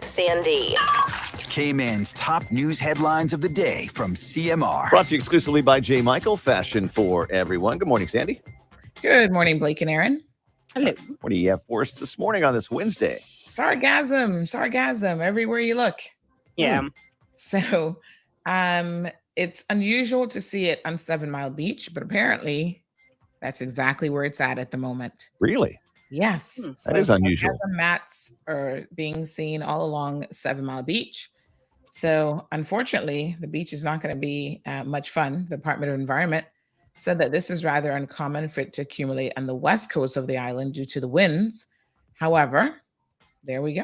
Sandy. Cayman's top news headlines of the day from CMR. Brought to you exclusively by J. Michael, fashion for everyone. Good morning, Sandy. Good morning, Blake and Aaron. Hello. What do you have for us this morning on this Wednesday? Sargasm everywhere you look. Yeah. So it's unusual to see it on 7 Mile Beach, but apparently that's exactly where it's at the moment. Really? Yes. That is unusual. Sargassum mats are being seen all along 7 Mile Beach. So unfortunately, the beach is not going to be much fun. The Department of Environment said that this is rather uncommon for it to accumulate on the west coast of the island due to the winds. However, there we go.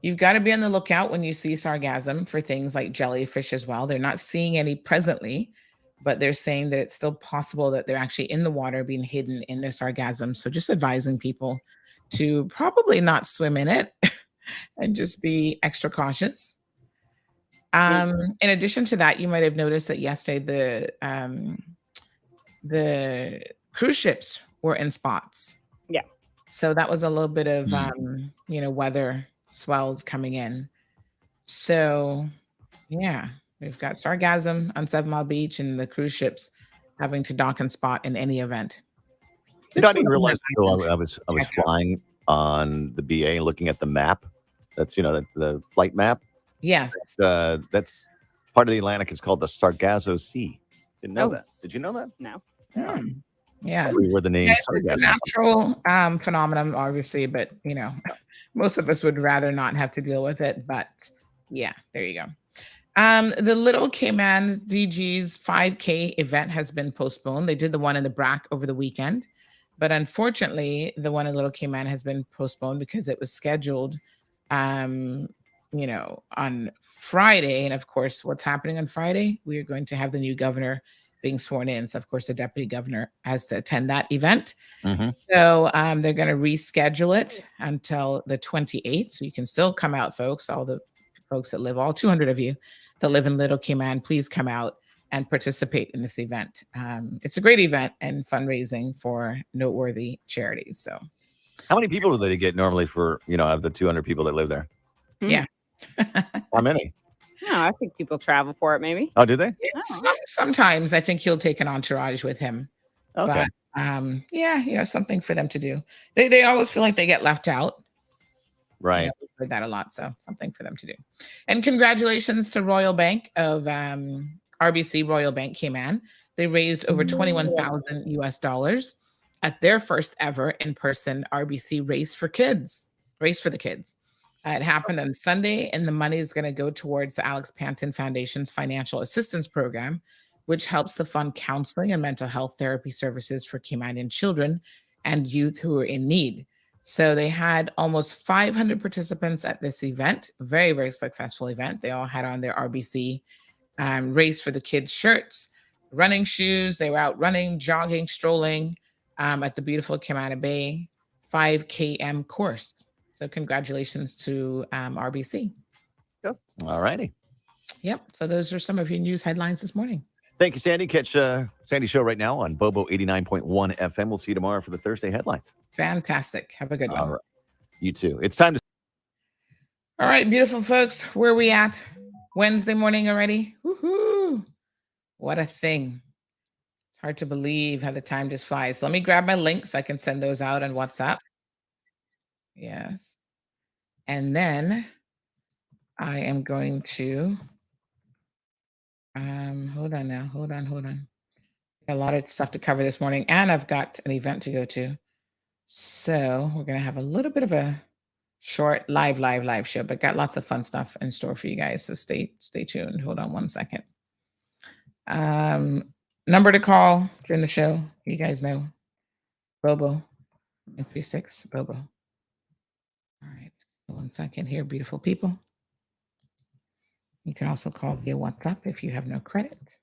You've got to be on the lookout when you see sargassum for things like jellyfish as well. They're not seeing any presently, but they're saying that it's still possible that they're actually in the water being hidden in their sargassum. So just advising people to probably not swim in it and just be extra cautious. In addition to that, you might have noticed that yesterday the cruise ships were in spots. Yeah. So that was a little bit of weather swells coming in. So yeah, we've got sargassum on 7 Mile Beach and the cruise ships having to dock and spot in any event. I didn't realize until I was flying on the BA and looking at the map. That's the flight map. Yes. That's part of the Atlantic is called the Sargasso Sea. Didn't know that. Did you know that? No. Yeah. Where the name It's a natural phenomenon, obviously, but most of us would rather not have to deal with it. But yeah, there you go. The Little Cayman DG's 5K event has been postponed. They did the one in the BRAC over the weekend, but unfortunately, the one in Little Cayman has been postponed because it was scheduled, on Friday. And of course, what's happening on Friday? We are going to have the new governor being sworn in. So of course, the deputy governor has to attend that event. Mm-hmm. So they're going to reschedule it until the 28th. So you can still come out, folks. All the folks that live, all 200 of you that live in Little Cayman, please come out and participate in this event. It's a great event and fundraising for noteworthy charities. So how many people do they get normally for, of the 200 people that live there? Yeah. How many? No, I think people travel for it, maybe. Oh, do they? Sometimes I think he'll take an entourage with him. Okay. But, something for them to do. They always feel like they get left out. Right. We've heard that a lot. So something for them to do. And congratulations to Royal Bank of RBC Royal Bank Cayman. They raised over $21,000 US at their first ever in-person RBC Race for the Kids. It happened on Sunday, and the money is going to go towards the Alex Panton Foundation's financial assistance program, which helps to fund counseling and mental health therapy services for Caymanian children and youth who are in need. So they had almost 500 participants at this event, very, very successful event. They all had on their RBC Race for the Kids shirts, running shoes. They were out running, jogging, strolling at the beautiful Cayman Bay 5 km course. So congratulations to RBC. Yep. All righty. Yep. So those are some of your news headlines this morning. Thank you, Sandy. Catch Sandy's show right now on Bobo 89.1 FM. We'll see you tomorrow for the Thursday headlines. Fantastic. Have a good one. All right. You too. It's time to... All right, beautiful folks. Where are we at? Wednesday morning already? Woohoo! What a thing. It's hard to believe how the time just flies. Let me grab my links. I can send those out on WhatsApp. Yes. And then I am going to hold on. A lot of stuff to cover this morning, and I've got an event to go to. So we're gonna have a little bit of a short live show, but got lots of fun stuff in store for you guys. So stay tuned. Hold on one second. Number to call during the show. You guys know. Bobo. 936 Bobo. All right. 1 second here, beautiful people. You can also call via WhatsApp if you have no credit.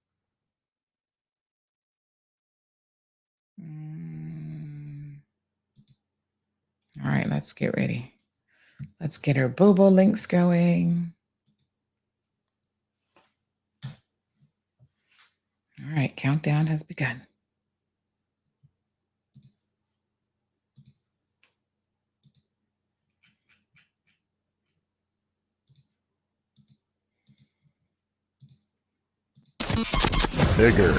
All right, let's get ready. Let's get our Bobo links going. All right, countdown has begun. Bigger,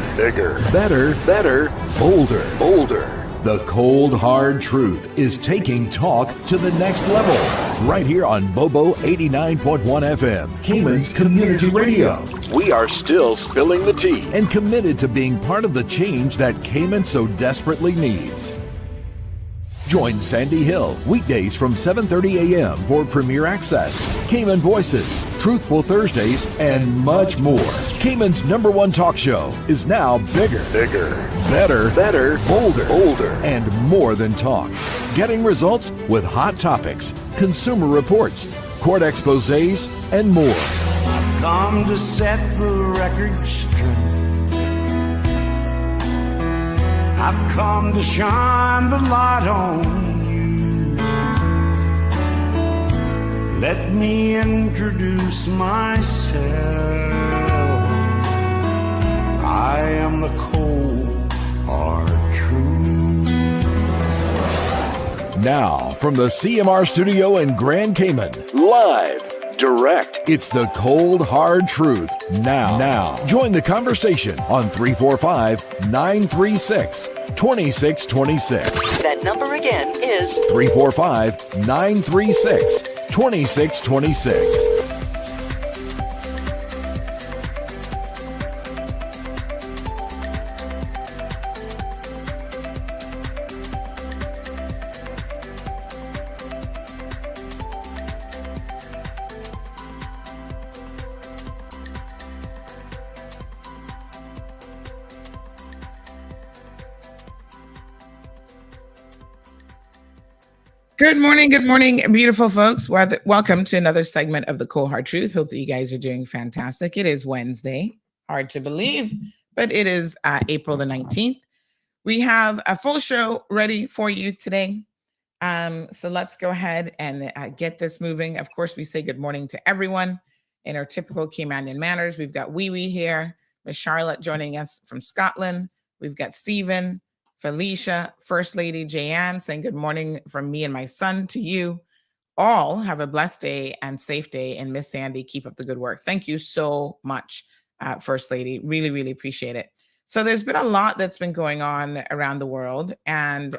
better, bolder. The cold, hard truth is taking talk to the next level. Right here on Bobo 89.1 FM, Cayman's community radio. We are still spilling the tea. And committed to being part of the change that Cayman so desperately needs. Join Sandy Hill weekdays from 7:30 a.m. for Premier Access, Cayman Voices, Truthful Thursdays, and much more. Cayman's #1 talk show is now bigger, better, bolder, and more than talk. Getting results with hot topics, consumer reports, court exposés, and more. I've come to set the record straight. I've come to shine the light on you. Let me introduce myself. I am the cold, hard truth. Now, from the CMR studio in Grand Cayman, Live, direct. it's the cold, hard truth. Now, join the conversation on 345-936-2626. That number again is 345-936-2626. Good morning, beautiful folks. Welcome to another segment of the Cold Hard Truth. Hope that you guys are doing fantastic. It is Wednesday. Hard to believe, but it is April the 19th. We have a full show ready for you today. So let's go ahead and get this moving. Of course, we say good morning to everyone in our typical Caymanian manners. We've got Wee Wee here, Miss Charlotte joining us from Scotland. We've got Stephen, Felicia, First Lady Jayanne saying good morning from me and my son to you. All have a blessed day and safe day. And Miss Sandy, keep up the good work. Thank you so much, First Lady. Really, really appreciate it. So there's been a lot that's been going on around the world. And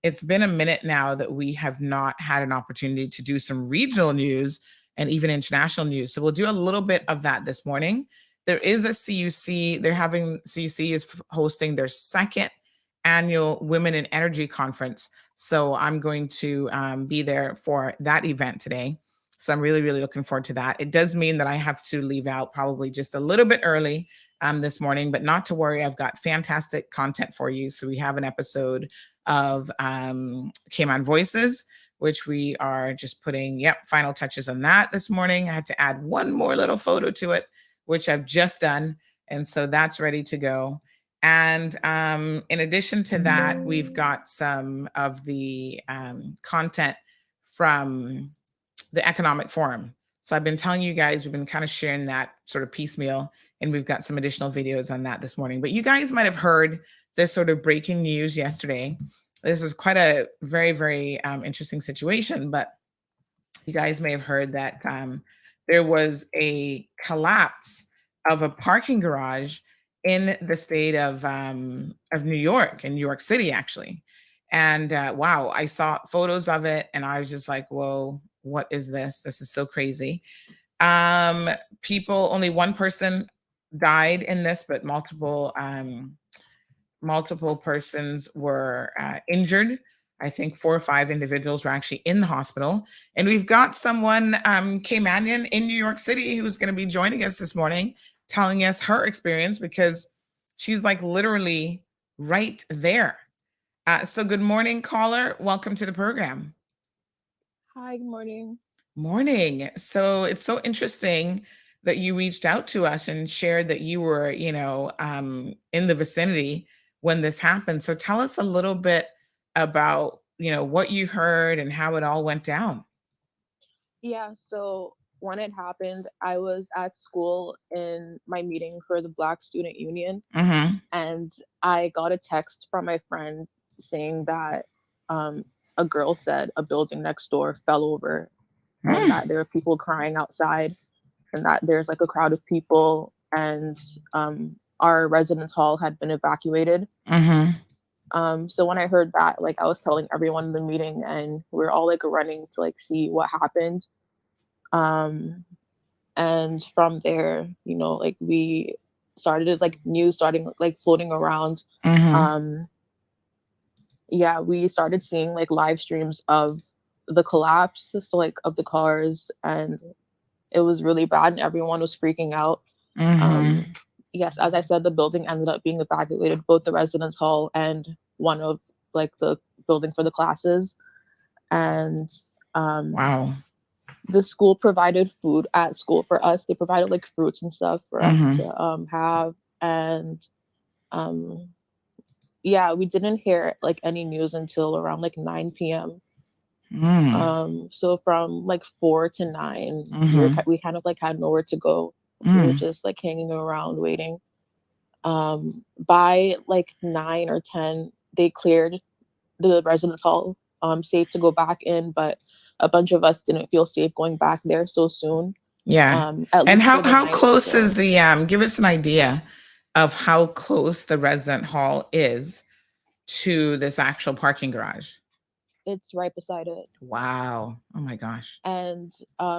it's been a minute now that we have not had an opportunity to do some regional news and even international news. So we'll do a little bit of that this morning. There is a CUC. CUC is hosting their second annual Women in Energy Conference. So I'm going to be there for that event today. So I'm really, really looking forward to that. It does mean that I have to leave out probably just a little bit early this morning, but not to worry. I've got fantastic content for you. So we have an episode of Cayman Voices, which we are just putting, final touches on that this morning. I had to add one more little photo to it, which I've just done. And so that's ready to go. And in addition to that, we've got some of the content from the Economic Forum. So I've been telling you guys, we've been kind of sharing that sort of piecemeal, and we've got some additional videos on that this morning. But you guys might have heard this sort of breaking news yesterday. This is quite a very, very interesting situation, but you guys may have heard that there was a collapse of a parking garage in the state of New York, in New York City, actually. And wow, I saw photos of it and I was just like, whoa, what is this? This is so crazy. Only one person died in this, but multiple persons were injured. I think 4 or 5 individuals were actually in the hospital. And we've got someone, Caymanian in New York City, who's going to be joining us this morning, telling us her experience, because she's like literally right there. So good morning, caller. Welcome to the program. Hi, good morning. Morning. So it's so interesting that you reached out to us and shared that you were, in the vicinity when this happened. So tell us a little bit about, what you heard and how it all went down. Yeah, so when it happened, I was at school in my meeting for the Black Student Union, and I got a text from my friend saying that a girl said a building next door fell over and that there were people crying outside and that there's like a crowd of people and our residence hall had been evacuated. So when I heard that, like I was telling everyone in the meeting, and we are all like running to like see what happened. And from there, you know, like we started as like news starting like floating around. Yeah, we started seeing like live streams of the collapse, so like of the cars, and it was really bad and everyone was freaking out. Yes, as I said, the building ended up being evacuated, both the residence hall and one of like the building for the classes. And Wow. the school provided food at school for us. They provided like fruits and stuff for us to have. And yeah, we didn't hear like any news until around like 9 p.m. So from like 4 to 9, we kind of like had nowhere to go. We were just like hanging around waiting. By like 9 or 10, they cleared the residence hall safe to go back in, but a bunch of us didn't feel safe going back there so soon. Yeah. At And least for the how night, close so is the give us an idea of how close the resident hall is to this actual parking garage? it's right beside it. Wow. Oh my gosh. And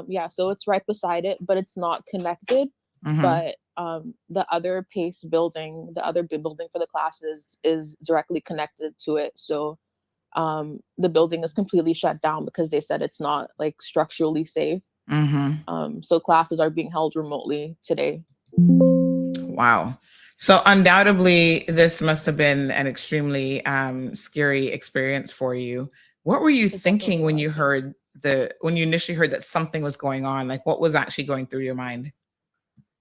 yeah, so it's right beside it, but it's not connected. But the other PACE building, the other building for the classes, is directly connected to it. So the building is completely shut down because they said it's not like structurally safe. So classes are being held remotely today. Wow. So undoubtedly, this must have been an extremely scary experience for you. What were you thinking when you heard when you initially heard that something was going on? Like, what was actually going through your mind?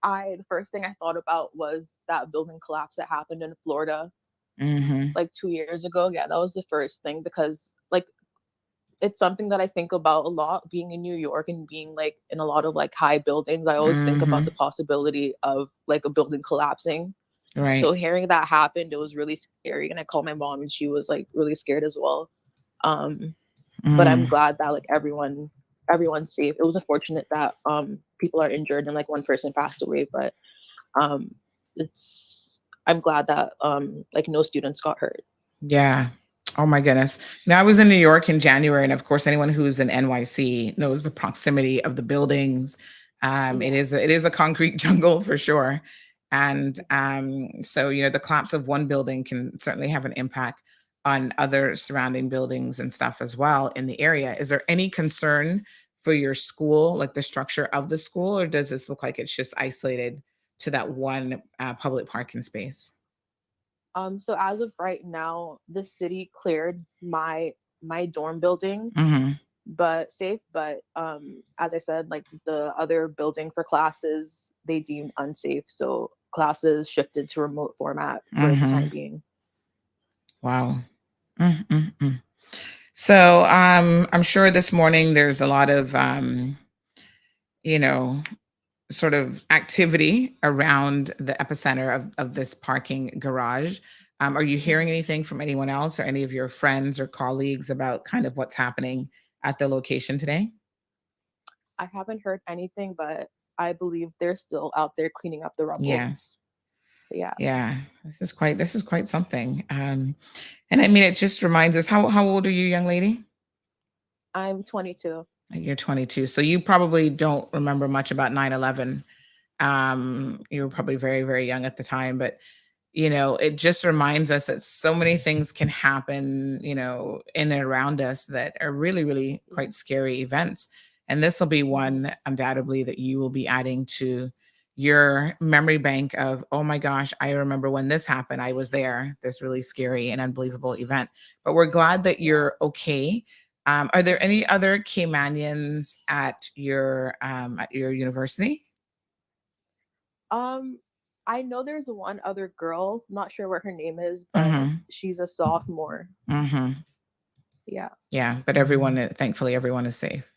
The first thing I thought about was that building collapse that happened in Florida like 2 years ago. Yeah, that was the first thing, because like it's something that I think about a lot, being in New York and being like in a lot of like high buildings. I always think about the possibility of like a building collapsing. Right. So hearing that happened, it was really scary. And I called my mom and she was like really scared as well. But I'm glad that like everyone's safe. It was unfortunate that people are injured and like one person passed away, but I'm glad that like no students got hurt. Yeah. Oh my goodness. Now, I was in New York in January, and of course, anyone who's in NYC knows the proximity of the buildings. It is a concrete jungle for sure. And so, you know, the collapse of one building can certainly have an impact on other surrounding buildings and stuff as well in the area. Is there any concern for your school, like the structure of the school, or does this look like it's just isolated to that one public parking space? So as of right now, the city cleared my dorm building, but safe. But as I said, like the other building for classes, they deemed unsafe. So classes shifted to remote format for the time being. Wow. So I'm sure this morning there's a lot of you know, sort of activity around the epicenter of this parking garage. Are you hearing anything from anyone else or any of your friends or colleagues about kind of what's happening at the location today? I haven't heard anything, but I believe they're still out there cleaning up the rubble. Yes. Yeah. Yeah. This is quite something. And I mean, it just reminds us, how old are you, young lady? I'm 22. You're 22. So you probably don't remember much about 9/11. You were probably very, very young at the time, but you know, it just reminds us that so many things can happen, you know, in and around us that are really, really quite scary events. And this will be one undoubtedly that you will be adding to your memory bank of, oh my gosh, I remember when this happened. I was there, this really scary and unbelievable event. But we're glad that you're okay. Are there any other Caymanians at your university? I know there's one other girl, not sure what her name is, but she's a sophomore. Yeah. Yeah, but everyone, thankfully, everyone is safe.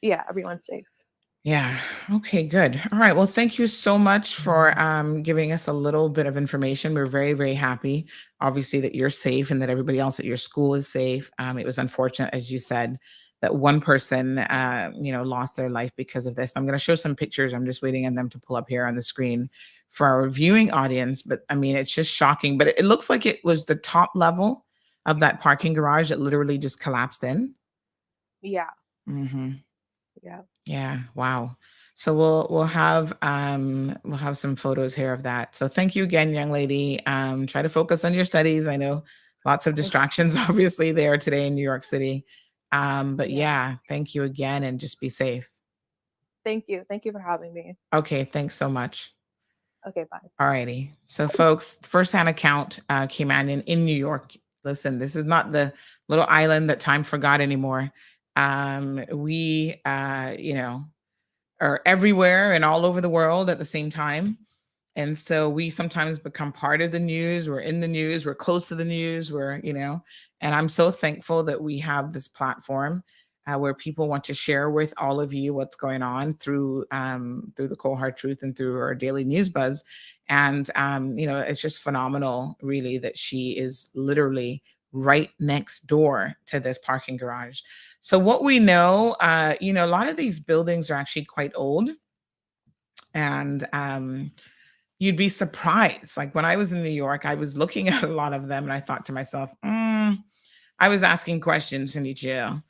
Yeah, everyone's safe. Yeah. Okay, good. All right. Well, thank you so much for giving us a little bit of information. We're very, very happy, obviously, that you're safe and that everybody else at your school is safe. It was unfortunate, as you said, that one person, lost their life because of this. I'm going to show some pictures. I'm just waiting on them to pull up here on the screen for our viewing audience. But I mean, it's just shocking. But it looks like it was the top level of that parking garage that literally just collapsed in. Yeah. Mm-hmm. Yeah. Yeah. Wow. So we'll have some photos here of that. So thank you again, young lady. Try to focus on your studies. I know lots of distractions, obviously, there today in New York City. But yeah, thank you again, and just be safe. Thank you. Thank you for having me. Okay, thanks so much. Okay, bye. All righty. So folks, firsthand account came in New York. Listen, this is not the little island that time forgot anymore. We are everywhere and all over the world at the same time. And so we sometimes become part of the news. We're in the news. We're close to the news. And I'm so thankful that we have this platform where people want to share with all of you what's going on through the Cold Hard Truth and through our daily news buzz. And, it's just phenomenal, really, that she is literally right next door to this parking garage. So what we know, a lot of these buildings are actually quite old. And you'd be surprised. Like when I was in New York, I was looking at a lot of them and I thought to myself, I was asking questions in each year.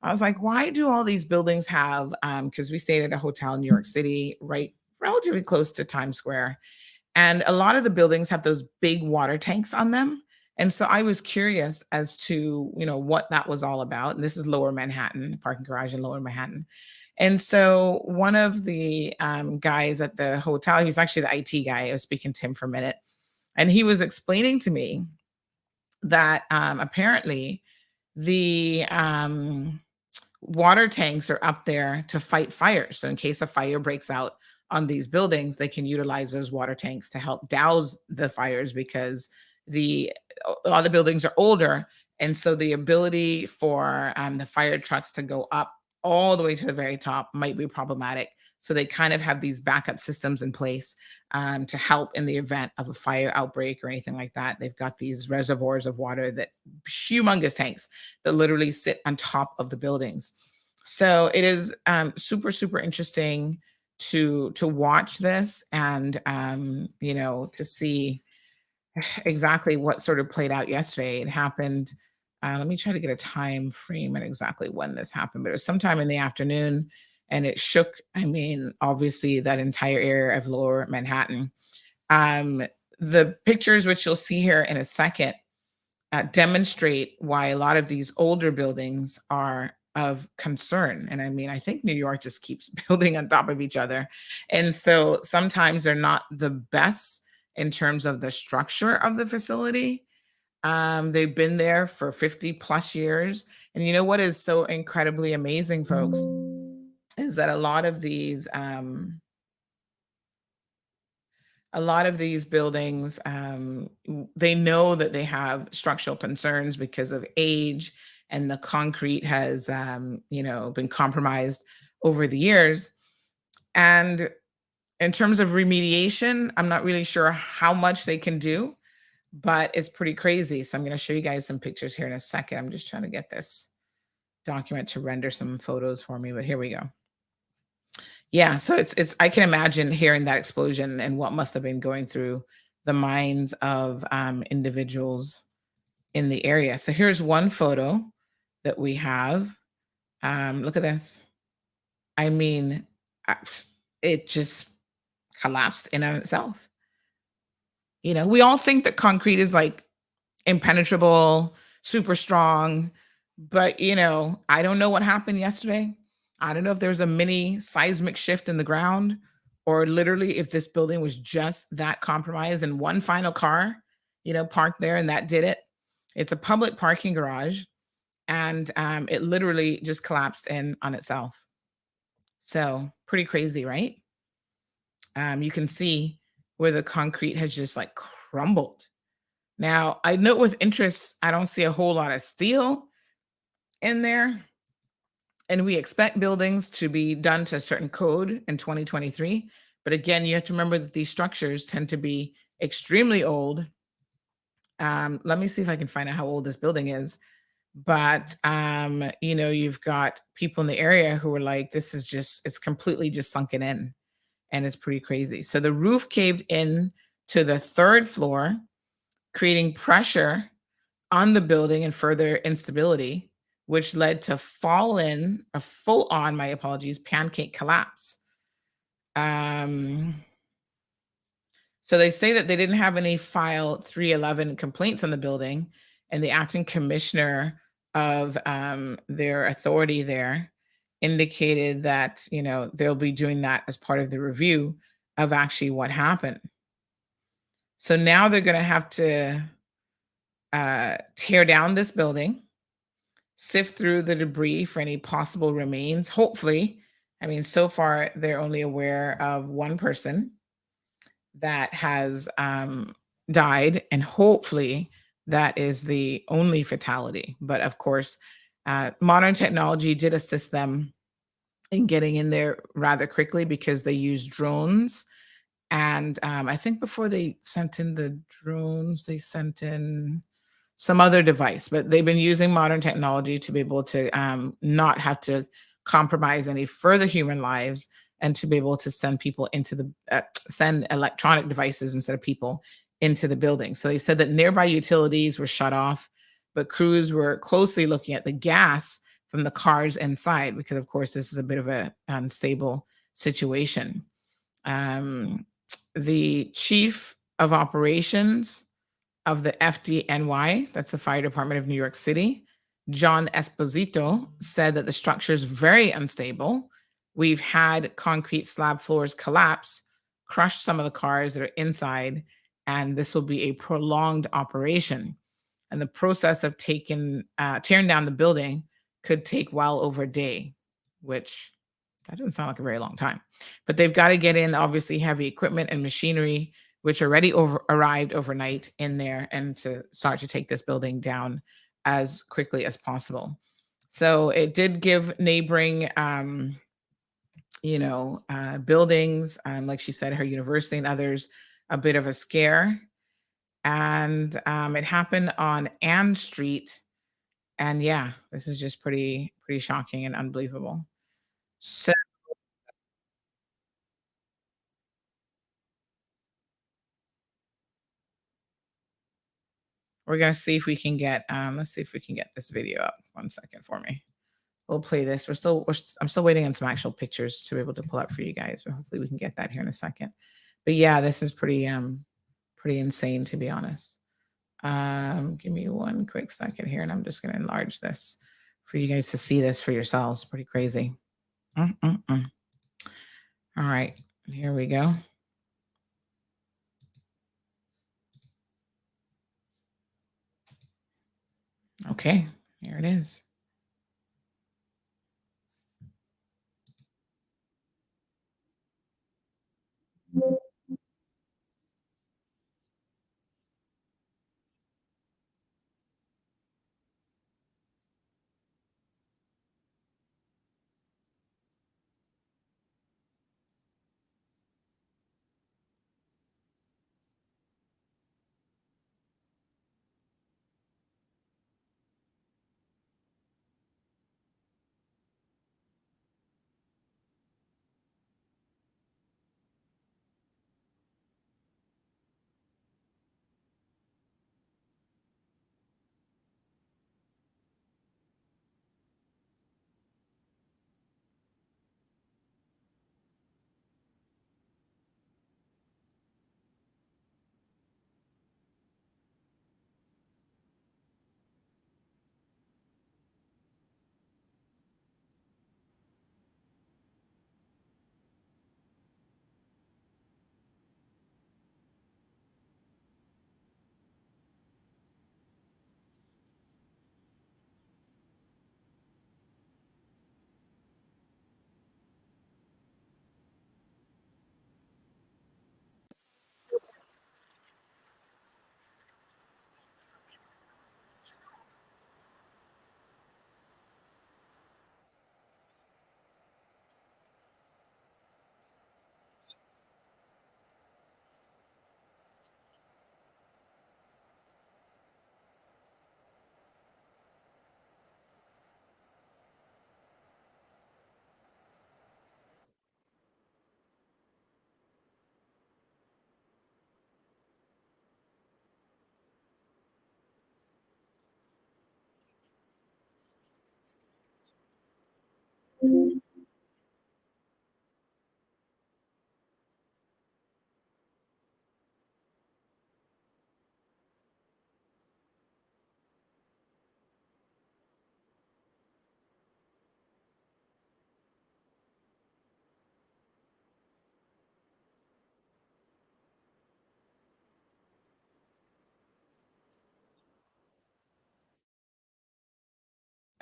I was like, why do all these buildings have, because we stayed at a hotel in New York City, right, relatively close to Times Square. And a lot of the buildings have those big water tanks on them. And so I was curious as to, what that was all about. And this is Lower Manhattan, parking garage in Lower Manhattan. And so one of the guys at the hotel, he's actually the IT guy. I was speaking to him for a minute. And he was explaining to me that apparently the water tanks are up there to fight fires. So in case a fire breaks out on these buildings, they can utilize those water tanks to help douse the fires, because all the buildings are older. And so the ability for the fire trucks to go up all the way to the very top might be problematic. So they kind of have these backup systems in place to help in the event of a fire outbreak or anything like that. They've got these reservoirs of water, that humongous tanks that literally sit on top of the buildings. So it is super, super interesting to watch this and, to see exactly what sort of played out yesterday. It happened. Let me try to get a time frame and exactly when this happened, but it was sometime in the afternoon, and it shook, obviously, that entire area of Lower Manhattan. The pictures, which you'll see here in a second, demonstrate why a lot of these older buildings are of concern. And I think New York just keeps building on top of each other. And so sometimes they're not the best in terms of the structure of the facility. They've been there for 50 plus years. And you know what is so incredibly amazing, folks, is that a lot of these buildings, they know that they have structural concerns because of age, and the concrete has, been compromised over the years. And in terms of remediation, I'm not really sure how much they can do, but it's pretty crazy. So I'm going to show you guys some pictures here in a second. I'm just trying to get this document to render some photos for me, but here we go. Yeah, so it's I can imagine hearing that explosion and what must have been going through the minds of individuals in the area. So here's one photo that we have. Look at this. It just collapsed in on itself. We all think that concrete is like impenetrable, super strong, but I don't know what happened yesterday. I don't know if there was a mini seismic shift in the ground, or literally if this building was just that compromised and one final car, parked there and that did it. It's a public parking garage, and it literally just collapsed in on itself. So pretty crazy, right? You can see where the concrete has just like crumbled. Now, I note with interest, I don't see a whole lot of steel in there. And we expect buildings to be done to a certain code in 2023. But again, you have to remember that these structures tend to be extremely old. Let me see if I can find out how old this building is. But you've got people in the area who are like, this is just, it's completely just sunken in, and it's pretty crazy. So the roof caved in to the third floor, creating pressure on the building and further instability, which led to a full on, my apologies, pancake collapse. Um, so they say that they didn't have any file 311 complaints on the building, and the acting commissioner of their authority there indicated that they'll be doing that as part of the review of actually what happened. So now they're going to have to tear down this building, sift through the debris for any possible remains. Hopefully, I mean, so far they're only aware of one person that has died, and hopefully that is the only fatality. But of course, modern technology did assist them in getting in there rather quickly because they used drones. And I think before they sent in the drones, they sent in some other device, but they've been using modern technology to be able to not have to compromise any further human lives, and to be able to send people into send electronic devices instead of people into the building. So they said that nearby utilities were shut off, but crews were closely looking at the gas from the cars inside, because of course this is a bit of a unstable situation. The chief of operations of the FDNY, that's the Fire Department of New York City, John Esposito, said that the structure is very unstable. We've had concrete slab floors collapse, crushed some of the cars that are inside, and this will be a prolonged operation. And the process of tearing down the building could take well over a day, which that doesn't sound like a very long time. But they've got to get in, obviously, heavy equipment and machinery, which already arrived overnight in there, and to start to take this building down as quickly as possible. So it did give neighboring, buildings, like she said, her university and others, a bit of a scare. And it happened on Ann Street. And yeah, this is just pretty shocking and unbelievable. So we're gonna see if we can get let's see if we can get this video up. 1 second for me. We'll play this. I'm still waiting on some actual pictures to be able to pull up for you guys, but hopefully we can get that here in a second. But yeah, this is pretty insane, to be honest. Give me 1 quick second here, and I'm just gonna enlarge this for you guys to see this for yourselves. Pretty crazy. All right, here we go. Okay, here it is.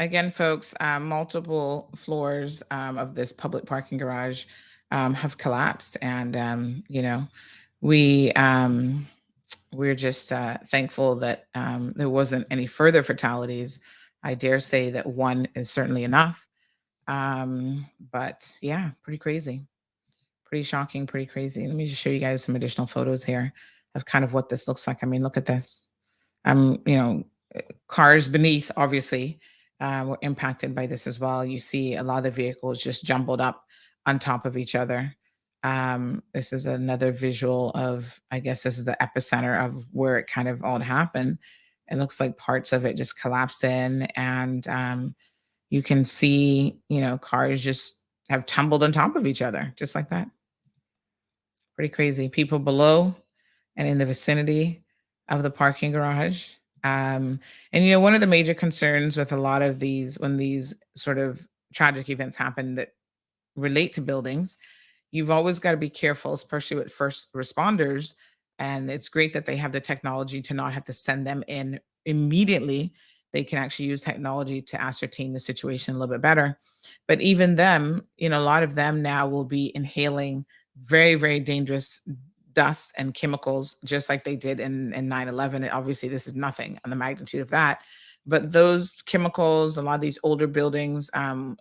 Again, folks, multiple floors of this public parking garage have collapsed, and we we're just thankful that there wasn't any further fatalities. I dare say that one is certainly enough. But yeah, pretty crazy, pretty shocking, pretty crazy. Let me just show you guys some additional photos here of kind of what this looks like. I mean, look at this. You know, cars beneath obviously were impacted by this as well. You see a lot of the vehicles just jumbled up on top of each other. This is another visual of, I guess this is the epicenter of where it kind of all happened. It looks like parts of it just collapsed in, and you can see, cars just have tumbled on top of each other, just like that. Pretty crazy. People below and in the vicinity of the parking garage. And one of the major concerns with a lot of these, when these sort of tragic events happen that relate to buildings, you've always got to be careful, especially with first responders. And it's great that they have the technology to not have to send them in immediately. They can actually use technology to ascertain the situation a little bit better. But even them, a lot of them now will be inhaling very, very dangerous dust and chemicals, just like they did in 9/11. And obviously, this is nothing on the magnitude of that. But those chemicals, a lot of these older buildings,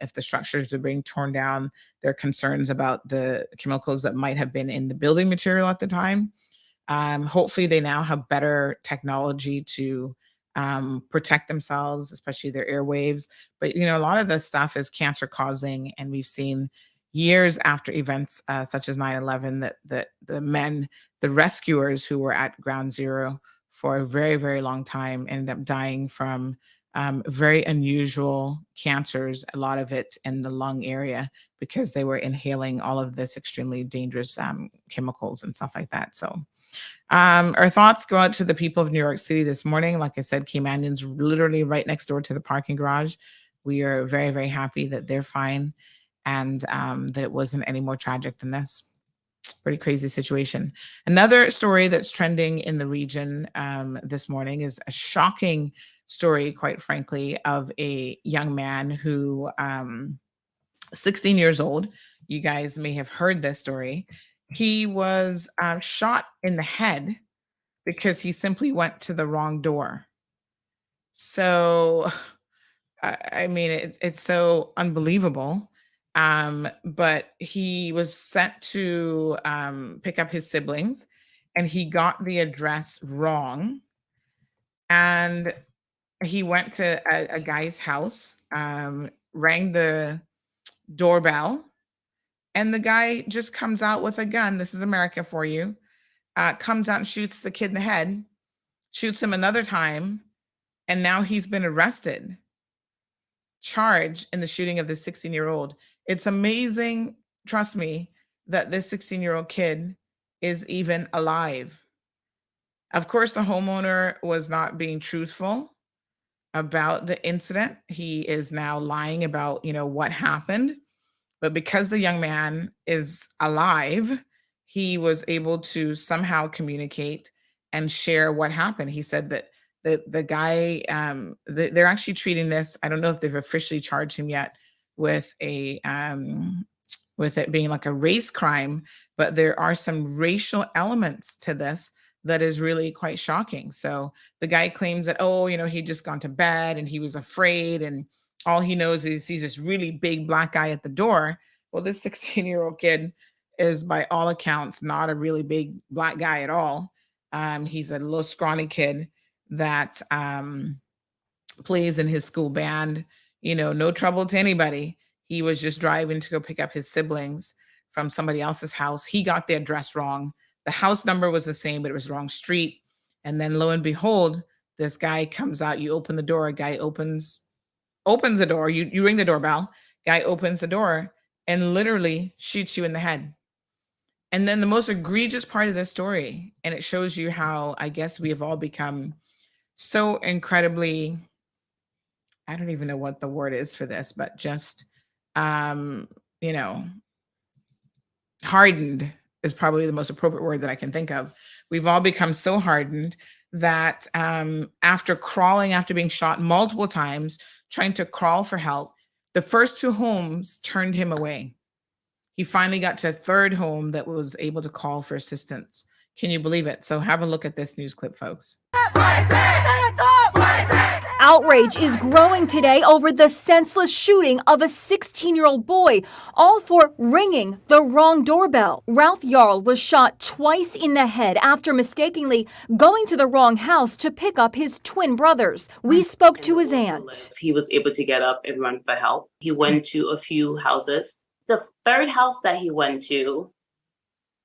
if the structures are being torn down, there are concerns about the chemicals that might have been in the building material at the time. Hopefully, they now have better technology to protect themselves, especially their airwaves. But a lot of this stuff is cancer causing, and we've seen years after events such as 9/11 that the rescuers who were at ground zero for a very, very long time ended up dying from very unusual cancers, a lot of it in the lung area, because they were inhaling all of this extremely dangerous chemicals and stuff like that. So our thoughts go out to the people of New York City this morning. Like I said, Cayman's literally right next door to the parking garage. We are very, very happy that they're fine, and that it wasn't any more tragic than this. Pretty crazy situation. Another story that's trending in the region this morning is a shocking story, quite frankly, of a young man who, 16 years old. You guys may have heard this story. He was shot in the head because he simply went to the wrong door. So, I mean, it's so unbelievable. But he was sent to pick up his siblings, and he got the address wrong. And he went to a guy's house, rang the doorbell, and the guy just comes out with a gun. This is America for you. Comes out and shoots the kid in the head, shoots him another time, and now he's been arrested, charged in the shooting of the 16-year-old. It's amazing, trust me, that this 16-year-old kid is even alive. Of course, the homeowner was not being truthful about the incident. He is now lying about, what happened. But because the young man is alive, he was able to somehow communicate and share what happened. He said that the guy, they're actually treating this. I don't know if they've officially charged him yet with with it being like a race crime, but there are some racial elements to this that is really quite shocking. So the guy claims that, he'd just gone to bed and he was afraid, and all he knows is he sees this really big black guy at the door. Well, this 16-year-old kid is, by all accounts, not a really big black guy at all. He's a little scrawny kid that plays in his school band, no trouble to anybody. He was just driving to go pick up his siblings from somebody else's house. He got the address wrong. The house number was the same, but it was the wrong street. And then lo and behold, this guy comes out. You open the door, a guy opens the door. You ring the doorbell. Guy opens the door and literally shoots you in the head. And then the most egregious part of this story, and it shows you how I guess we have all become so incredibly, I don't even know what the word is for this, but just, you know, hardened is probably the most appropriate word that I can think of. We've all become so hardened that after being shot multiple times, trying to crawl for help, the first two homes turned him away. He finally got to a third home that was able to call for assistance. Can you believe it? So have a look at this news clip, folks. Outrage is growing today over the senseless shooting of a 16-year-old boy, all for ringing the wrong doorbell. Ralph Yarl was shot twice in the head after mistakenly going to the wrong house to pick up his twin brothers. We spoke to his aunt. He was able to get up and run for help. He went to a few houses. The third house that he went to,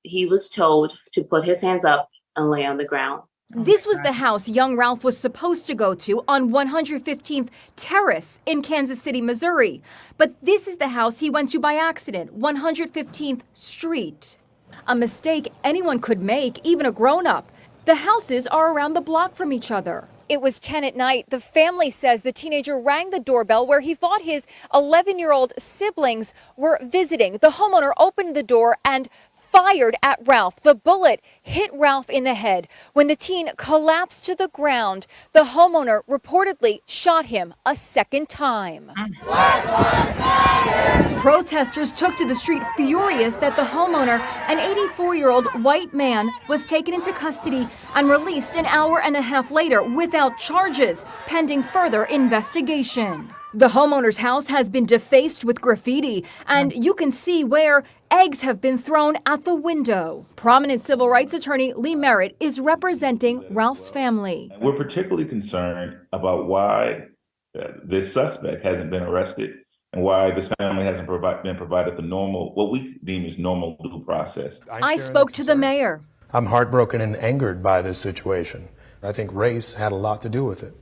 he was told to put his hands up and lay on the ground. This was the house young Ralph was supposed to go to on 115th Terrace in Kansas City, Missouri. But this is the house he went to by accident, 115th Street. A mistake anyone could make, even a grown-up. The houses are around the block from each other. It was 10 at night. The family says the teenager rang the doorbell where he thought his 11-year-old siblings were visiting. The homeowner opened the door and fired at Ralph. The bullet hit Ralph in the head. When the teen collapsed to the ground, the homeowner reportedly shot him a second time. Protesters took to the street furious that the homeowner, an 84-year-old white man, was taken into custody and released an hour and a half later without charges, pending further investigation. The homeowner's house has been defaced with graffiti, and you can see where eggs have been thrown at the window. Prominent civil rights attorney Lee Merritt is representing Ralph's family. We're particularly concerned about why this suspect hasn't been arrested and why this family hasn't been provided the normal, what we deem as normal due process. I spoke to the mayor. I'm heartbroken and angered by this situation. I think race had a lot to do with it.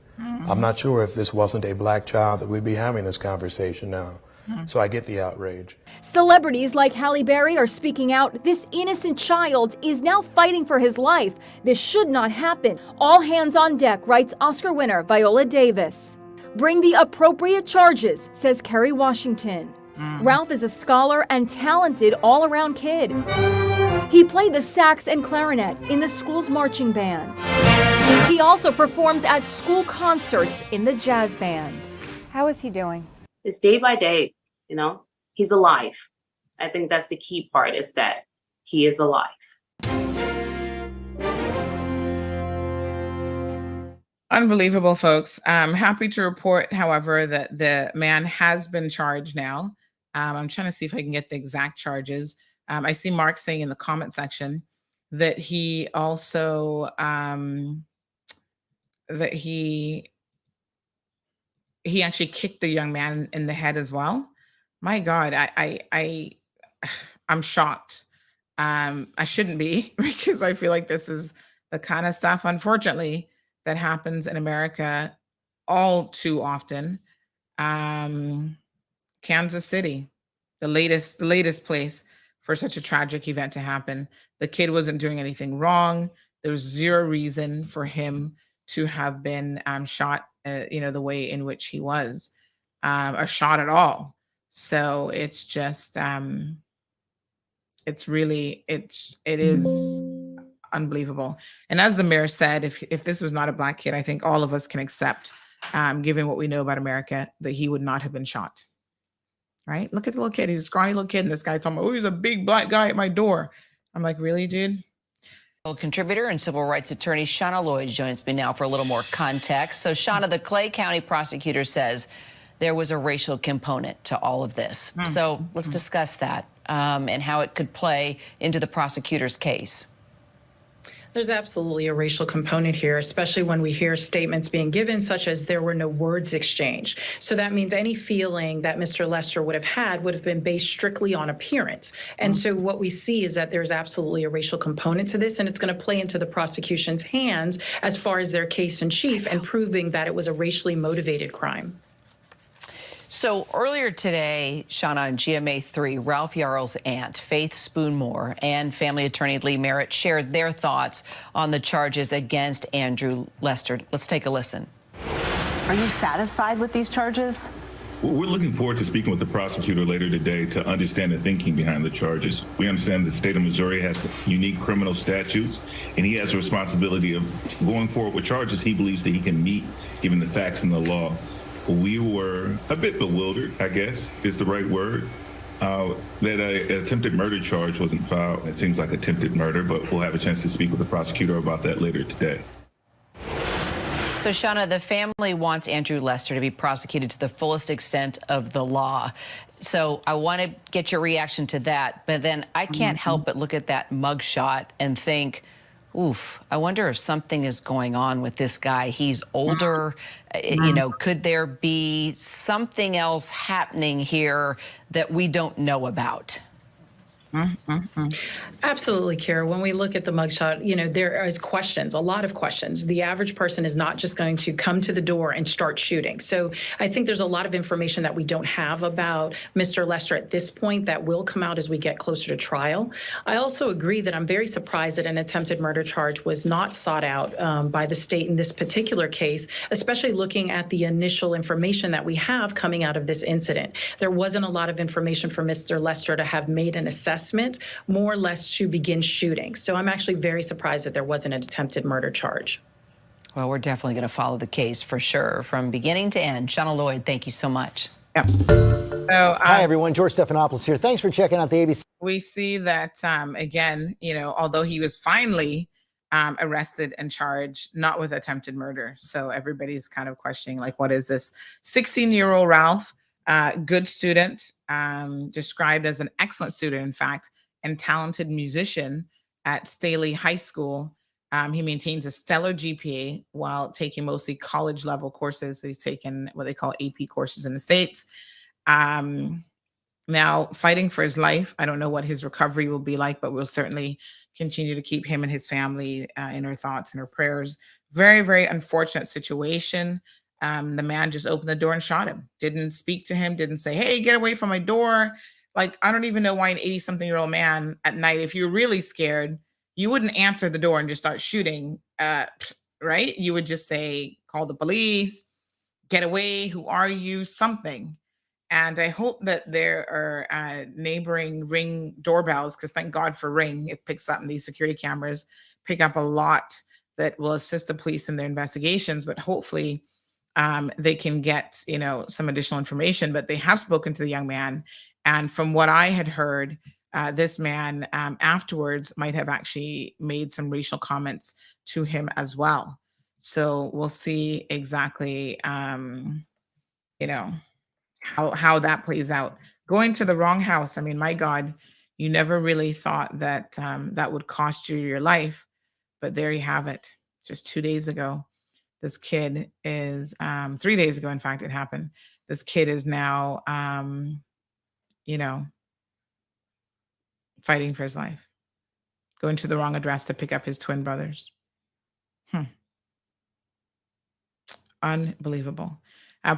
I'm not sure if this wasn't a black child that we'd be having this conversation now. So I get the outrage. Celebrities like Halle Berry are speaking out. This innocent child is now fighting for his life. This should not happen. All hands on deck, writes Oscar winner Viola Davis. Bring the appropriate charges, says Kerry Washington. Ralph is a scholar and talented all-around kid. He played the sax and clarinet in the school's marching band. He also performs at school concerts in the jazz band. How is he doing? It's day by day, you know, he's alive. I think that's the key part, is that he is alive. Unbelievable, folks. I'm happy to report, however, that the man has been charged now. I'm trying to see if I can get the exact charges. I see Mark saying in the comment section that he also, that he actually kicked the young man in the head as well. My God, I'm shocked. I shouldn't be, because I feel like this is the kind of stuff, unfortunately, that happens in America all too often. Kansas City, the latest place for such a tragic event to happen. The kid wasn't doing anything wrong. There was zero reason for him to have been shot, the way in which he was, or shot at all. So it's just, it is unbelievable. And as the mayor said, if this was not a black kid, I think all of us can accept, given what we know about America, that he would not have been shot. Right? Look at the little kid. He's a scrawny little kid. And this guy told me, oh, he's a big black guy at my door. I'm like, really, dude? Contributor and civil rights attorney Shauna Lloyd joins me now for a little more context. So, Shauna, the Clay County prosecutor says there was a racial component to all of this. So let's discuss that and how it could play into the prosecutor's case. There's absolutely a racial component here, especially when we hear statements being given such as there were no words exchanged. So that means any feeling that Mr. Lester would have been based strictly on appearance. And so what we see is that there's absolutely a racial component to this, and it's going to play into the prosecution's hands as far as their case in chief and proving that it was a racially motivated crime. So earlier today, Shauna, on GMA3, Ralph Yarl's aunt, Faith Spoonmore, and family attorney Lee Merritt shared their thoughts on the charges against Andrew Lester. Let's take a listen. Are you satisfied with these charges? We're looking forward to speaking with the prosecutor later today to understand the thinking behind the charges. We understand the state of Missouri has unique criminal statutes, and he has a responsibility of going forward with charges he believes that he can meet given the facts and the law. We were a bit bewildered, I guess is the right word, that an attempted murder charge wasn't filed. It seems like attempted murder, but we'll have a chance to speak with the prosecutor about that later today. So, Shauna, the family wants Andrew Lester to be prosecuted to the fullest extent of the law. So I want to get your reaction to that. But then I can't help but look at that mugshot and think, oof, I wonder if something is going on with this guy. He's older. You know, could there be something else happening here that we don't know about? Absolutely, Kara. When we look at the mugshot, you know, there is questions, a lot of questions. The average person is not just going to come to the door and start shooting. So I think there's a lot of information that we don't have about Mr. Lester at this point that will come out as we get closer to trial. I also agree that I'm very surprised that an attempted murder charge was not sought out by the state in this particular case, especially looking at the initial information that we have coming out of this incident. There wasn't a lot of information for Mr. Lester to have made an assessment, more or less to begin shooting. So I'm actually very surprised that there wasn't an attempted murder charge. Well, we're definitely going to follow the case for sure from beginning to end. Shauna Lloyd, thank you so much. Yep. So, hi, everyone. George Stephanopoulos here. Thanks for checking out the ABC. We see that, again, you know, although he was finally arrested and charged, not with attempted murder. So everybody's kind of questioning, like, what is this? 16-year-old Ralph, good student, described as an excellent student, in fact, and talented musician at Staley High School. He maintains a stellar GPA while taking mostly college level courses. So he's taken what they call AP courses in the States. Now fighting for his life. I don't know what his recovery will be like, but we'll certainly continue to keep him and his family in our thoughts and our prayers. Very, very unfortunate situation. The man just opened the door and shot him. Didn't speak to him, didn't say, hey, get away from my door. Like, I don't even know why an 80-something-year-old man at night, if you're really scared, you wouldn't answer the door and just start shooting, right? You would just say, call the police, get away, who are you, something. And I hope that there are neighboring Ring doorbells, because thank God for Ring. It picks up, and these security cameras pick up a lot that will assist the police in their investigations, but hopefully they can get, you know, some additional information. But they have spoken to the young man. And from what I had heard, this man afterwards might have actually made some racial comments to him as well. So we'll see exactly, you know, how that plays out. Going to the wrong house. I mean, my God, you never really thought that that would cost you your life. But there you have it. Just 2 days ago, this kid is, 3 days ago, in fact, it happened. This kid is now, you know, fighting for his life, going to the wrong address to pick up his twin brothers. Unbelievable.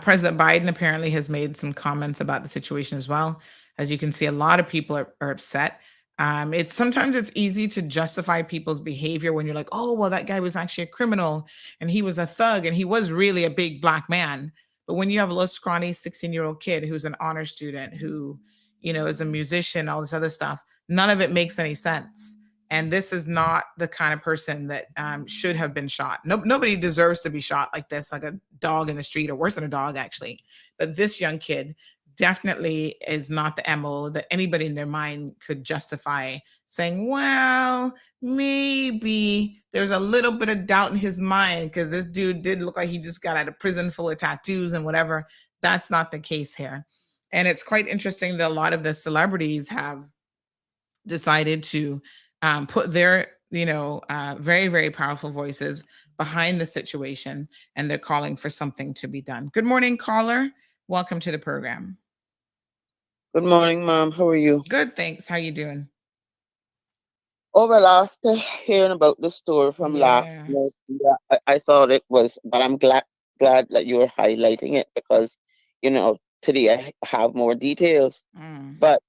President Biden apparently has made some comments about the situation as well. As you can see, a lot of people are upset. Sometimes it's easy to justify people's behavior when you're like, oh, well, that guy was actually a criminal and he was a thug and he was really a big black man. But when you have a little scrawny 16-year-old kid who's an honor student who, you know, is a musician, all this other stuff, none of it makes any sense. And this is not the kind of person that should have been shot. Nobody deserves to be shot like this, like a dog in the street, or worse than a dog, actually. But this young kid definitely is not the MO that anybody in their mind could justify saying, well, maybe there's a little bit of doubt in his mind because this dude did look like he just got out of prison full of tattoos and whatever. That's not the case here. And it's quite interesting that a lot of the celebrities have decided to put their, you know, very, very powerful voices behind the situation, and they're calling for something to be done. Good morning, caller. Welcome to the program. Good morning, Mom. How are you? Good, thanks. How you doing? Oh, well, after hearing about the story from last night, I thought it was, but I'm glad that you were highlighting it because, you know, today I have more details. But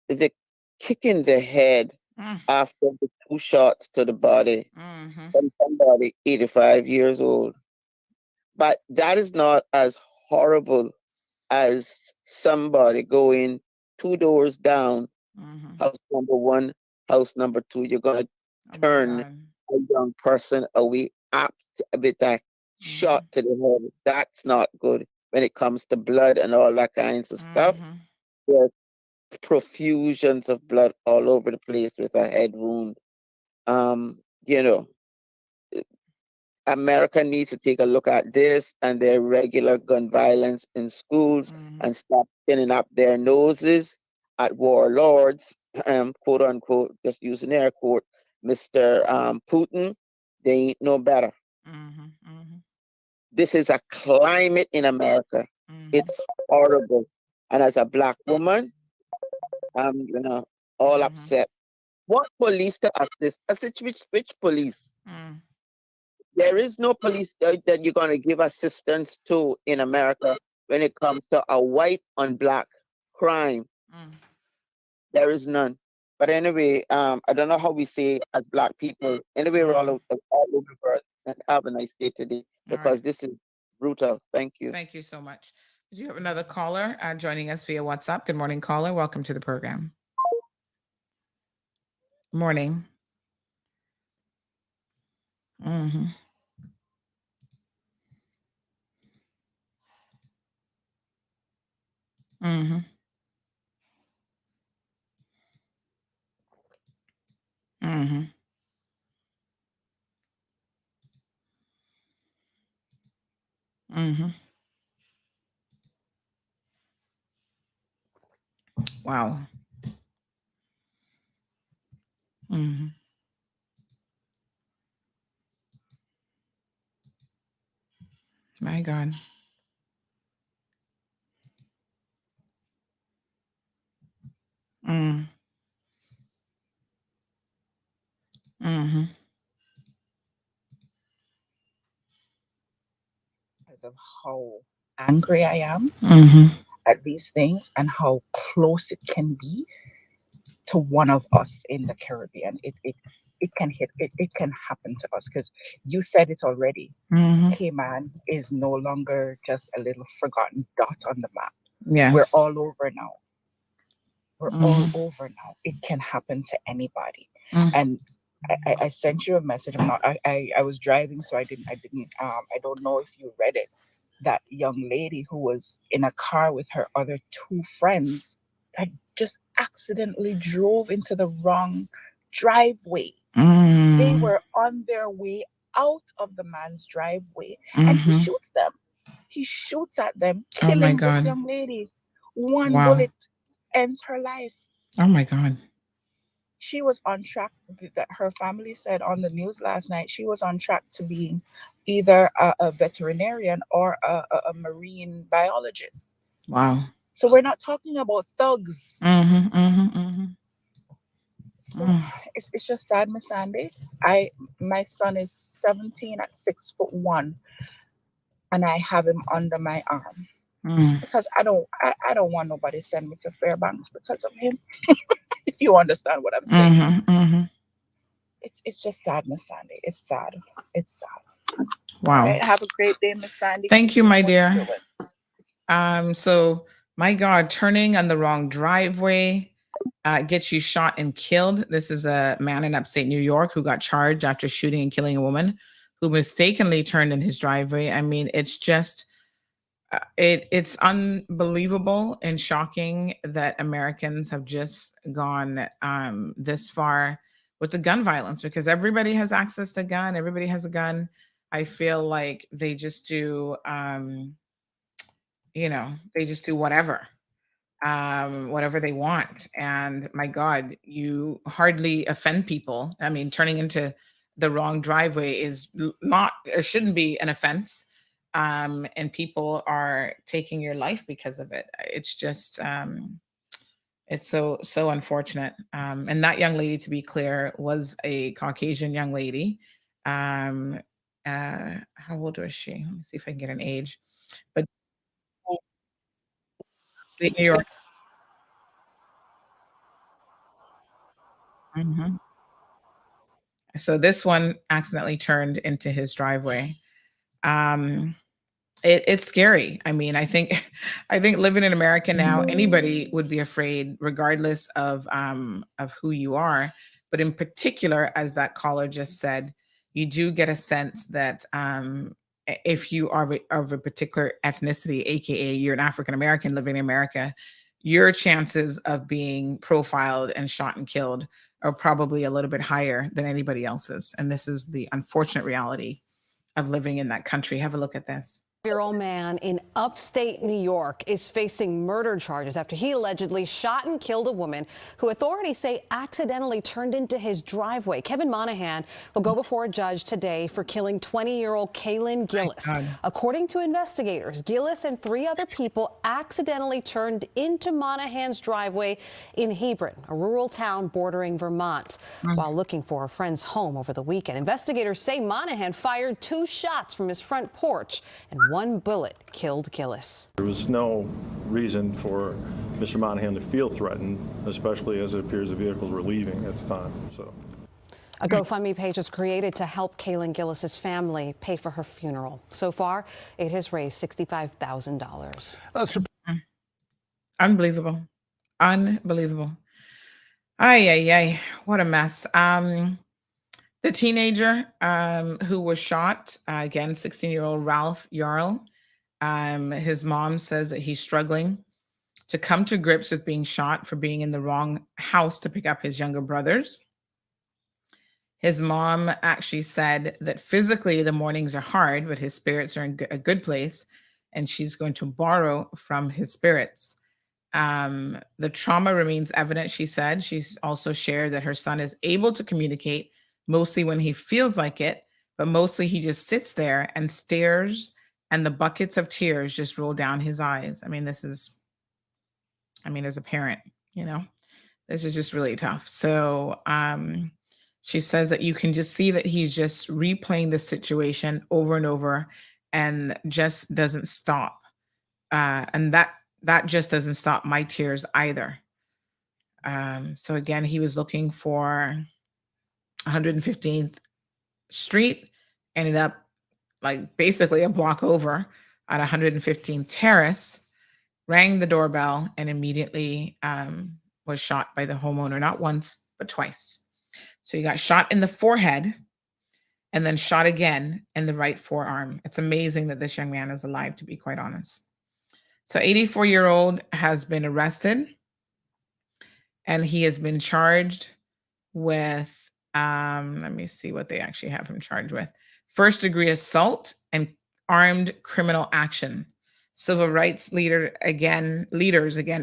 the kick in the head after the 2 shots to the body from somebody 85 years old. But that is not as horrible as somebody going 2 doors down, house number 1, house number 2. You're going to turn a young person away with that shot to the head. That's not good when it comes to blood and all that kinds of stuff. There's profusions of blood all over the place with a head wound. You know, America needs to take a look at this and their regular gun violence in schools and stop pinning up their noses at warlords, quote unquote, just using air quote, Mr. Putin. They ain't no better. This is a climate in America. It's horrible. And as a Black woman, I'm all upset. What police to assist? I said, which police? There is no police that you're going to give assistance to in America when it comes to a white on Black crime. There is none. But anyway, I don't know how we say as Black people. Anyway, we're all over the world. And have a nice day today because this is brutal. Thank you. Thank you so much. Did you have another caller joining us via WhatsApp? Good morning, caller. Welcome to the program. Morning. Mhm. Mhm. Mhm. Mhm. Wow. Mhm. My God. Mm. Mhm. Because of how angry I am Mhm. at these things and how close it can be to one of us in the Caribbean. It can hit it can happen to us because you said it already. Mhm. Cayman is no longer just a little forgotten dot on the map. Yes. We're all over now. We're all Mhm. over now. It can happen to anybody. Mm. And I sent you a message. I was driving, so I don't know if you read it. That young lady who was in a car with her other 2 friends that just accidentally drove into the wrong driveway. They were on their way out of the man's driveway and he shoots them. He shoots at them, Oh my killing this God. young lady. One Wow. bullet ends her life. Oh my God. She was on track, that her family said on the news last night, she was on track to being either a veterinarian or a marine biologist. Wow. So we're not talking about thugs. Mhm. Mhm. Mhm. So it's just sad, Miss Sandy. My son is 17 at 6'1", and I have him under my arm because I don't want nobody send me to Fairbanks because of him. If you understand what I'm saying. Mhm. Mhm. It's just sad, Miss Sandy. It's sad. It's sad. Wow. All right. Have a great day, Miss Sandy. Thank Keep you, doing my what you're dear. So my God, turning on the wrong driveway gets you shot and killed. This is a man in upstate New York who got charged after shooting and killing a woman who mistakenly turned in his driveway. I mean, it's just it's unbelievable and shocking that Americans have just gone this far with the gun violence because everybody has access to a gun. Everybody has a gun. I feel like they just do they just do whatever they want. And my God, you hardly offend people. I mean, turning into the wrong driveway is not, it shouldn't be an offense. And people are taking your life because of it. It's just, it's so unfortunate. And that young lady, to be clear, was a Caucasian young lady. Um, how old was she? Let me see if I can get an age. But upstate New York. Mhm. So this one accidentally turned into his driveway. Um, it's scary. I mean, I think I think living in America now, anybody would be afraid, regardless of who you are. But in particular, as that caller just said, you do get a sense that if you are of a particular ethnicity, aka you're an African American living in America, your chances of being profiled and shot and killed are probably a little bit higher than anybody else's. And this is the unfortunate reality of living in that country. Have a look at this. 40-year-old man in upstate New York is facing murder charges after he allegedly shot and killed a woman who authorities say accidentally turned into his driveway. Kevin Monahan will go before a judge today for killing 20-year-old Kaylin Gillis. According to investigators, Gillis and 3 other people accidentally turned into Monahan's driveway in Hebron, a rural town bordering Vermont, while looking for a friend's home over the weekend. Investigators say Monahan fired 2 shots from his front porch and 1 bullet killed Gillis. There was no reason for Mr. Monahan to feel threatened, especially as it appears the vehicles were leaving at the time. So, a GoFundMe page was created to help Kaylin Gillis's family pay for her funeral. So far, it has raised $65,000. Unbelievable. Unbelievable. Ay, ay, ay. What a mess. The teenager who was shot, again, 16-year-old Ralph Yarl, his mom says that he's struggling to come to grips with being shot for being in the wrong house to pick up his younger brothers. His mom actually said that physically the mornings are hard, but his spirits are in a good place, and she's going to borrow from his spirits. The trauma remains evident, she said. She's also shared that her son is able to communicate mostly when he feels like it, but mostly he just sits there and stares, and the buckets of tears just roll down his eyes. I mean, as a parent, this is just really tough. So she says that you can just see that he's just replaying the situation over and over and just doesn't stop. And that just doesn't stop my tears either. So again, he was looking for 115th Street, ended up like basically a block over at 115th Terrace, rang the doorbell, and immediately was shot by the homeowner, not once, but twice. So he got shot in the forehead and then shot again in the right forearm. It's amazing that this young man is alive, to be quite honest. So 84-year-old has been arrested, and he has been charged with let me see what they actually have him charged with. First-degree assault and armed criminal action. Civil rights leaders again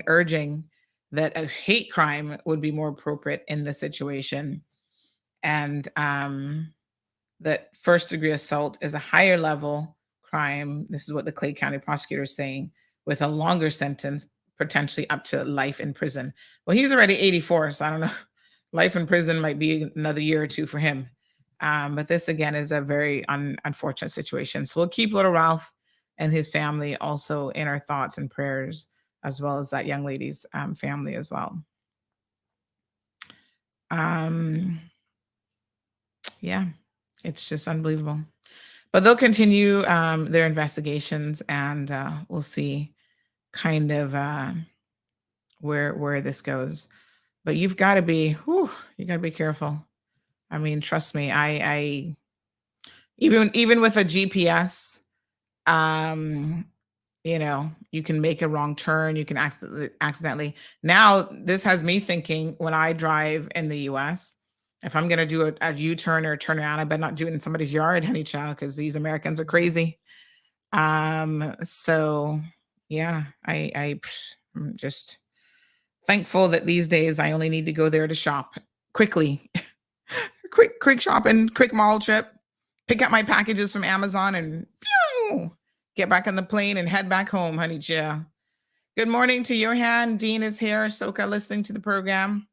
urging that a hate crime would be more appropriate in the situation. And that first-degree assault is a higher level crime. This is what the Clay County prosecutor is saying, with a longer sentence, potentially up to life in prison. Well, he's already 84, so I don't know. Life in prison might be another year or two for him. But this, again, is a very unfortunate situation. So we'll keep little Ralph and his family also in our thoughts and prayers, as well as that young lady's family as well. Yeah, it's just unbelievable. But they'll continue their investigations, and we'll see kind of where this goes. But you've got to be, you got to be careful. I mean, trust me, I even with a GPS, you can make a wrong turn. You can accidentally. Now, this has me thinking when I drive in the U.S., if I'm going to do a U-turn or turn around, I better not do it in somebody's yard, honey child, because these Americans are crazy. So yeah, I'm just thankful that these days I only need to go there to shop quickly. quick shopping, quick mall trip, pick up my packages from Amazon, and get back on the plane and head back home, honey child. Good morning to Johan. Dean is here. Soka listening to the program.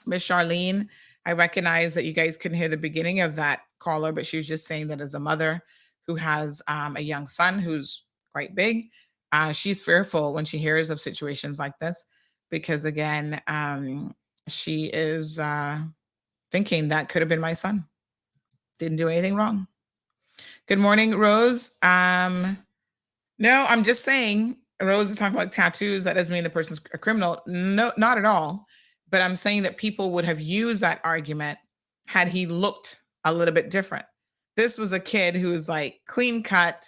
Miss Charlene, I recognize that you guys couldn't hear the beginning of that caller, but she was just saying that as a mother who has a young son who's quite big, She's fearful when she hears of situations like this because, again, she is thinking that could have been my son. Didn't do anything wrong. Good morning, Rose. No, I'm just saying, Rose is talking about tattoos. That doesn't mean the person's a criminal. No, not at all. But I'm saying that people would have used that argument had he looked a little bit different. This was a kid who was like clean cut.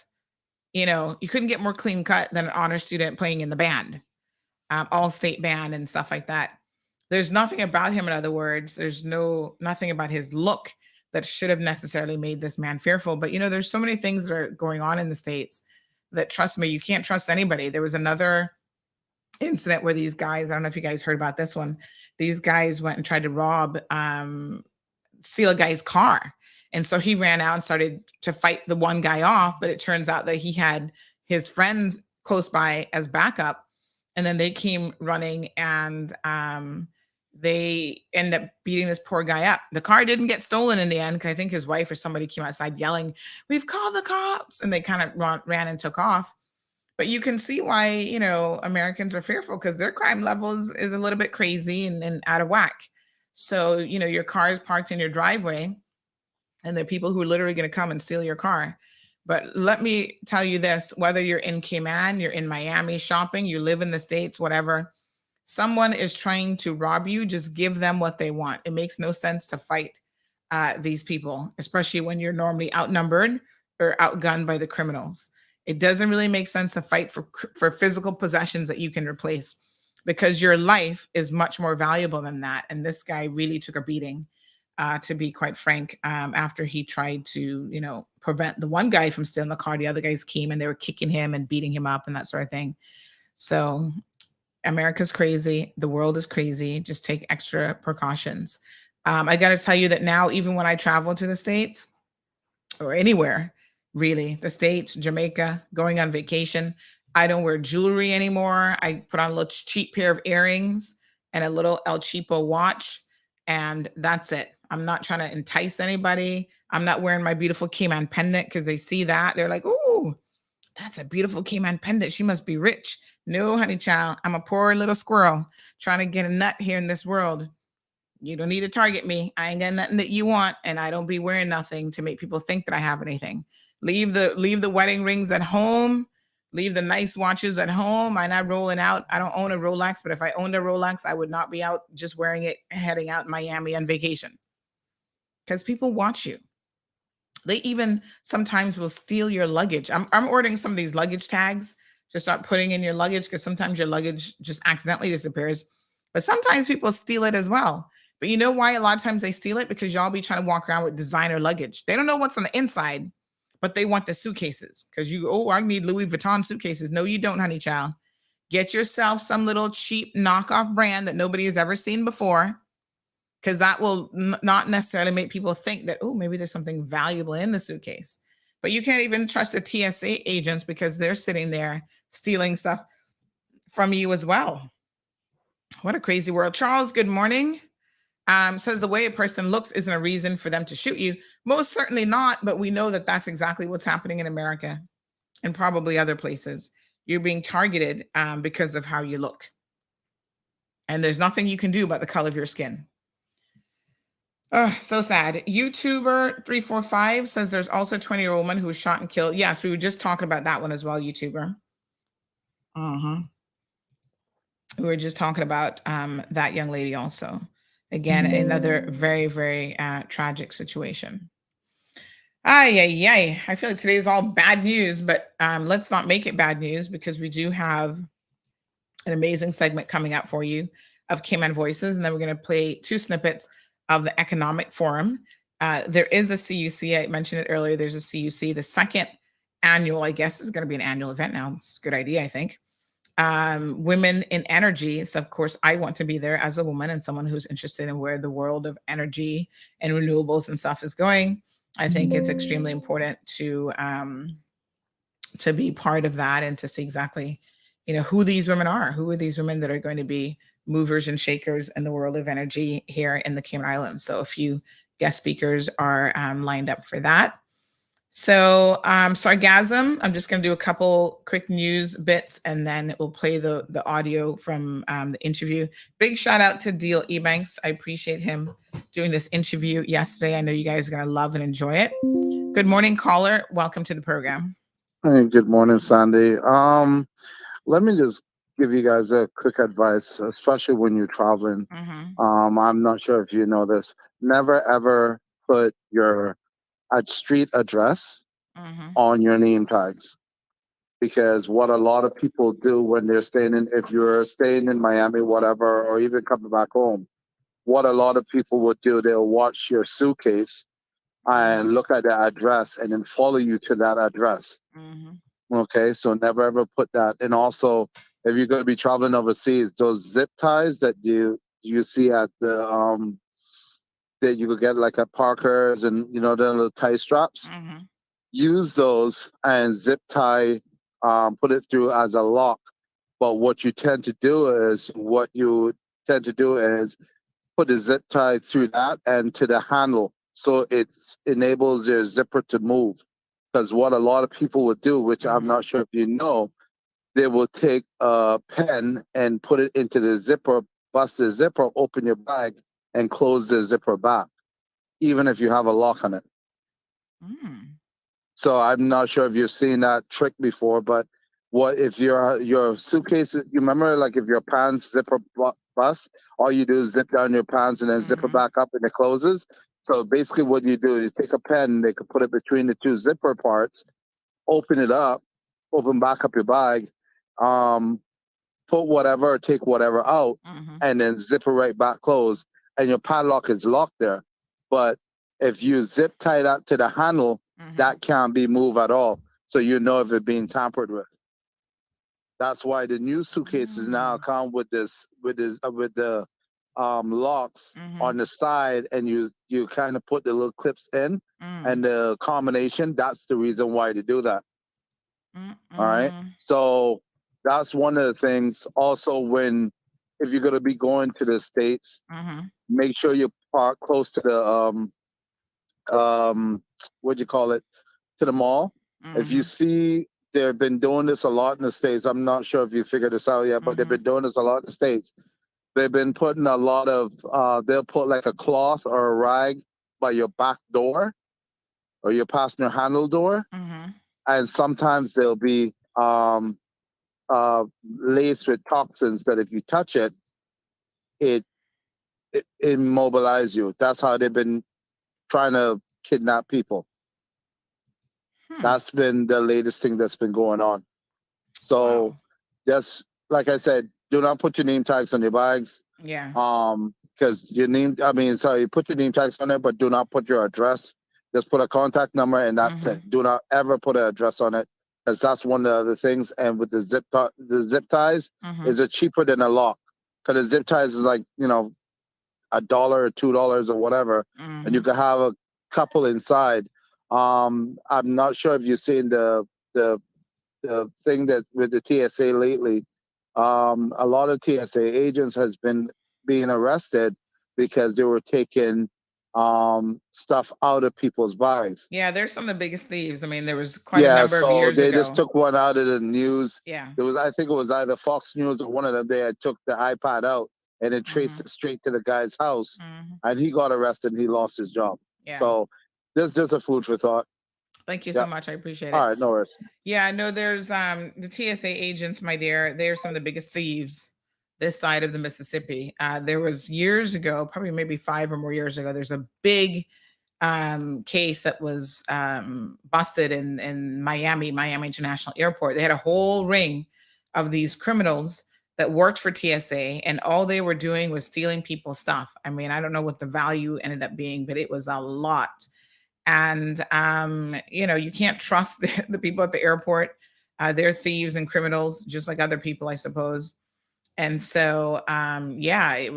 You know, you couldn't get more clean cut than an honor student playing in the band, all state band and stuff like that. There's nothing about him, in other words, there's nothing about his look that should have necessarily made this man fearful. But, you know, there's so many things that are going on in the States that, trust me, you can't trust anybody. There was another incident where these guys, I don't know if you guys heard about this one. These guys went and tried to steal a guy's car. And so he ran out and started to fight the one guy off, but it turns out that he had his friends close by as backup. And then they came running and they end up beating this poor guy up. The car didn't get stolen in the end because I think his wife or somebody came outside yelling, "We've called the cops." And they kind of ran and took off. But you can see why, you know, Americans are fearful because their crime levels is a little bit crazy and out of whack. So, you know, your car is parked in your driveway and there are people who are literally going to come and steal your car. But let me tell you this, whether you're in Cayman, you're in Miami shopping, you live in the States, whatever, someone is trying to rob you, just give them what they want. It makes no sense to fight these people, especially when you're normally outnumbered or outgunned by the criminals. It doesn't really make sense to fight for physical possessions that you can replace because your life is much more valuable than that. And this guy really took a beating. To be quite frank, after he tried to, you know, prevent the one guy from stealing the car, the other guys came and they were kicking him and beating him up and that sort of thing. So America's crazy. The world is crazy. Just take extra precautions. I got to tell you that now, even when I travel to the States or anywhere, really, the States, Jamaica, going on vacation, I don't wear jewelry anymore. I put on a little cheap pair of earrings and a little El Cheapo watch. And that's it. I'm not trying to entice anybody. I'm not wearing my beautiful Cayman pendant because they see that. They're like, "Ooh, that's a beautiful Cayman pendant. She must be rich." No, honey child. I'm a poor little squirrel trying to get a nut here in this world. You don't need to target me. I ain't got nothing that you want. And I don't be wearing nothing to make people think that I have anything. Leave the wedding rings at home. Leave the nice watches at home. I'm not rolling out. I don't own a Rolex, but if I owned a Rolex, I would not be out just wearing it, heading out in Miami on vacation. Because people watch you. They even sometimes will steal your luggage. I'm ordering some of these luggage tags to start putting in your luggage because sometimes your luggage just accidentally disappears. But sometimes people steal it as well. But you know why a lot of times they steal it? Because y'all be trying to walk around with designer luggage. They don't know what's on the inside, but they want the suitcases because I need Louis Vuitton suitcases. No, you don't, honey child. Get yourself some little cheap knockoff brand that nobody has ever seen before because that will not necessarily make people think that, oh, maybe there's something valuable in the suitcase. But you can't even trust the TSA agents because they're sitting there stealing stuff from you as well. What a crazy world. Charles, good morning. Says the way a person looks isn't a reason for them to shoot you. Most certainly not, but we know that that's exactly what's happening in America and probably other places. You're being targeted because of how you look. And there's nothing you can do about the color of your skin. Oh, so sad. YouTuber 345 says there's also a 20-year-old woman who was shot and killed. Yes, we were just talking about that one as well, YouTuber. We were just talking about that young lady also. Again, another very, very tragic situation. I feel like today is all bad news, but let's not make it bad news because we do have an amazing segment coming up for you of Cayman Voices. And then we're going to play 2 snippets of the Economic Forum. There is a CUC. I mentioned it earlier. There's a CUC. The second annual, I guess, is going to be an annual event now. It's a good idea, I think. Women in energy. So of course I want to be there as a woman and someone who's interested in where the world of energy and renewables and stuff is going. I think it's extremely important to be part of that and to see exactly, you know, who these women are, who are these women that are going to be movers and shakers in the world of energy here in the Cayman Islands. So a few guest speakers are lined up for that. So Sargasm, I'm just going to do a couple quick news bits and then we'll play the audio from the interview. Big shout out to Deal Ebanks. I appreciate him doing this interview yesterday. I know you guys are going to love and enjoy it. Good morning, caller. Welcome to the program. Hey, good morning, Sandy. Let me just give you guys a quick advice, especially when you're traveling. I'm not sure if you know this. Never ever put your street address on your name tags, because what a lot of people do when they're staying in, if you're staying in Miami, whatever, or even coming back home, what a lot of people would do, they'll watch your suitcase and look at the address and then follow you to that address. Okay, so never ever put that. And also, if you're going to be traveling overseas, those zip ties that you see at the that you could get like at Parker's, and you know the little tie straps, use those and zip tie, put it through as a lock. But what you tend to do is put the zip tie through that and to the handle, so it enables your zipper to move. Because what a lot of people would do, which I'm not sure if you know, they will take a pen and put it into the zipper, bust the zipper, open your bag, and close the zipper back, even if you have a lock on it. So I'm not sure if you've seen that trick before, but what if your suitcase, you remember, like if your pants zipper bust, all you do is zip down your pants and then zip it back up and it closes. So basically what you do is take a pen, they could put it between the two zipper parts, open it up, open back up your bag, put whatever, take whatever out, and then zip it right back closed, and your padlock is locked there. But if you zip tie that to the handle, that can't be moved at all. So you know if it's being tampered with. That's why the new suitcases now come with the locks on the side, and you kind of put the little clips in, and the combination. That's the reason why to do that. All right. So that's one of the things. Also, if you're going to be going to the States, make sure you park close to the what do you call it, to the mall. If you see, they've been doing this a lot in the States. I'm not sure if you figured this out yet, but they've been doing this a lot in the States. They've been putting a lot of they'll put like a cloth or a rag by your back door or your passenger handle door, and sometimes they'll be laced with toxins that if you touch it, it immobilizes you. That's how they've been trying to kidnap people. That's been the latest thing that's been going on. So just like I said, do not put your name tags on your bags. Because put your name tags on it, but do not put your address. Just put a contact number and that's it. Do not ever put an address on it, because that's one of the other things. And with the zip ties, is it cheaper than a lock? Because the zip ties is like, $1 or $2 or whatever, and you can have a couple inside. I'm not sure if you've seen the thing that with the TSA lately. A lot of TSA agents has been being arrested because they were taking stuff out of people's bags. Yeah, they're some of the biggest thieves. I mean, there was quite a number of years they ago. just took one out of the news. Yeah. I think it was either Fox News or one of them. They had took the iPad out and then traced it straight to the guy's house, and he got arrested and he lost his job. Yeah. So there's just a food for thought. Thank you so much. I appreciate it. All right, no worries. Yeah, I know there's the TSA agents, my dear, they're some of the biggest thieves this side of the Mississippi. There was years ago, probably maybe 5 or more years ago, there's a big case that was busted in Miami International Airport. They had a whole ring of these criminals that worked for TSA, and all they were doing was stealing people's stuff. I mean, I don't know what the value ended up being, but it was a lot. And, you can't trust the people at the airport. They're thieves and criminals, just like other people, I suppose. And so, it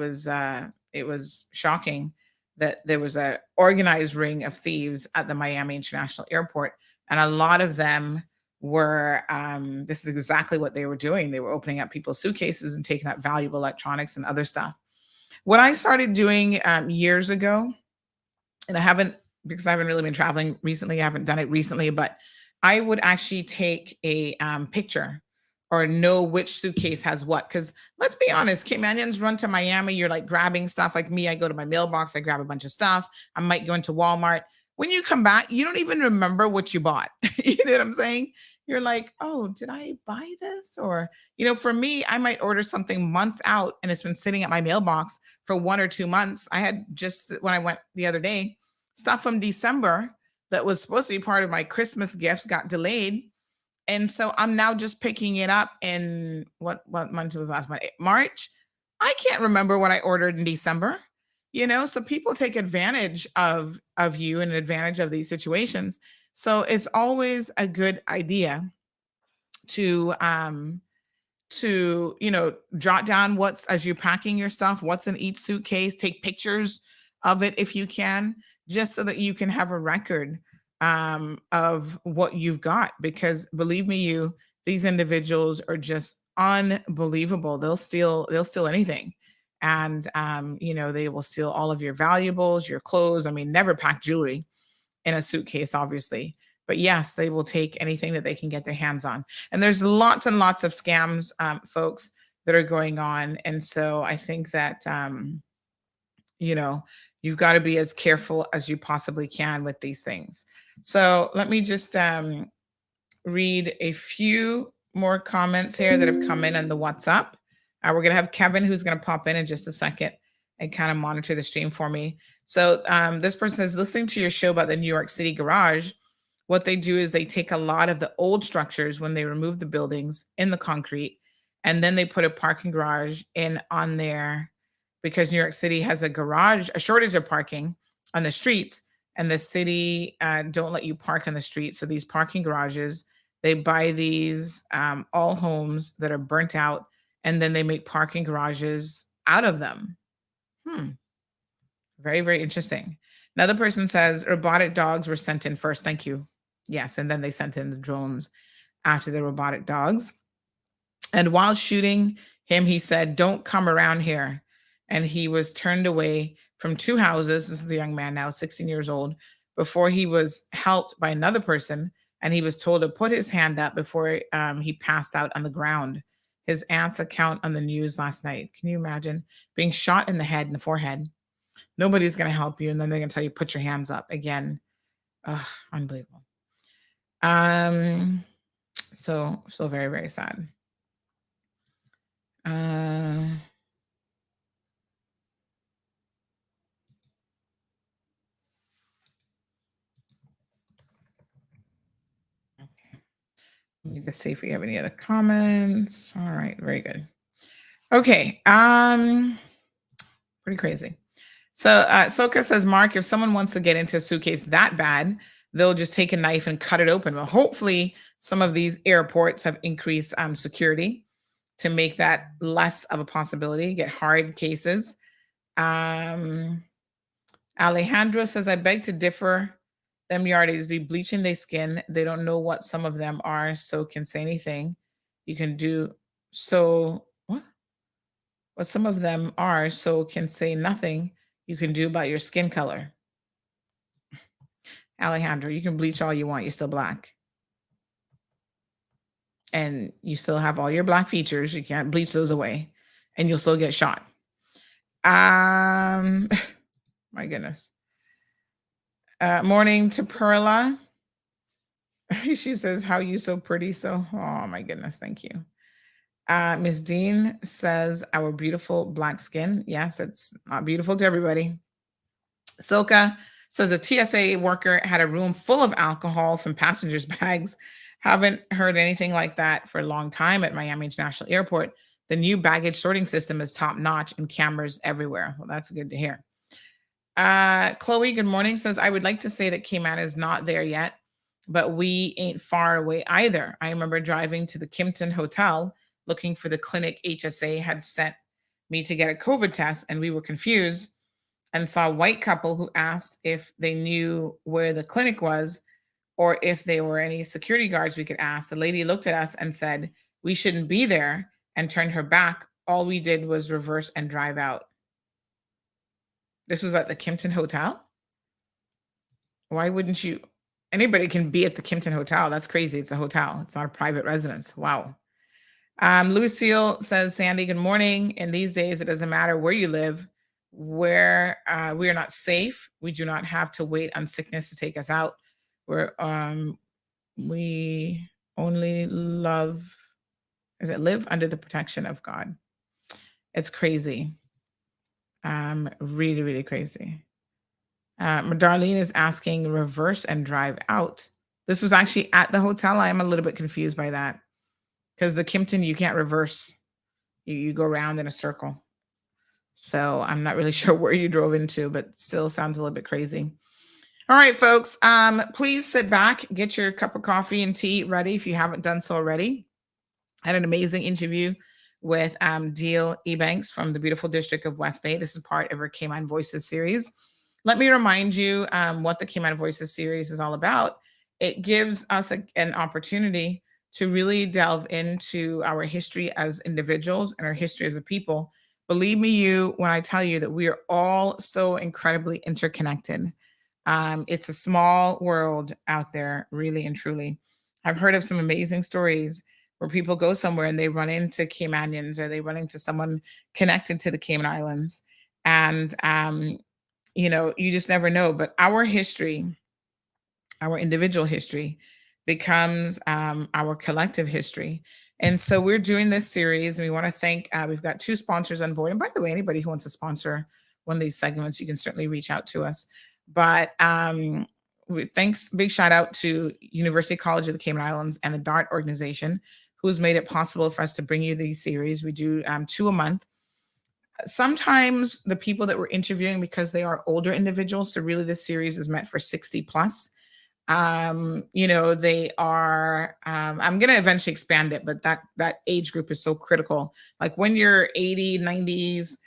was shocking that there was a organized ring of thieves at the Miami International Airport. And a lot of them were, this is exactly what they were doing. They were opening up people's suitcases and taking out valuable electronics and other stuff. What I started doing years ago, and I haven't because I haven't really been traveling recently. I haven't done it recently, but I would actually take a picture or know which suitcase has what. Because let's be honest, Caymanians run to Miami. You're like grabbing stuff. Like me, I go to my mailbox, I grab a bunch of stuff. I might go into Walmart. When you come back, you don't even remember what you bought. You know what I'm saying? You're like, oh, did I buy this? Or, for me, I might order something months out and it's been sitting at my mailbox for 1 or 2 months. I had just, when I went the other day, stuff from December that was supposed to be part of my Christmas gifts got delayed. And so I'm now just picking it up in what month was last month? March. I can't remember what I ordered in December. So people take advantage of you and advantage of these situations. So it's always a good idea to jot down as you're packing your stuff, what's in each suitcase, take pictures of it if you can, just so that you can have a record of what you've got. Because believe me, these individuals are just unbelievable. They'll steal anything. And they will steal all of your valuables, your clothes. I mean, never pack jewelry in a suitcase, obviously. But yes, they will take anything that they can get their hands on. And there's lots and lots of scams, folks, that are going on. And so I think that, you've got to be as careful as you possibly can with these things. So let me just read a few more comments here that have come in on the WhatsApp. We're going to have Kevin, who's going to pop in just a second and kind of monitor the stream for me. So this person says, listening to your show about the New York City garage, what they do is they take a lot of the old structures when they remove the buildings in the concrete, and then they put a parking garage on there, because New York City has a shortage of parking on the streets, and the city don't let you park on the street. So these parking garages, they buy these all homes that are burnt out, and then they make parking garages out of them. Very, very interesting. Another person says robotic dogs were sent in first. Thank you. Yes, and then they sent in the drones after the robotic dogs. And while shooting him, he said, "Don't come around here." And he was turned away from 2 houses. This is the young man now, 16 years old, before he was helped by another person. And he was told to put his hand up before he passed out on the ground. His aunt's account on the news last night. Can you imagine being shot in the head and the forehead? Nobody's going to help you. And then they're going to tell you, put your hands up again. Unbelievable. So very, very sad. Let me just see if we have any other comments. All right, very good. Okay, pretty crazy. So Soka says, Mark, if someone wants to get into a suitcase that bad, they'll just take a knife and cut it open. Well, hopefully some of these airports have increased security to make that less of a possibility, get hard cases. Alejandro says, I beg to differ. Them yardies be bleaching their skin. They don't know what some of them are, so can say anything. You can do so. What some of them are, so can say nothing you can do about your skin color. Alejandro, you can bleach all you want. You're still black. And you still have all your black features. You can't bleach those away. And you'll still get shot. My goodness. Morning to Perla. She says, how you so pretty? So, oh my goodness. Thank you. Miss Dean says, our beautiful black skin. Yes, it's not beautiful to everybody. Silka says a TSA worker had a room full of alcohol from passengers' bags. Haven't heard anything like that for a long time at Miami International Airport. The new baggage sorting system is top notch and cameras everywhere. Well, that's good to hear. Chloe, good morning, says, I would like to say that Cayman is not there yet, but we ain't far away either. I remember driving to the Kimpton Hotel looking for the clinic HSA had sent me to get a COVID test, and we were confused and saw a white couple who asked if they knew where the clinic was or if there were any security guards we could ask. The lady looked at us and said, we shouldn't be there, and turned her back. All we did was reverse and drive out. This was at the Kimpton Hotel? Why wouldn't you? Anybody can be at the Kimpton Hotel. That's crazy. It's a hotel. It's not a private residence. Wow. Lucille says, Sandy, good morning. In these days, it doesn't matter where you live, where we are not safe. We do not have to wait on sickness to take us out. We only live under the protection of God. It's crazy. Really, really crazy. Darlene is asking reverse and drive out. This was actually at the hotel. I am a little bit confused by that because the Kimpton, you can't reverse. You go around in a circle. So I'm not really sure where you drove into, but still sounds a little bit crazy. All right, folks, please sit back, get your cup of coffee and tea ready if you haven't done so already. I had an amazing interview with Deal Ebanks from the beautiful district of West Bay. This is part of our Cayman Voices series. Let me remind you what the Cayman Voices series is all about. It gives us an opportunity to really delve into our history as individuals and our history as a people. Believe me, when I tell you that we are all so incredibly interconnected. It's a small world out there, really and truly. I've heard of some amazing stories where people go somewhere and they run into Caymanians or they run into someone connected to the Cayman Islands. And, you just never know. But our history, our individual history becomes our collective history. And so we're doing this series and we want to thank, we've got 2 sponsors on board. And by the way, anybody who wants to sponsor one of these segments, you can certainly reach out to us. But thanks, big shout out to University College of the Cayman Islands and the DART organization, who's made it possible for us to bring you these series. We do 2 a month. Sometimes the people that we're interviewing, because they are older individuals, so really this series is meant for 60 plus. They are, I'm going to eventually expand it, but that age group is so critical. Like when you're 80, 90s,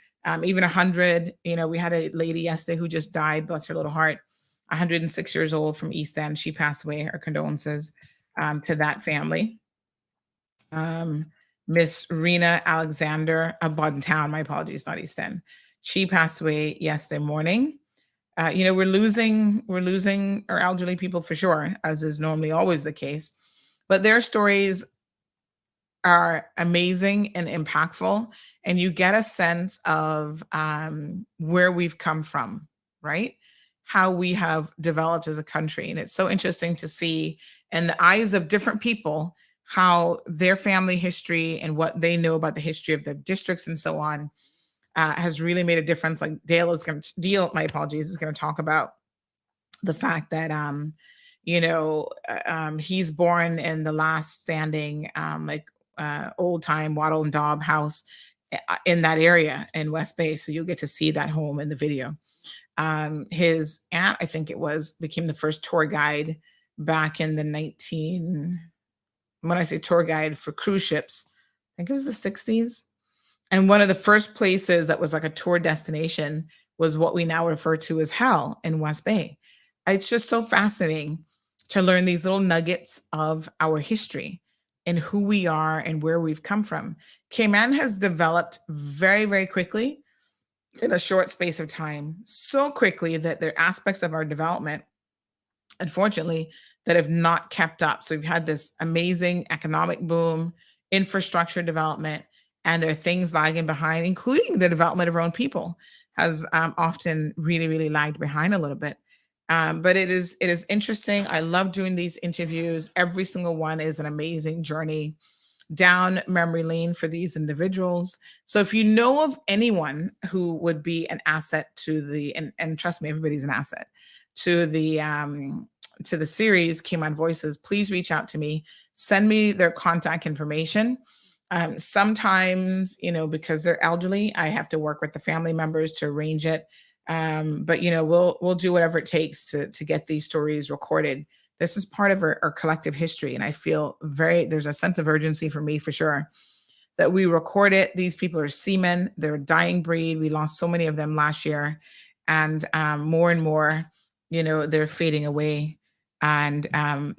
even 100, we had a lady yesterday who just died, bless her little heart, 106 years old from East End. She passed away. Our condolences to that family. Miss Rena Alexander of Bodden Town, my apologies, not East End. She passed away yesterday morning. We're losing our elderly people for sure, as is normally always the case. But their stories are amazing and impactful, and you get a sense of where we've come from, right? How we have developed as a country. And it's so interesting to see in the eyes of different people how their family history and what they know about the history of their districts and so on has really made a difference. Like Deal, my apologies, is going to talk about the fact that, he's born in the last standing, old time Wattle and Daub house in that area in West Bay. So you'll get to see that home in the video. His aunt, I think it was, became the first tour guide back in the when I say tour guide for cruise ships, I think it was the 60s. And one of the first places that was like a tour destination was what we now refer to as Hell in West Bay. It's just so fascinating to learn these little nuggets of our history and who we are and where we've come from. Cayman has developed very, very quickly in a short space of time, so quickly that there are aspects of our development, unfortunately, that have not kept up. So we've had this amazing economic boom, infrastructure development, and there are things lagging behind, including the development of our own people has often really, really lagged behind a little bit. But it is interesting. I love doing these interviews. Every single one is an amazing journey down memory lane for these individuals. So if you know of anyone who would be an asset to and trust me, everybody's an asset to the series Cayman Voices, please reach out to me. Send me their contact information. Sometimes, because they're elderly, I have to work with the family members to arrange it. But we'll do whatever it takes to get these stories recorded. This is part of our collective history, and I feel there's a sense of urgency for me for sure that we record it. These people are seamen; they're a dying breed. We lost so many of them last year, and more and more, they're fading away. And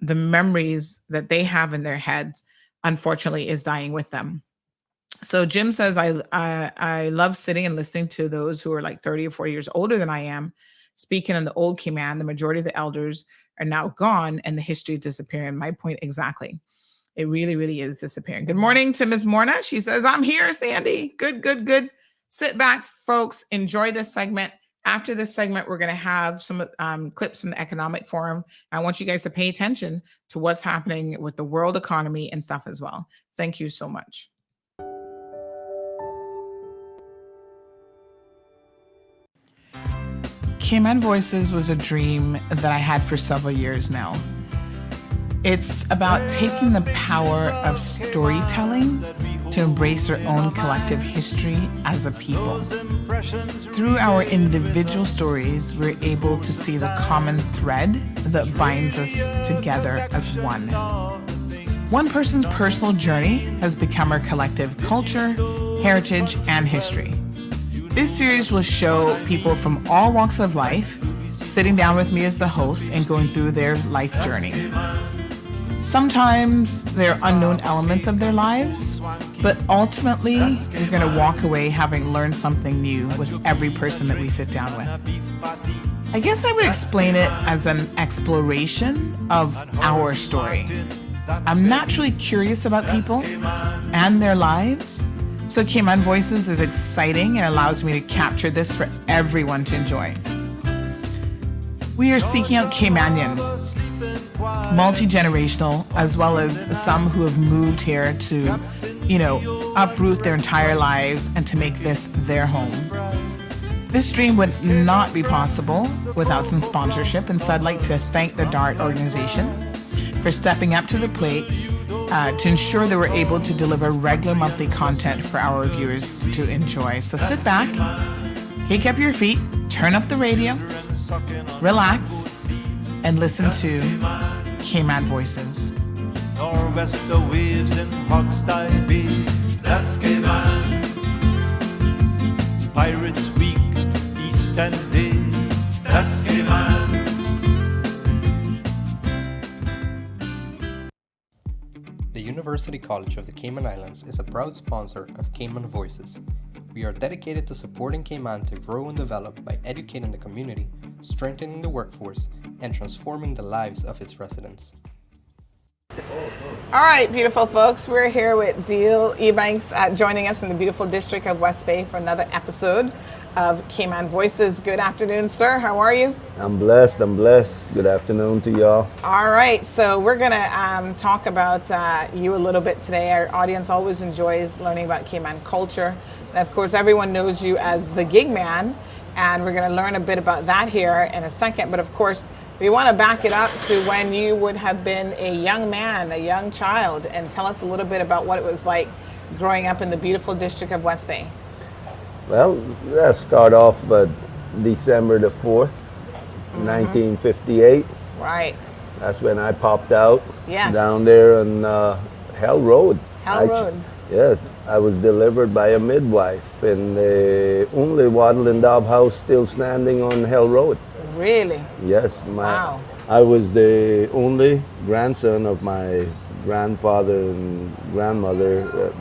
the memories that they have in their heads, unfortunately, is dying with them. So Jim says, I love sitting and listening to those who are like 30 or 40 years older than I am, speaking in the old Cayman, the majority of the elders are now gone and the history is disappearing. My point exactly. It really, really is disappearing. Good morning to Ms. Morna. She says, I'm here, Sandy. Good, good, good. Sit back, folks. Enjoy this segment. After this segment, we're going to have some clips from the Economic Forum. I want you guys to pay attention to what's happening with the world economy and stuff as well. Thank you so much. Cayman Voices was a dream that I had for several years now. It's about taking the power of storytelling to embrace our own collective history as a people. Through our individual stories, we're able to see the common thread that binds us together as one. One person's personal journey has become our collective culture, heritage, and history. This series will show people from all walks of life sitting down with me as the host and going through their life journey. Sometimes there are unknown elements of their lives, but ultimately, you're going to walk away having learned something new with every person that we sit down with. I guess I would explain it as an exploration of our story. I'm naturally curious about people and their lives, so Cayman Voices is exciting and allows me to capture this for everyone to enjoy. We are seeking out Caymanians, multi-generational, as well as some who have moved here to, uproot their entire lives and to make this their home. This dream would not be possible without some sponsorship, and so I'd like to thank the DART organization for stepping up to the plate to ensure that we're able to deliver regular monthly content for our viewers to enjoy. So sit back, kick up your feet, turn up the radio, relax, and listen to Cayman Voices. Nor'wester waves in Hogstye Bay, that's Cayman. Pirates Week, East End Day, that's Cayman. The University College of the Cayman Islands is a proud sponsor of Cayman Voices. We are dedicated to supporting Cayman to grow and develop by educating the community, strengthening the workforce, and transforming the lives of its residents. All right, beautiful folks, we're here with Deal Ebanks joining us in the beautiful district of West Bay for another episode of Cayman Voices. Good afternoon, sir. How are you? I'm blessed. Good afternoon to y'all. All right, so we're going to talk about you a little bit today. Our audience always enjoys learning about Cayman culture. And of course, everyone knows you as the gig man, and we're going to learn a bit about that here in a second. But of course, we want to back it up to when you would have been a young man, a young child, and tell us a little bit about what it was like growing up in the beautiful district of West Bay. Well, let's start off with December the 4th, 1958. Right. That's when I popped out Yes. down there on Hell Road. Road. Yeah, I was delivered by a midwife in the only wattle and dove house still standing on Hell Road. Really? Yes. Wow. I was the only grandson of my grandfather and grandmother.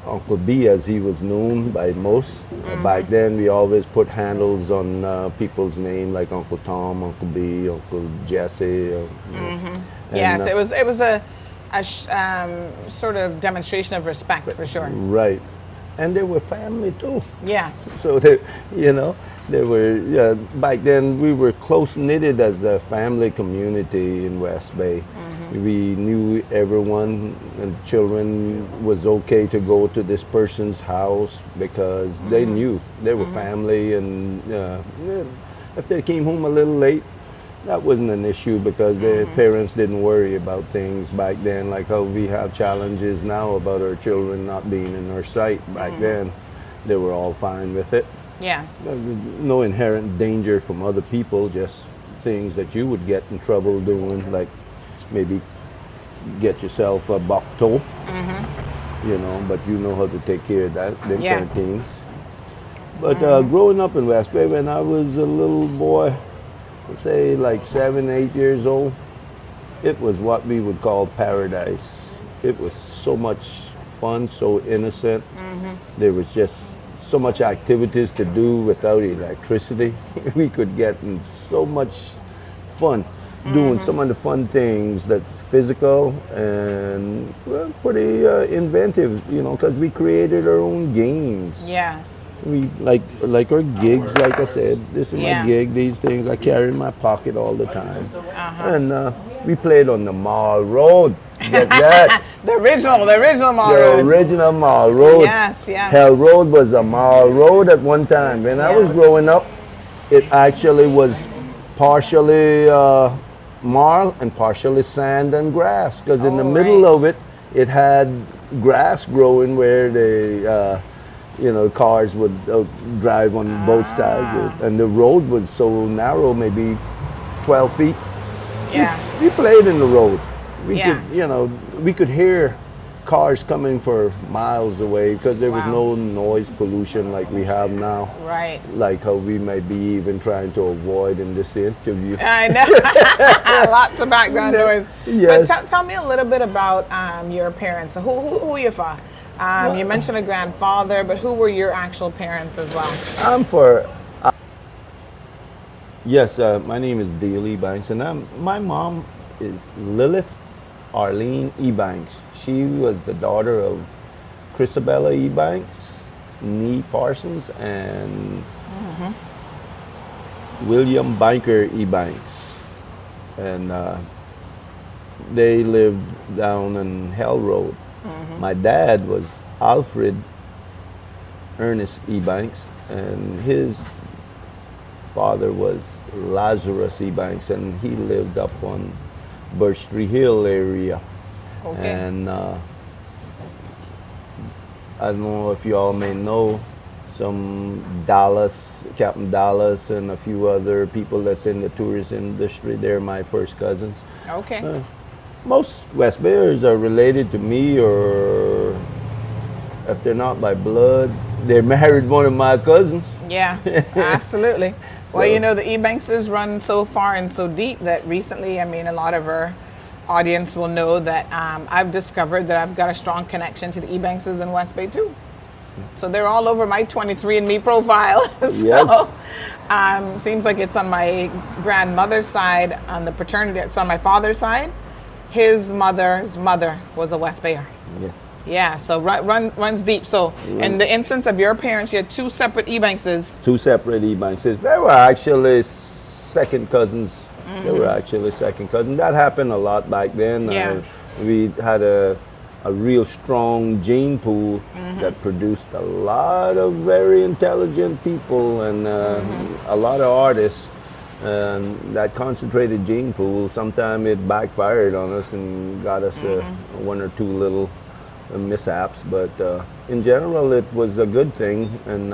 Uncle B, as he was known by most. Back then, we always put handles on people's name, like Uncle Tom, Uncle B, Uncle Jesse. Yes, it was a sort of demonstration of respect for sure. Right, and they were family too. Yes. So they were. Back then, we were close knitted as a family community in West Bay. We knew everyone, and children was okay to go to this person's house because they knew they were family, and if they came home a little late, that wasn't an issue because their parents didn't worry about things back then, like how we have challenges now about our children not being in our sight. Back then, they were all fine with it. Yes. No inherent danger from other people, just things that you would get in trouble doing, like maybe get yourself a buck toe, but you know how to take care of that, them kind of things. But growing up in West Bay, when I was a little boy, say like 7, 8 years old, it was what we would call paradise. It was so much fun, so innocent. There was just so much activities to do without electricity. We could get in so much fun doing some of the fun things that physical and pretty inventive, you know, because we created our own games. Yes. We like our gigs, like I said, this is my gig, these things I carry in my pocket all the time. And we played on the Mall Road. Get that? the original Mall The Road. original Mall Road. Yes, yes. Hell Road was a Mall Road at one time. When I was growing up, it actually was partially marl and partially sand and grass, because in the middle of it, it had grass growing where the cars would drive on both sides, and the road was so narrow, maybe 12 feet. Yeah. We played in the road. We could, we could hear cars coming for miles away because there was no noise pollution like we have now. Right. Like how we might be even trying to avoid in this interview. I know. Lots of background noise. Yes. But tell me a little bit about your parents. So who are you for? You mentioned a grandfather, but who were your actual parents as well? Yes, my name is Deal Ebanks, and my mom is Lilith Arlene Ebanks. She was the daughter of Chrisabella Ebanks, Nee Parsons, and William Banker Ebanks. And they lived down on Hell Road. My dad was Alfred Ernest Ebanks, and his father was Lazarus Ebanks, and he lived up on Birch Tree Hill area. Okay. And I don't know if you all may know some Captain Dallas, and a few other people that's in the tourist industry. They're my first cousins. Okay. Most West Bayers are related to me, or if they're not by blood, they married one of my cousins. Yes, absolutely. Well, you know, the Ebankses run so far and so deep that recently, I mean, a lot of our audience will know that I've discovered that I've got a strong connection to the Ebankses in West Bay too. So they're all over my 23andMe profile. So seems like it's on my grandmother's side, on the paternity, it's on my father's side. His mother's mother was a West Bayer. Yeah, so runs deep. So in the instance of your parents, you had two separate Ebankses. Two separate Ebankses. They were actually second cousins. They were actually second cousins. That happened a lot back then. We had a real strong gene pool that produced a lot of very intelligent people and a lot of artists. And that concentrated gene pool, sometimes it backfired on us and got us one or two little mishaps, but in general it was a good thing, and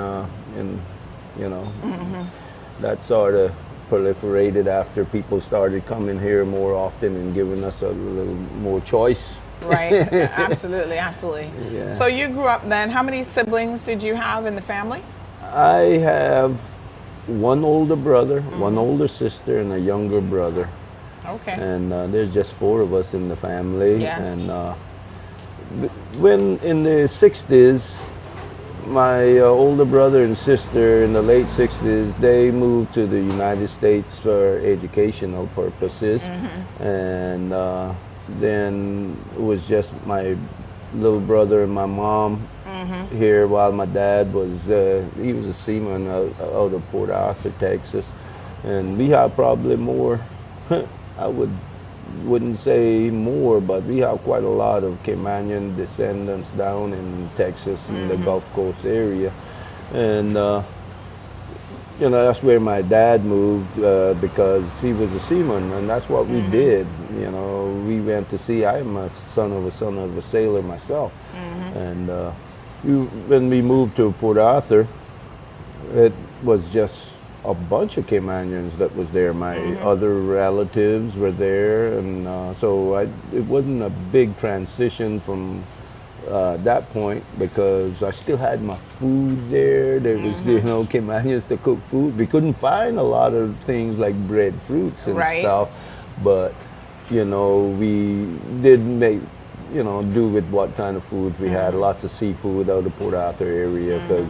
you know that sort of proliferated after people started coming here more often and giving us a little more choice. Right. Absolutely. Yeah. So you grew up then, how many siblings did you have in the family? I have one older brother, one older sister, and a younger brother. Okay. And there's just four of us in the family. Yes. And when in the 60s, my older brother and sister in the late 60s, they moved to the United States for educational purposes. And then it was just my little brother and my mom here, while my dad was, he was a seaman out of Port Arthur, Texas. And we have probably more, I wouldn't say more, but we have quite a lot of Caymanian descendants down in Texas in the Gulf Coast area. And you know, that's where my dad moved because he was a seaman, and that's what we did. You know, we went to sea. I am a son of a sailor myself. And when we moved to Port Arthur, it was just a bunch of Caymanians that was there. My other relatives were there, and so it wasn't a big transition from that point, because I still had my food there. There was, you know, Caymanians to cook food. We couldn't find a lot of things like bread, fruits and stuff, but you know, we did make you know, do with what kind of foods we had. Lots of seafood out of Port Arthur area because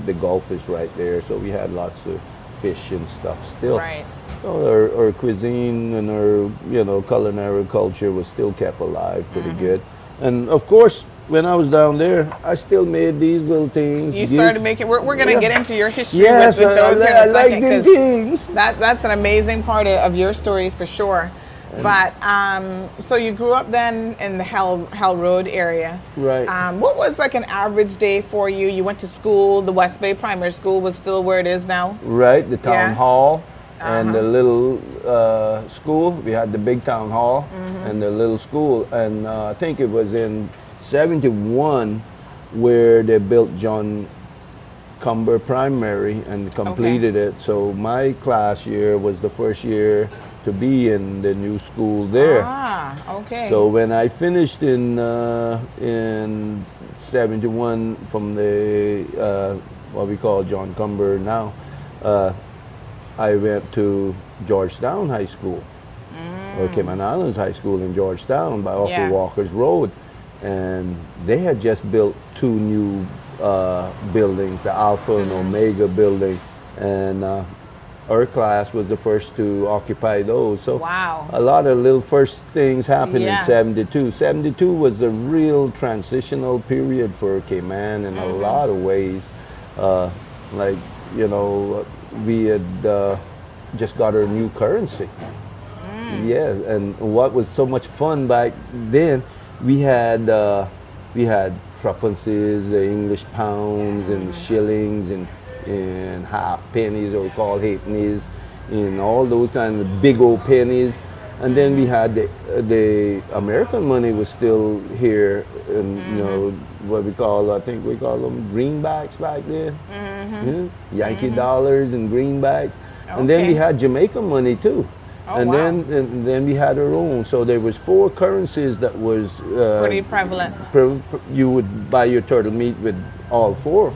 the Gulf is right there, so we had lots of fish and stuff still. Right. So our cuisine and our, you know, culinary culture was still kept alive pretty good. And of course, when I was down there, I still made these little things. You started making. We're going to get into your history yes, with those in a I second. like these things. That's an amazing part of your story for sure. But so you grew up then in the Hell Road area. Right. What was like an average day for you? You went to school. The West Bay Primary School was still where it is now. Right. The town hall and the little school. We had the big town hall and the little school. And I think it was in 71 where they built John Cumber Primary and completed it. So my class year was the first year to be in the new school there. Okay. So when I finished in 71 from the what we call John Cumber now, I went to Georgetown High School, or Cayman Islands High School in Georgetown by off of Walker's Road. And they had just built 2 new buildings, the Alpha and Omega building, and our class was the first to occupy those. So a lot of little first things happened in 72. 72 was a real transitional period for Cayman in a lot of ways. Like, you know, we had just got our new currency. Yeah, and what was so much fun back then, we had threepences, the English pounds, and shillings, and half pennies, or called halfpennies, and all those kind of big old pennies. And then we had the American money was still here, and you know what we call, I think we call them greenbacks back then. Yankee dollars and greenbacks. And then we had Jamaican money too. And then we had our own. So there was 4 currencies that was pretty prevalent. You would buy your turtle meat with all 4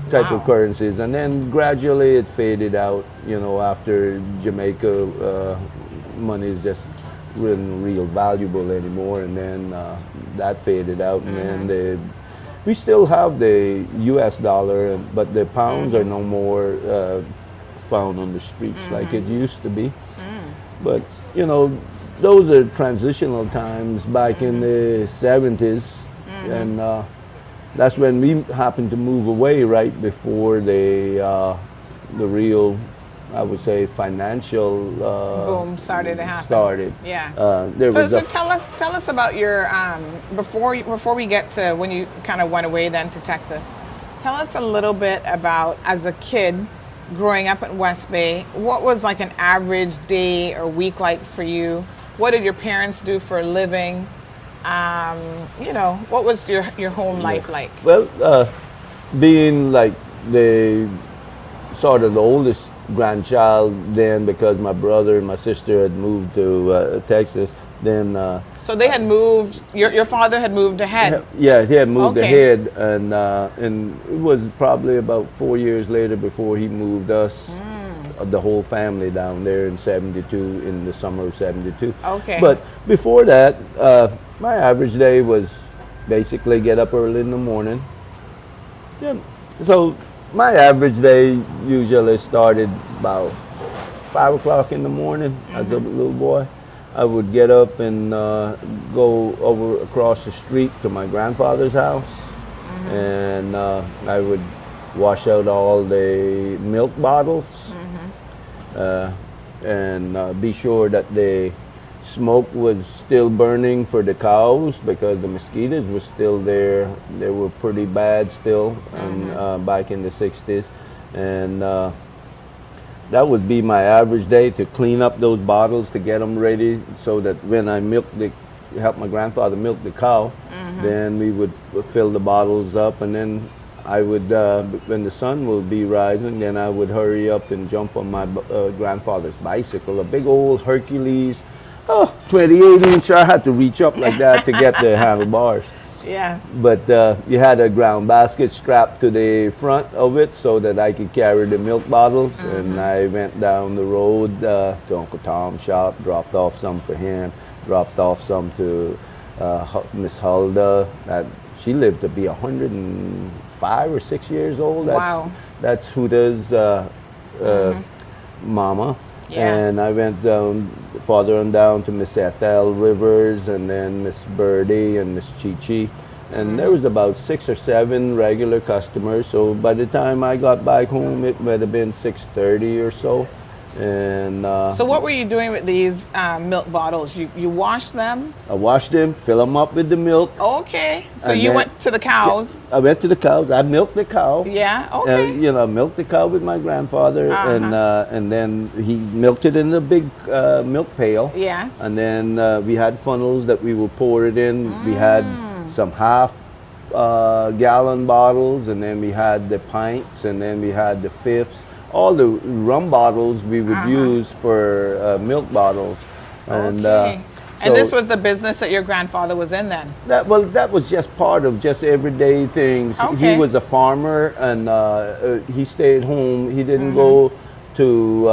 type of currencies, and then gradually it faded out. You know, after Jamaica money just wasn't real valuable anymore, and then that faded out, and then we still have the U.S. dollar, but the pounds are no more found on the streets like it used to be. But, you know, those are transitional times back in the 70s. And that's when we happened to move away right before the real, I would say, financial boom started to happen. So tell us about your before we get to when you kind of went away then to Texas. Tell us a little bit about, as a kid, growing up in West Bay, what was like an average day or week like for you? What did your parents do for a living? You know, what was your home life like? Well, being like the sort of the oldest grandchild then, because my brother and my sister had moved to Texas, then so they had moved. Your father had moved ahead. Yeah, he had moved ahead, and it was probably about 4 years later before he moved us, the whole family, down there in 72, in the summer of 72. Okay. But before that, my average day was basically get up early in the morning. Yeah. So my average day usually started about 5 o'clock in the morning as a little boy. I would get up and go over across the street to my grandfather's house, and I would wash out all the milk bottles, and be sure that the smoke was still burning for the cows, because the mosquitoes were still there. They were pretty bad still, and back in the 60s, and that would be my average day, to clean up those bottles, to get them ready, so that when I help my grandfather milk the cow, then we would fill the bottles up, and then I would, when the sun would be rising, then I would hurry up and jump on my grandfather's bicycle, a big old Hercules, 28-inch. I had to reach up like that to get the handlebars. Yes. But you had a ground basket strapped to the front of it so that I could carry the milk bottles. And I went down the road to Uncle Tom's shop, dropped off some for him, dropped off some to Miss Hulda, she lived to be 105 or 6 years old. Wow. That's Huda's mama. Yes. And I went down, farther on down to Miss Ethel Rivers, and then Miss Birdie and Miss Chi-Chi. And there was about 6 or 7 regular customers. So by the time I got back home, it might have been 6:30 or so. And so what were you doing with these milk bottles? You wash them? I washed them, fill them up with the milk. Okay. So And you then- went to the cows? I went to the cows. I milked the cow. Yeah. Okay. You know, milked the cow with my grandfather, and then he milked it in a big milk pail. Yes. And then we had funnels that we would pour it in. We had some half gallon bottles, and then we had the pints, and then we had the fifths. All the rum bottles we would use for milk bottles. And Okay. And so this was the business that your grandfather was in then? that was just part of just everyday things. Okay. He was a farmer, and he stayed home. He didn't go to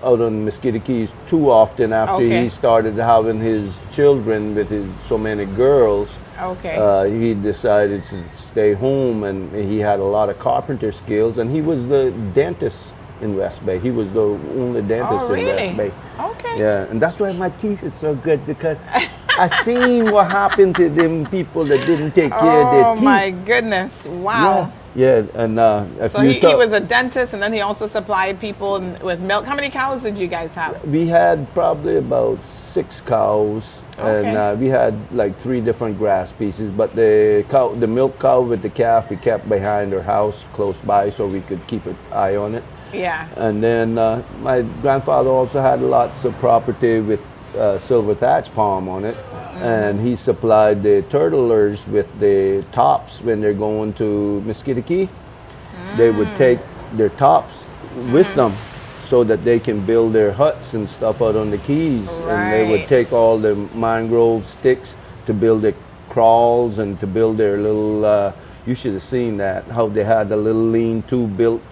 out on Mosquito Keys too often after Okay. he started having his children with so many girls. Okay. He decided to stay home, and he had a lot of carpenter skills, and he was the dentist in West Bay. He was the only dentist Oh, really? in West Bay. Okay. Yeah, and that's why my teeth is so good, because I seen what happened to them people that didn't take care of their Oh teeth. my goodness. Wow. Yeah, and if So you he was a dentist, and then he also supplied people with milk. How many cows did you guys have? we had probably about 6 cows, Okay. and we had like 3 different grass pieces. But the milk cow with the calf, we kept behind our house close by, so we could keep an eye on it. Yeah. And then my grandfather also had lots of property with silver thatch palm on it, and he supplied the turtlers with the tops when they're going to Mosquito Key. They would take their tops with them so that they can build their huts and stuff out on the keys. And they would Right. take all the mangrove sticks to build their crawls and to build their little, you should have seen that, how they had a little lean-to built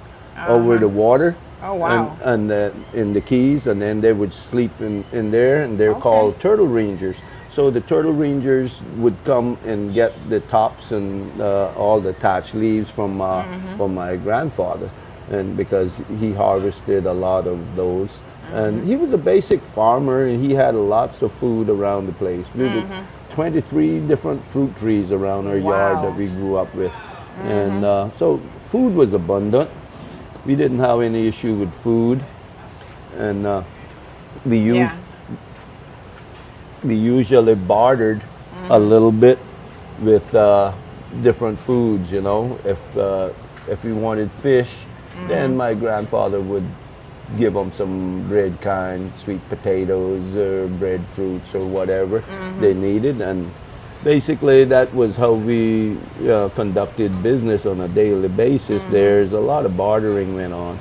over the water. Oh, wow. And in the keys, and then they would sleep in there, and they're called turtle rangers. So the turtle rangers would come and get the tops and all the thatch leaves from my grandfather, and because he harvested a lot of those. And he was a basic farmer, and he had lots of food around the place. We had 23 different fruit trees around our yard that we grew up with. And so food was abundant. We didn't have any issue with food, and we usually bartered a little bit with different foods. You know, if we wanted fish, then my grandfather would give them some bread kind, sweet potatoes or breadfruits or whatever they needed, and basically that was how we conducted business on a daily basis. There's a lot of bartering went on.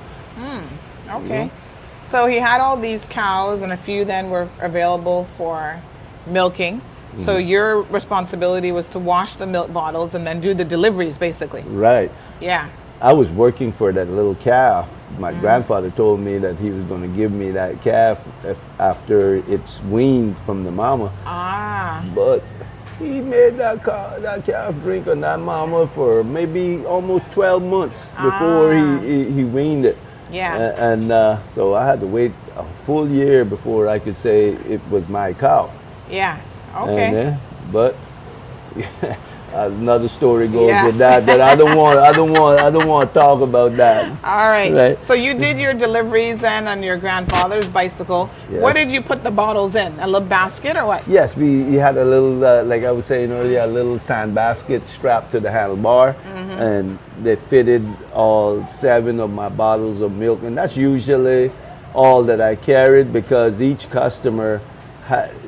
Okay. So he had all these cows, and a few then were available for milking. So your responsibility was to wash the milk bottles and then do the deliveries, basically. Right. Yeah. I was working for that little calf. My grandfather told me that he was going to give me that calf after it's weaned from the mama. But he made that calf drink on that mama for maybe almost 12 months before he weaned it. Yeah. And so I had to wait a full year before I could say it was my cow. Yeah. Okay. And, but another story goes Yes. with that I don't want to talk about that. All right. Right. So you did your deliveries then on your grandfather's bicycle. Yes. What did you put the bottles in? A little basket or what? Yes, we had a little, like I was saying earlier, a little sand basket strapped to the handlebar, and they fitted all 7 of my bottles of milk, and that's usually all that I carried, because each customer,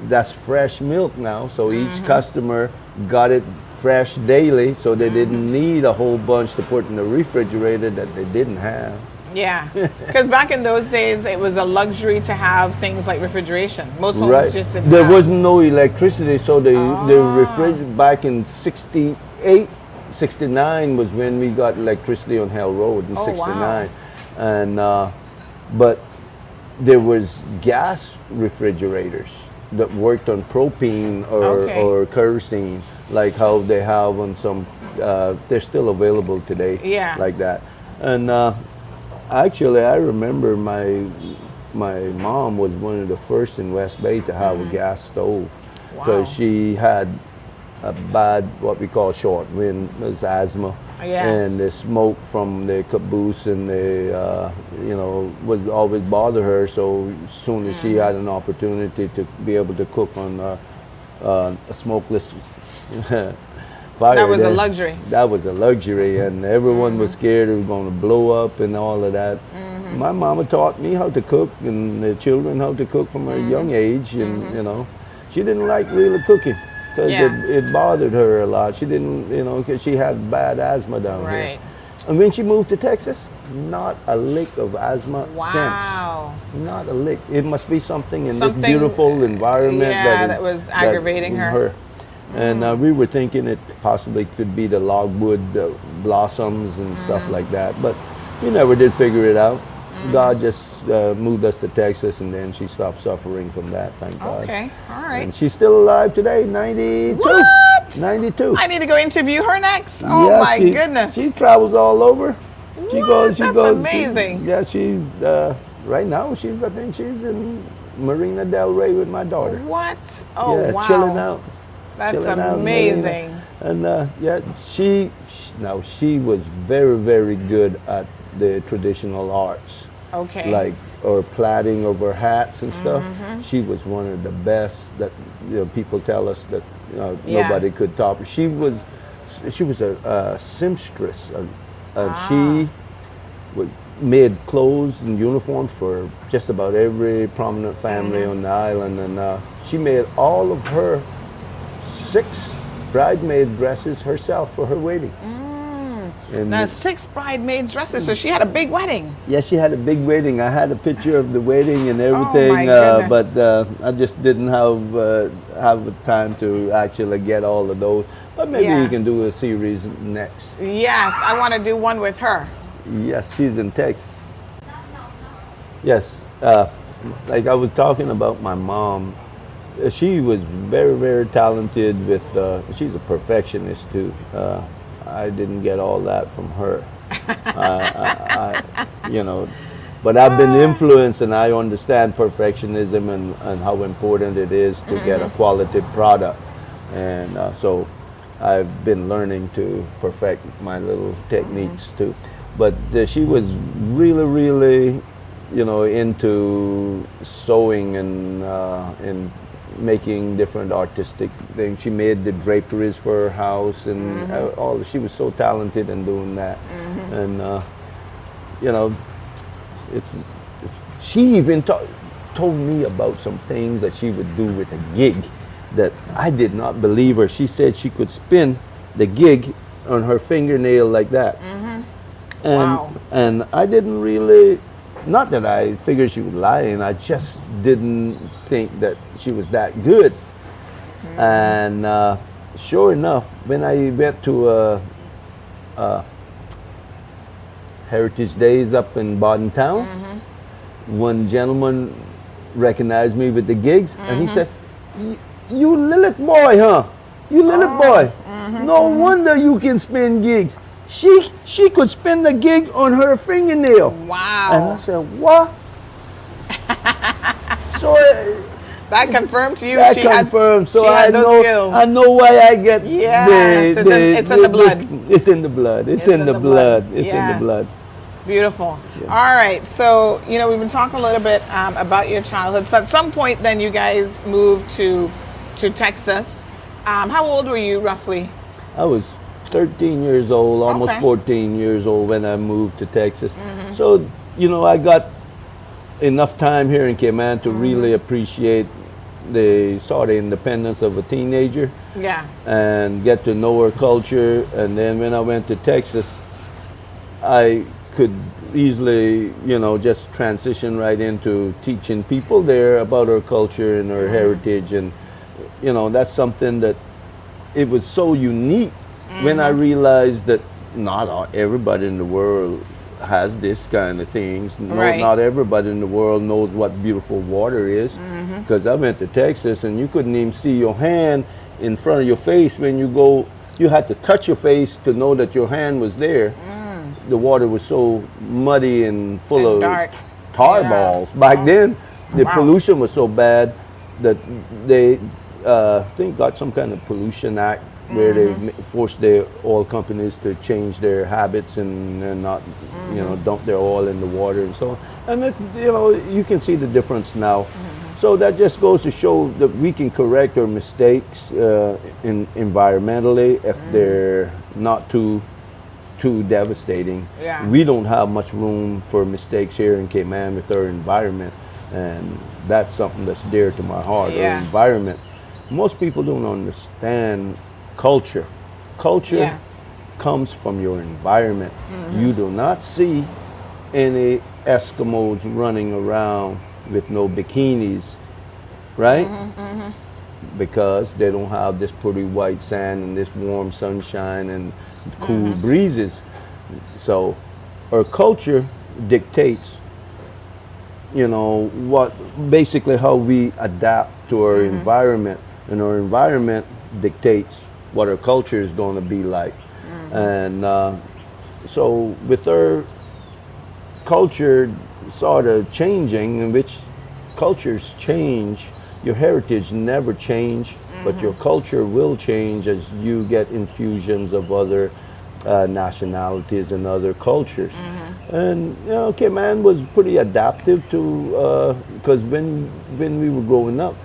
that's fresh milk now, so each customer got it fresh daily, so they didn't need a whole bunch to put in the refrigerator that they didn't have. Yeah, because back in those days, it was a luxury to have things like refrigeration. Most homes just didn't There have. wasn't no electricity, so the refrigerator back in 68, 69 was when we got electricity on Hell Road in 69. And but there was gas refrigerators. that worked on propane or kerosene, like how they have on some. They're still available today. Yeah. Like that, and actually, I remember my mom was one of the first in West Bay to have a gas stove because she had a bad, what we call short wind, was asthma. Yes. And the smoke from the caboose and the, would always bother her. So as soon as she had an opportunity to be able to cook on a smokeless fire, that was a luxury. That was a luxury, and everyone was scared it was going to blow up and all of that. My mama taught me how to cook and the children how to cook from a young age, and she didn't like really cooking. Because it bothered her a lot. She didn't, because she had bad asthma down here. And when she moved to Texas, not a lick of asthma since. Not a lick. It must be something in this beautiful environment that was aggravating her. And we were thinking it possibly could be the logwood blossoms and stuff like that. But we never did figure it out. God just moved us to Texas, and then she stopped suffering from that, thank God. Okay, all right. And she's still alive today, 92. What? 92. I need to go interview her next. Oh my goodness. She travels all over. She goes. That's amazing. She right now I think she's in Marina Del Rey with my daughter. What? Oh wow. Chilling out. That's amazing. And she was very, very good at the traditional arts. Okay. Like, or plaiting of her hats and stuff. She was one of the best that people tell us that nobody could top. She was a seamstress, and she made clothes and uniforms for just about every prominent family on the island, and she made all of her 6 bridesmaid dresses herself for her wedding. And now 6 bridesmaids dresses, so she had a big wedding. Yes, she had a big wedding. I had a picture of the wedding and everything, my goodness. but I just didn't have time to actually get all of those. But maybe we can do a series next. Yes, I want to do one with her. Yes, she's in Texas. Yes, like I was talking about my mom. She was very, very talented with, she's a perfectionist too. I didn't get all that from her, but I've been influenced, and I understand perfectionism and how important it is to get a quality product. And so I've been learning to perfect my little techniques too. But she was really, really, into sewing and making different artistic things. She made the draperies for her house, and all. She was so talented in doing that. And she even told me about some things that she would do with a gig that I did not believe her. She said she could spin the gig on her fingernail like that. And I didn't really. Not that I figured she was lying, I just didn't think that she was that good. And sure enough, when I went to Heritage Days up in Baden Town, one gentleman recognized me with the gigs, and he said, "You Lilith boy, huh? You Lilith boy. No wonder you can spin gigs. She could spin the gig on her fingernail." Wow. And I said, "What?" So that confirmed to you that she confirmed. Had, so she had those skills. I know why I get it's in the blood. It's in the blood. It's in the blood. It's in the blood. Beautiful. All right. So, we've been talking a little bit about your childhood. So at some point then you guys moved to Texas. How old were you roughly? I was 13 years old, almost 14 years old when I moved to Texas. So, I got enough time here in Cayman to really appreciate the sort of independence of a teenager. And get to know her culture. And then when I went to Texas, I could easily, just transition right into teaching people there about her culture and her heritage. And, that's something that it was so unique when I realized that not everybody in the world has this kind of things. Right. Not everybody in the world knows what beautiful water is. Because I went to Texas and you couldn't even see your hand in front of your face when you go. You had to touch your face to know that your hand was there. The water was so muddy and full of dark. tar balls. Back then, the pollution was so bad that they think got some kind of pollution act where they forced the oil companies to change their habits and not, you know, dump their oil in the water and so on. And it, you know, you can see the difference now. So that just goes to show that we can correct our mistakes environmentally if they're not too devastating. Yeah. We don't have much room for mistakes here in Cayman with our environment, and that's something that's dear to my heart. Our environment. Most people don't understand culture. Culture comes from your environment. You do not see any Eskimos running around with no bikinis, right? Because they don't have this pretty white sand and this warm sunshine and cool breezes. So our culture dictates, you know, what basically how we adapt to our environment, and our environment dictates what our culture is going to be like. And so with our culture sort of changing, in which cultures change, your heritage never change, but your culture will change as you get infusions of other nationalities and other cultures. And you know, Cayman was pretty adaptive to, because when we were growing up,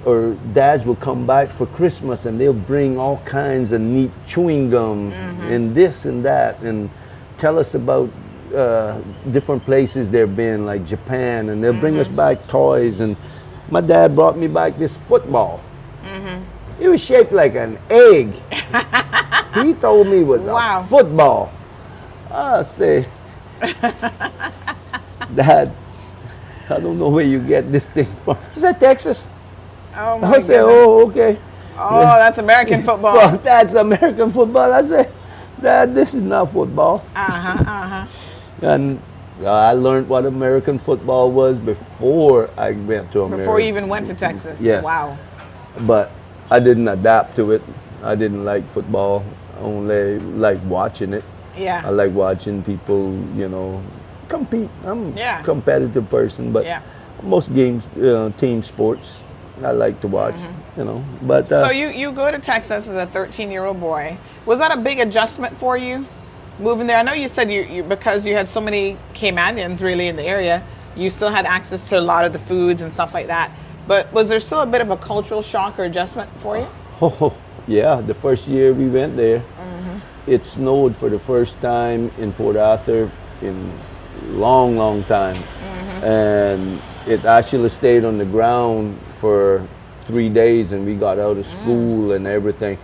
our dads will come back for Christmas and they'll bring all kinds of neat chewing gum and this and that, and tell us about different places they've been, like Japan, and they'll bring us back toys. And my dad brought me back this football. It was shaped like an egg. He told me it was a football. I say, Dad, I don't know where you get this thing from. He said, Texas. Oh my I said, oh, okay. Oh, that's American football. Well, that's American football. I said, Dad, this is not football. And I learned what American football was before I went to America. Before you even went to Texas. Yes. Wow. But I didn't adapt to it. I didn't like football. I only like watching it. Yeah. I like watching people, you know, compete. I'm a competitive person, but most games, team sports, I like to watch, you know. But so you go to Texas as a 13-year-old boy. Was that a big adjustment for you, moving there? I know you said you because you had so many Caymanians really in the area, you still had access to a lot of the foods and stuff like that. But was there still a bit of a cultural shock or adjustment for you? Oh, yeah. The first year we went there, it snowed for the first time in Port Arthur in a long, long time. And it actually stayed on the ground for 3 days, and we got out of school and everything.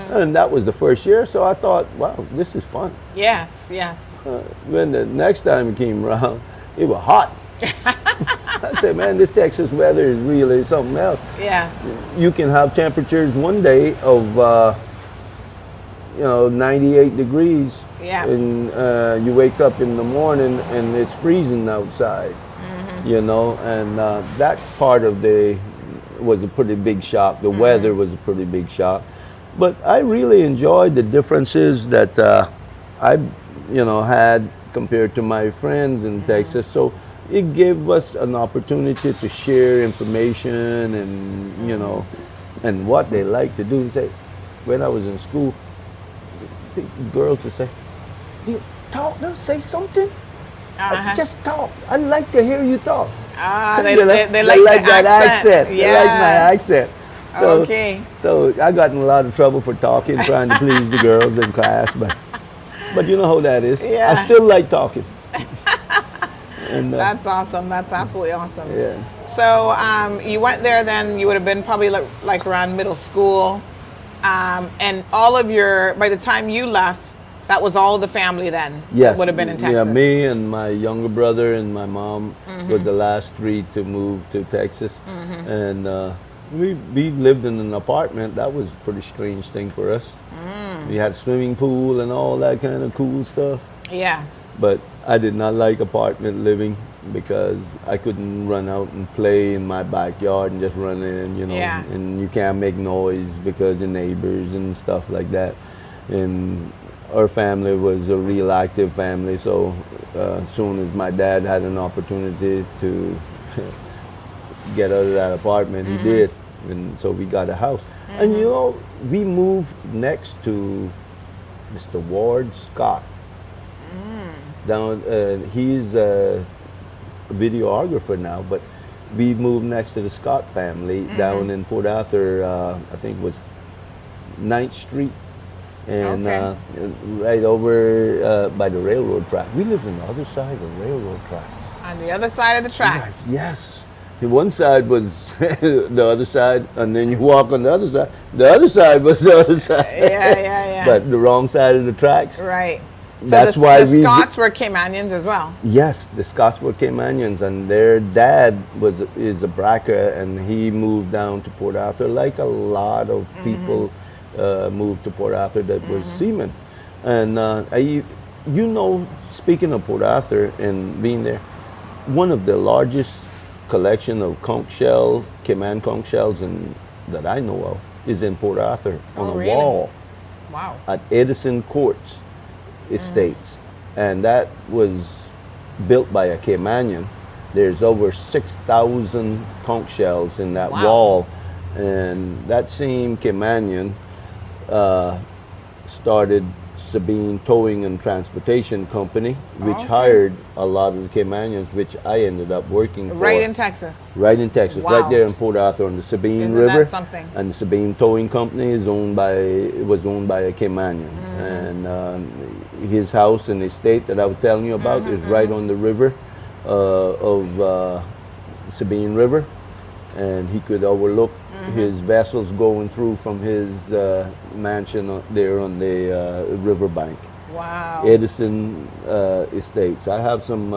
And that was the first year, so I thought, wow, this is fun. Yes, yes. When the next time it came around, it was hot. I said, man, this Texas weather is really something else. Yes. You can have temperatures one day of, 98 degrees. Yeah. And you wake up in the morning and it's freezing outside, you know, and that part of was a pretty big shock. The weather was a pretty big shock. But I really enjoyed the differences that I, had compared to my friends in Texas. So it gave us an opportunity to share information and, and what they like to do. And say, when I was in school, girls would say, "Do you talk? No, say something. Just talk. I like to hear you talk." They like that accent. Yes. They like my accent. So, okay. So I got in a lot of trouble for talking, trying to please the girls in class, but you know how that is. Yeah. I still like talking. And, that's awesome. That's absolutely awesome. Yeah. So you went there, then you would have been probably like around middle school, and all of by the time you left, that was all the family then. Yes. Would have been in Texas. Yeah, me and my younger brother and my mom were the last three to move to Texas, and we lived in an apartment. That was a pretty strange thing for us. We had a swimming pool and all that kind of cool stuff. Yes. But I did not like apartment living because I couldn't run out and play in my backyard and just run in, Yeah. and you can't make noise because of neighbors and stuff like that. And our family was a real active family, so as soon as my dad had an opportunity to get out of that apartment, he did. And so we got a house. And we moved next to Mr. Ward Scott. Down, he's a videographer now, but we moved next to the Scott family down in Port Arthur. I think it was 9th Street, and right over by the railroad track. We lived on the other side of the railroad tracks. On the other side of the tracks. Yes. The one side was the other side, and then you walk on the other side. The other side was the other side. Yeah. But the wrong side of the tracks. Right. So That's the, why the Scots were Caymanians as well. Yes, the Scots were Caymanians, and their dad is a Braca, and he moved down to Port Arthur, like a lot of people moved to Port Arthur that was seamen. And speaking of Port Arthur and being there, one of the largest collection of conch shell, Cayman conch shells that I know of is in Port Arthur on a wall. Wow. At Edison Courts Estates, and that was built by a Caymanian. There's over 6,000 conch shells in that wall, and that same Caymanian started Sabine Towing and Transportation Company, which hired a lot of the Caymanians, which I ended up working for. Right in Texas. Right in Texas, right there in Port Arthur on the Sabine River. That something? And the Sabine Towing Company was owned by a Caymanian, and his house and estate that I was telling you about is right on the river of Sabine River, and he could overlook his vessels going through from his mansion there on the riverbank. Wow. Edison Estates. I have some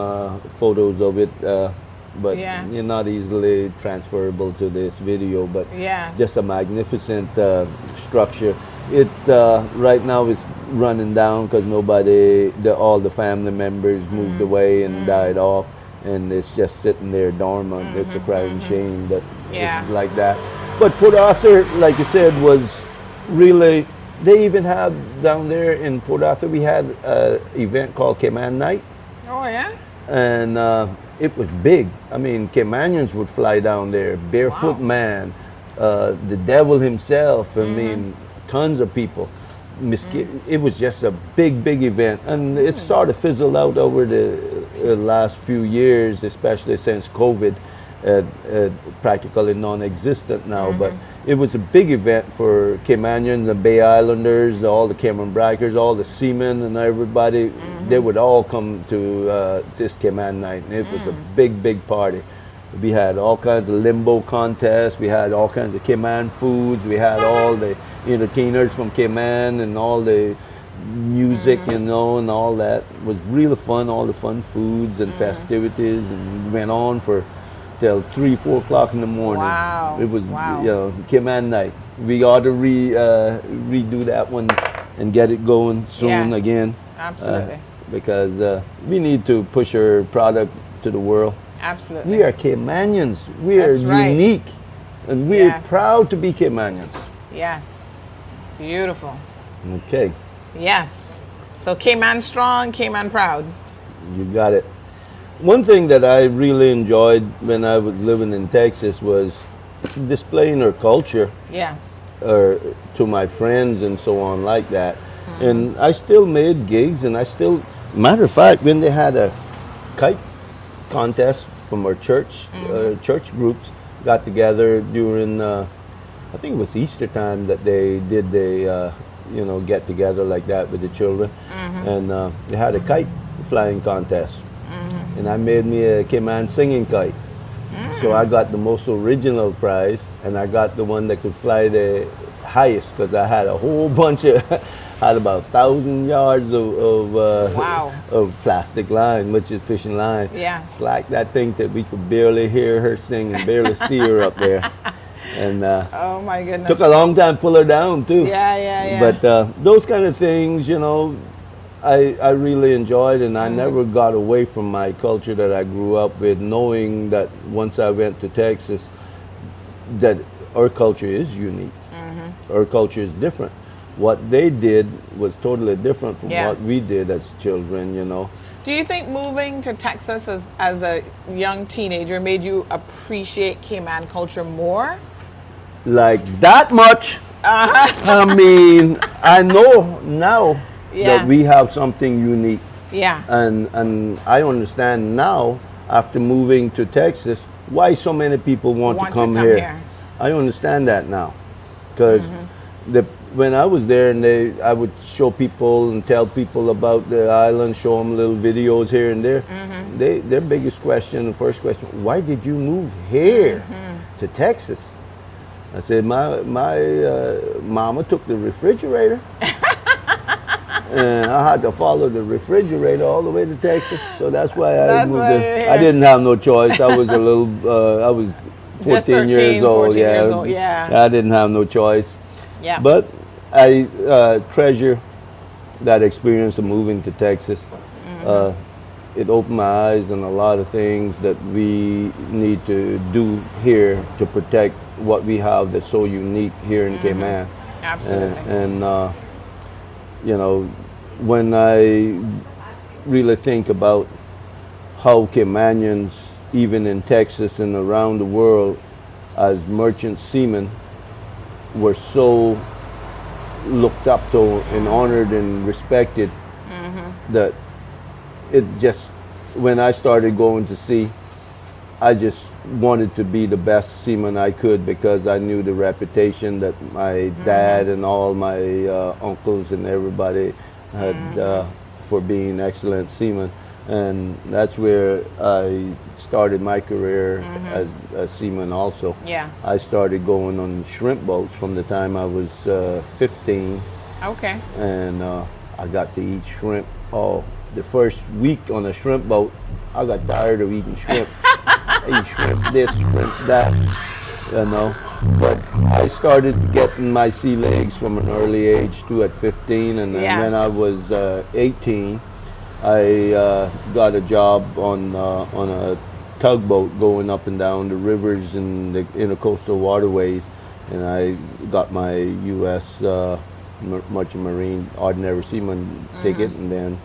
photos of it, but you're not easily transferable to this video, but just a magnificent structure. It right now is running down because all the family members moved away and died off, and it's just sitting there dormant. It's a crying shame that it's like that. But Port Arthur, like you said, was really, they even have down there in Port Arthur, we had an event called Cayman Night. Oh, yeah? And it was big. I mean, Caymanians would fly down there, Barefoot Man, the devil himself, I mean, tons of people. It was just a big event. And it sort of fizzled out over the last few years, especially since COVID. Practically non-existent now, but it was a big event for Caymanians, the Bay Islanders, all the Cameron Brackers, all the seamen and everybody. They would all come to this Cayman Night, and it was a big party. We had all kinds of limbo contests, we had all kinds of Cayman foods, we had all the entertainers from Cayman and all the music, and all that. It was really fun, all the fun foods and festivities, and went on for till 3-4 o'clock in the morning. Wow. It was Cayman Night. We ought to redo that one and get it going soon again. Absolutely. Because we need to push our product to the world. Absolutely. We are Caymanians. We are unique, and we're proud to be Caymanians. Yes. Beautiful. Okay. Yes. So Cayman strong, Cayman proud. You got it. One thing that I really enjoyed when I was living in Texas was displaying our culture. Yes. To my friends and so on like that. And I still made gigs, and matter of fact, when they had a kite contest from our church, church groups got together during, I think it was Easter time that they did the, get together like that with the children. And they had a kite flying contest. And I made me a Cayman singing kite. So I got the most original prize, and I got the one that could fly the highest, because I had a whole bunch of, had about 1,000 yards of plastic line, which is fishing line. Yes. Like that thing that we could barely hear her sing and barely see her up there. And oh my goodness. Took a long time to pull her down too. Yeah. But those kind of things, I really enjoyed, and I never got away from my culture that I grew up with, knowing that once I went to Texas, that our culture is unique. Our culture is different. What they did was totally different from what we did as children, you know. Do you think moving to Texas as a young teenager made you appreciate Cayman culture more? Like that much? I mean, I know now that we have something unique. Yeah. And I understand now, after moving to Texas, why so many people want to come here. I understand that now. Because when I was there, and I would show people and tell people about the island, show them little videos here and there. Their biggest question, the first question, why did you move here to Texas? I said, my mama took the refrigerator. And I had to follow the refrigerator all the way to Texas, so that's why I moved there. I didn't have no choice. I was I was 14 years old. Yeah, I didn't have no choice. Yeah. But I treasure that experience of moving to Texas. It opened my eyes on a lot of things that we need to do here to protect what we have that's so unique here in Cayman. Absolutely. And you know, when I really think about how Caymanians, even in Texas and around the world, as merchant seamen, were so looked up to and honored and respected, that it just, when I started going to sea, I just wanted to be the best seaman I could, because I knew the reputation that my dad and all my uncles and everybody had for being excellent seamen. And that's where I started my career as a seaman also. Yes. I started going on shrimp boats from the time I was 15. Okay. And I got to eat shrimp. Oh, the first week on a shrimp boat, I got tired of eating shrimp. I eat shrimp this, shrimp that, you know. But I started getting my sea legs from an early age too, at 15. And then when I was 18, I got a job on a tugboat going up and down the rivers in the intercoastal waterways, and I got my U.S. Merchant Marine Ordinary Seaman ticket, and then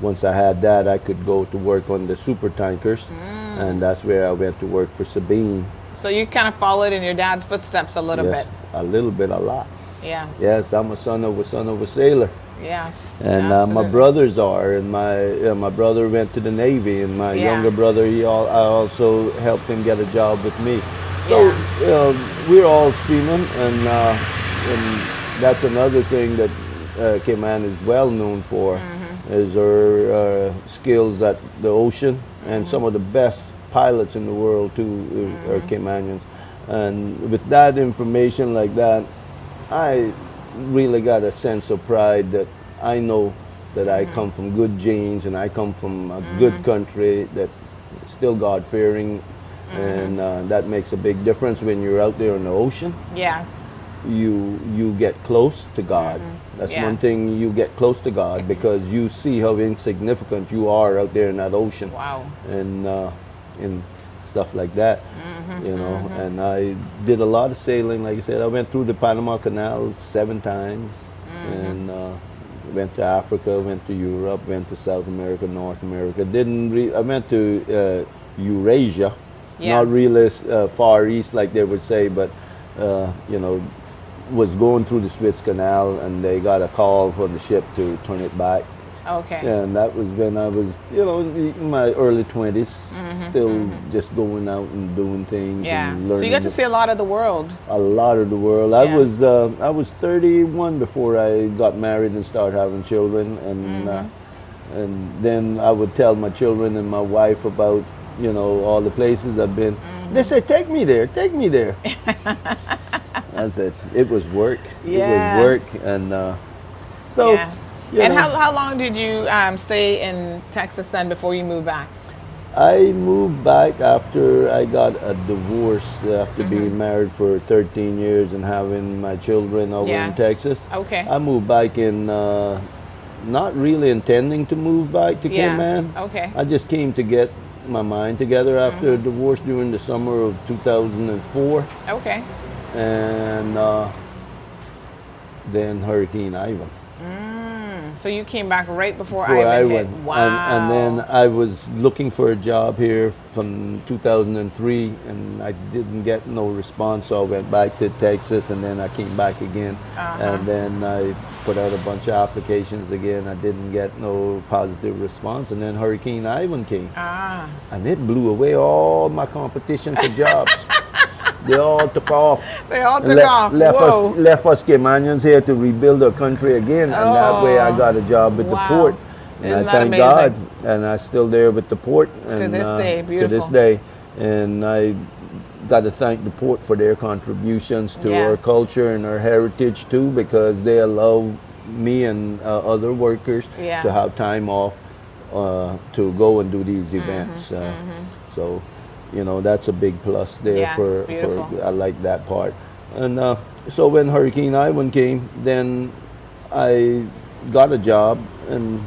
once I had that, I could go to work on the super tankers, and that's where I went to work for Sabine. So you kind of followed in your dad's footsteps a little bit. A little bit, a lot. Yes. Yes, I'm a son of a sailor. Yes. And my brothers are, and my brother went to the Navy, and my younger brother, I also helped him get a job with me. So we're all seamen, and that's another thing that Cayman is well known for, is our skills at the ocean, and some of the best pilots in the world too are Caymanians. And with that information like that, I really got a sense of pride that I know that I come from good genes, and I come from a good country that's still God-fearing, and that makes a big difference when you're out there in the ocean. Yes. You get close to God. That's one thing, you get close to God, because you see how insignificant you are out there in that ocean. Wow. And stuff like that, you know. And I did a lot of sailing. Like I said, I went through the Panama Canal 7 times, and went to Africa, went to Europe, went to South America, North America. I went to Eurasia, not really Far East like they would say, but you know, was going through the Suez Canal, and they got a call from the ship to turn it back. Okay. And that was when I was, you know, in my early 20s, still just going out and doing things. Yeah. And learning. So you got to see a lot of the world. A lot of the world. I was 31 before I got married and started having children, and then I would tell my children and my wife about, you know, all the places I've been. They said, "Take me there, take me there." I said, "It was work. It was work," and so. Yeah. And how long did you stay in Texas then before you moved back? I moved back after I got a divorce, after being married for 13 years and having my children over in Texas. Okay. I moved back in not really intending to move back to Yes, Cayman. okay. I just came to get my mind together after a divorce during the summer of 2004. Okay. And then Hurricane Ivan. So you came back right before Before Ivan hit. Ivan. Wow. And then I was looking for a job here from 2003, and I didn't get no response, so I went back to Texas, and then I came back again. And then I put out a bunch of applications again. I didn't get no positive response, and then Hurricane Ivan came. And it blew away all my competition for jobs. They all took off. They all took off. Whoa. Left us Caymanians here to rebuild our country again, and that way I got a job with the port. And Isn't I that thank amazing? God, and I'm still there with the port. And, To this day, beautiful. To this day, and I got to thank the port for their contributions to our Yes. culture and our heritage too, because they allow me and other workers Yes. to have time off to go and do these events. So, you know, that's a big plus there. Yes, for I like that part. And so when Hurricane Ivan came, then I got a job, and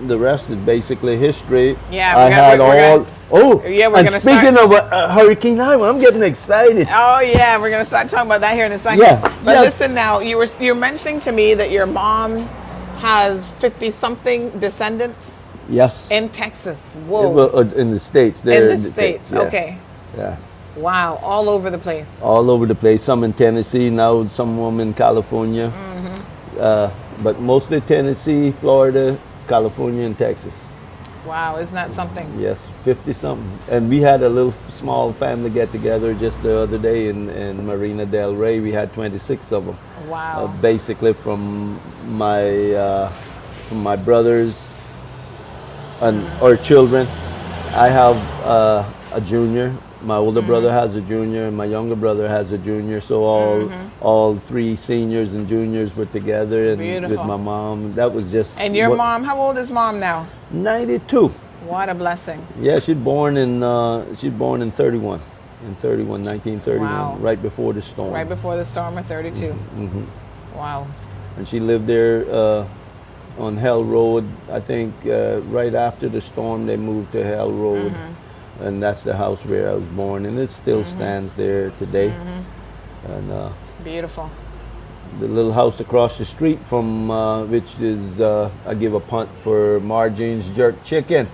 the rest is basically history. Yeah, I had we're all. gonna, yeah, we're and gonna speaking of Hurricane Ivan, I'm getting excited. Oh yeah, we're gonna start talking about that here in a second. Yeah, But yes. listen now, you're mentioning to me that your mom has 50-something descendants Yes. in Texas. Whoa. Well, in the States. In There, the States, yeah. okay. Yeah. Wow, all over the place. All over the place. Some in Tennessee, now some of them in California. But mostly Tennessee, Florida, California, and Texas. Wow, isn't that something? Yes, 50-something. And we had a little small family get-together just the other day in Marina Del Rey. We had 26 of them. Wow. Basically from my brothers and our children. I have a junior. My older brother has a junior, and my younger brother has a junior. So all three seniors and juniors were together, and Beautiful. with my mom. That was just. And your mom, how old is mom now? 92. What a blessing. Yeah, she's born in 31. In 1931, Wow. right before the storm. Right before the storm of 32. Wow. And she lived there on Hell Road. I think right after the storm, they moved to Hell Road. And that's the house where I was born, and it still stands there today. And Beautiful. the little house across the street from which is I give a punt for Margine's Jerk Chicken.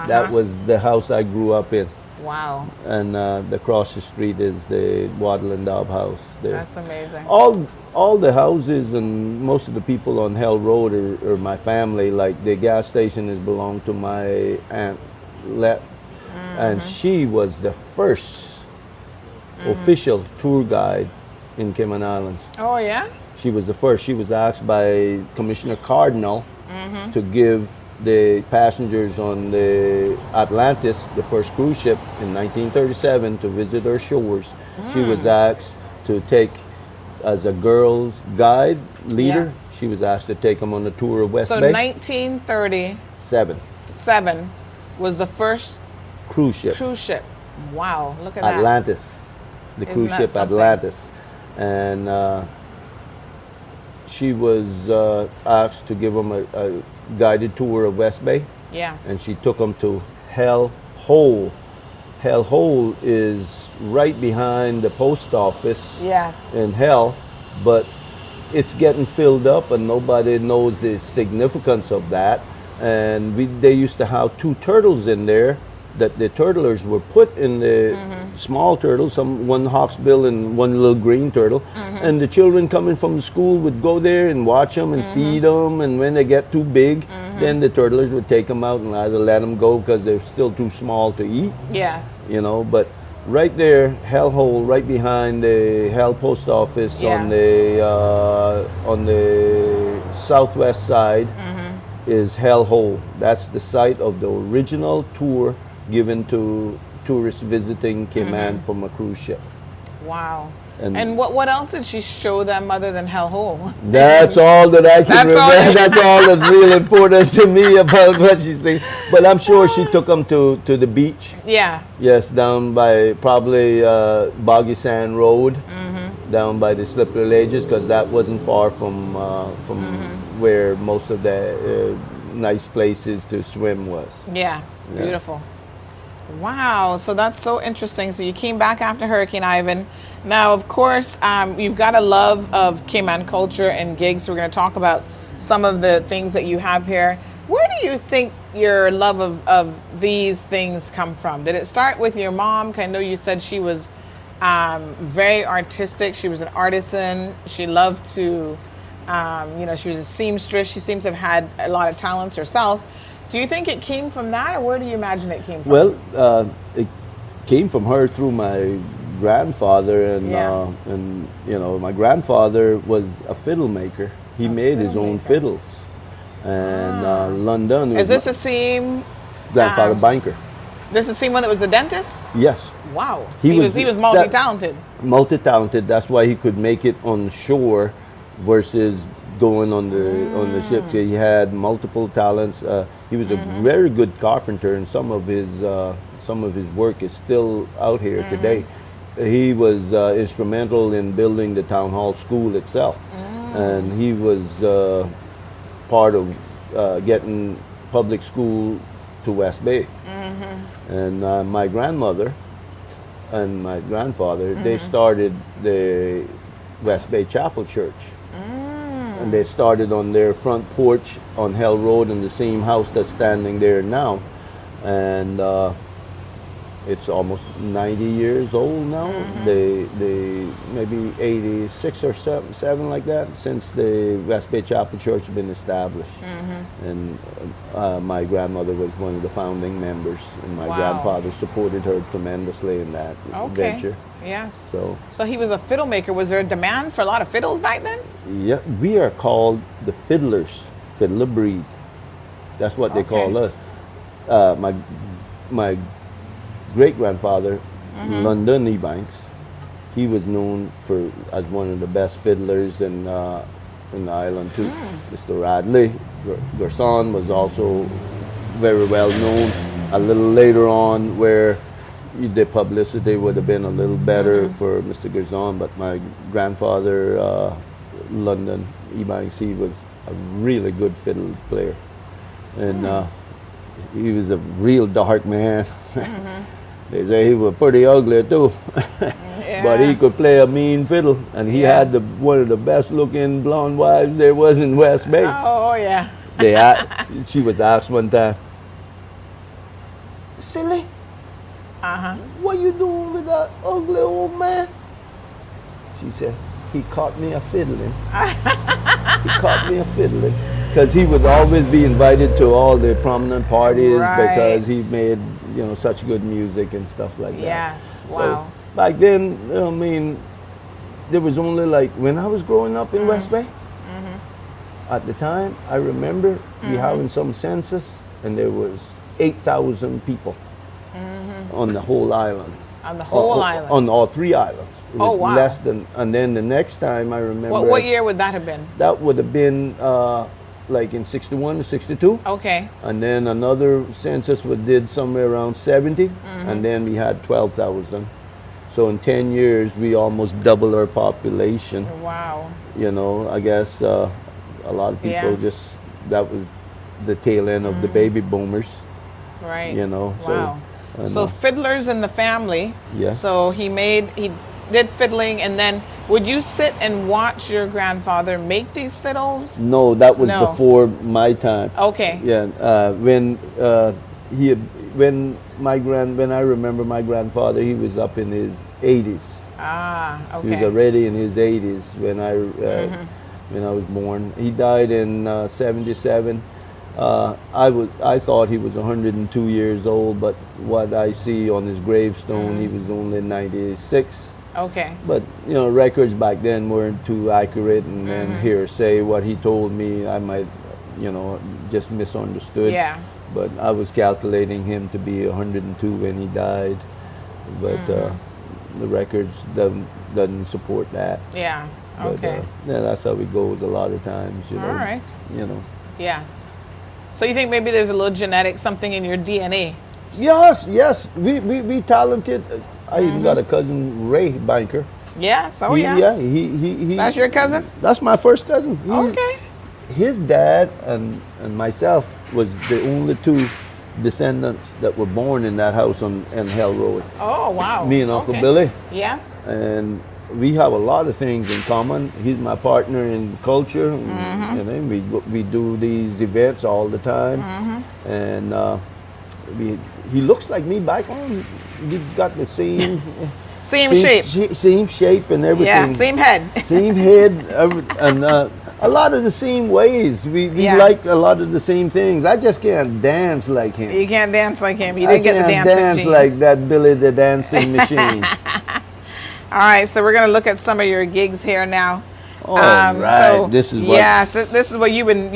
That was the house I grew up in. Wow. And across the street is the Wattle and Daub house there. That's amazing. All the houses and most of the people on Hell Road are my family. Like the gas station is belonged to my aunt Let. And she was the first official tour guide in Cayman Islands. Oh yeah? She was the first. She was asked by Commissioner Cardinal to give the passengers on the Atlantis, the first cruise ship in 1937, to visit her shores. She was asked to take, as a girls guide leader, Yes. she was asked to take them on the tour of West So Bay. 1937 Seven. was the first Cruise ship. cruise ship. Wow, look at that. Atlantis, the Isn't cruise that ship something? Atlantis, and she was asked to give them a guided tour of West Bay, Yes. and she took them to Hell Hole. Hell Hole is right behind the post office Yes. in Hell, but it's getting filled up, and nobody knows the significance of that. And they used to have two turtles in there that the turtlers were put in the small turtles, one hawksbill and one little green turtle. And the children coming from school would go there and watch them and feed them. And when they get too big, then the turtlers would take them out and either let them go because they're still too small to eat. Yes. You know, but right there, Hell Hole, right behind the Hell Post Office on the southwest side is Hell Hole. That's the site of the original tour given to tourists visiting Cayman from a cruise ship. Wow. And- And what else did she show them other than Hell Hole? That's all that I can That's all remember. you- That's all that's real important to me about what she's saying. But I'm sure she took them to the beach. Yeah. Yes, down by probably Boggy Sand Road, down by the Slippery Ledges, because that wasn't far from where most of the nice places to swim was. Yes, Yeah. beautiful. Wow, so that's so interesting. So you came back after Hurricane Ivan. Now, of course, you've got a love of Cayman culture and gigs. We're going to talk about some of the things that you have here. Where do you think your love of these things come from? Did it start with your mom? 'Cause I know you said she was very artistic. She was an artisan. She loved to, she was a seamstress. She seems to have had a lot of talents herself. Do you think it came from that, or where do you imagine it came from? Well, it came from her through my grandfather, and Yes. my grandfather was a fiddle maker. He made his own fiddles, and London. Is this the same grandfather banker? This is the same one that was the dentist? Yes. Wow. He was multi-talented. Multi-talented. That's why he could make it on shore versus going on the ship. So he had multiple talents. He was a very good carpenter, and some of his work is still out here today. He was instrumental in building the town hall school itself, and he was part of getting public school to West Bay. And my grandmother and my grandfather, they started the West Bay Chapel Church. And they started on their front porch on Hell Road in the same house that's standing there now. And it's almost 90 years old now. They maybe 86 or 7 like that, since the West Bay Chapel Church has been established. And my grandmother was one of the founding members, and my grandfather supported her tremendously in that venture. Yes. So he was a fiddle maker. Was there a demand for a lot of fiddles back then? yeah, we are called the fiddlers, fiddler breed. That's what they call us. My great-grandfather, London Ebanks, he was known as one of the best fiddlers in the island too. Mr. Radley Gerson was also very well known. A little later on, where the publicity would have been a little better for Mr. Gerson, but my grandfather, London Ebanks, he was a really good fiddle player, and he was a real dark man. They say he was pretty ugly too, but he could play a mean fiddle, and he had one of the best looking blonde wives there was in West Bay. Oh yeah. She was asked one time, "Silly, what you doing with that ugly old man?" She said, "He caught me a fiddling." He caught me a fiddling, because he would always be invited to all the prominent parties because he made such good music and stuff like that. Yes. So Wow. back then, I mean, there was only like, when I was growing up in West Bay, at the time, I remember we having some census, and there was 8,000 people on the whole island. On the whole island? On all 3 islands. It was wow. less than, and then the next time I remember. What year would that have been? That would have been like in 61 or 62. Okay. And then another census we did somewhere around 70, and then we had 12,000. So in 10 years, we almost doubled our population. Wow. I guess a lot of people that was the tail end of the baby boomers. Right. Wow. So fiddlers in the family. Yeah. So he did fiddling, and then would you sit and watch your grandfather make these fiddles? No, that was before my time. Okay. Yeah. When I remember my grandfather, he was up in his 80s. Okay. He was already in his 80s when I was born. He died in 77. I thought he was 102 years old, but what I see on his gravestone, he was only 96. Okay. But records back then weren't too accurate, and then hearsay, what he told me, I might, just misunderstood. Yeah. But I was calculating him to be 102 when he died, but the records doesn't support that. Yeah. But, Okay. that's how it goes a lot of times. All right. Yes. So you think maybe there's a little genetic something in your DNA? Yes. We talented. I even got a cousin, Ray Banker. Yes. Oh, Yeah. yes. He. That's your cousin? That's my first cousin. Okay. his dad and myself was the only two descendants that were born in that house on Hell Road. Oh, wow. Me and Uncle Okay. Billy. Yes. And we have a lot of things in common. He's my partner in culture, Mhm. and then we do these events all the time. Mhm. And he looks like me back home. We've got the same Same shape. same shape and everything. Yeah, same head. Same head, and a lot of the same ways. We Yes. like a lot of the same things. I just can't dance like him. You can't dance like him. You I didn't get the can't dancing dance genes. like that Billy the Dancing Machine. All right, so we're gonna look at some of your gigs here now. All right, this is what. Yes, this is what you've been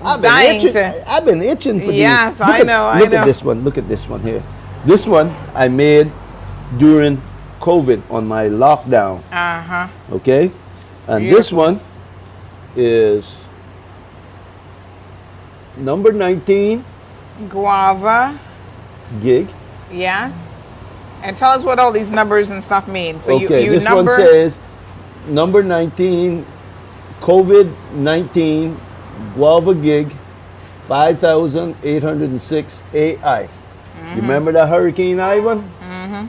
I've been dying itching. to. I've been itching for Yes, these. I know. Look at this one. Look at this one here. This one I made during COVID on my lockdown. Okay, and this one is number 19 Guava. gig. Yes. And tell us what all these numbers and stuff mean. So Okay, you this number. one says number 19, COVID-19 Guava gig, 5,806 AI. You remember that Hurricane Ivan? Mm-hmm.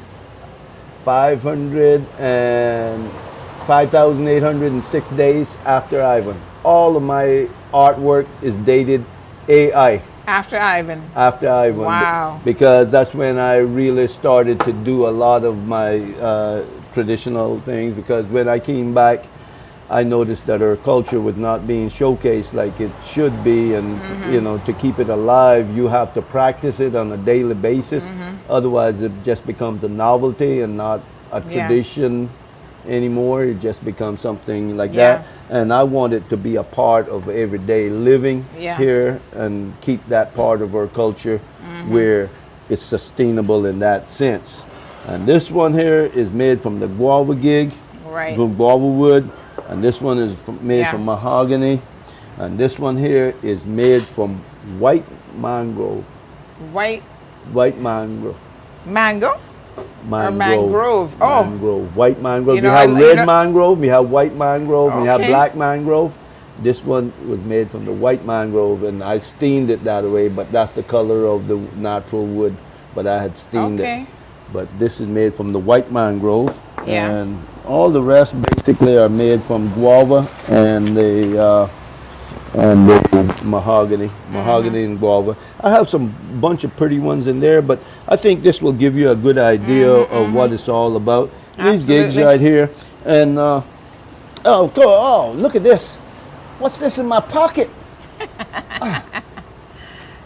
5,806 days after Ivan. All of my artwork is dated AI. After Ivan. After Ivan. Wow. Because that's when I really started to do a lot of my traditional things. Because when I came back, I noticed that our culture was not being showcased like it should be. And, you know, to keep it alive, you have to practice it on a daily basis. Otherwise, it just becomes a novelty and not a tradition anymore. It just becomes something like that. And I want it to be a part of everyday living here and keep that part of our culture where it's sustainable in that sense. And this one here is made from the guava gig, from guava wood. And this one is made from mahogany. And this one here is made from white mangrove. White Mangrove. mango? Mangrove. Or mangrove. Oh. Mangrove. White mangrove. You We know, have you red know- mangrove, we have white mangrove, we have Okay. black mangrove. This one was made from the white mangrove, and I steamed it that way, but that's the color of the natural wood, but I had steamed Okay. it. But this is made from the white mangrove. Yes. And all the rest basically are made from guava and the mahogany, and guava. I have some bunch of pretty ones in there, but I think this will give you a good idea of what it's all about. These gigs Absolutely. right here, and look at this. What's this in my pocket?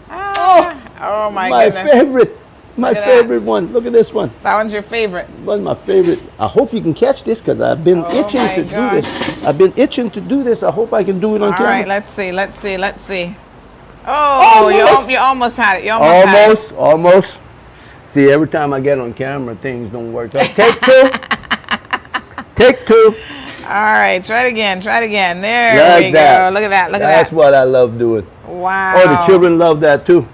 Oh my goodness. Favorite. My Look at favorite one. Look at this one. That one's your favorite. One's my favorite. I hope you can catch this because I've been itching my to do this. I've been itching to do this. I hope I can do it on All camera. right, let's see. Oh, you almost had it. You almost had it. Almost. See, every time I get on camera, things don't work out. Take two. Take two. All right, try it again. There Like we that. go. Look at that. That's what I love doing. Wow. Oh, the children love that too.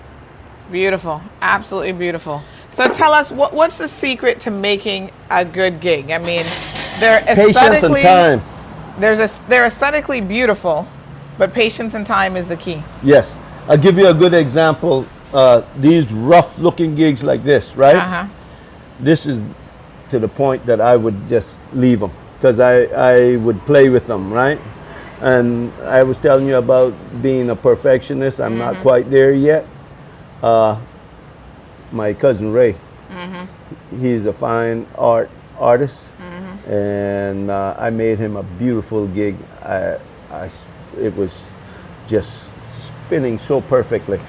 Beautiful. Absolutely beautiful. So tell us, what's the secret to making a good gig? I mean, they're Patience and aesthetically, time. they're aesthetically beautiful, but patience and time is the key. Yes. I'll give you a good example. These rough looking gigs like this, right? This is to the point that I would just leave them because I would play with them, right? And I was telling you about being a perfectionist. I'm not quite there yet. My cousin Ray, he's a fine artist, and I made him a beautiful gig. It was just spinning so perfectly,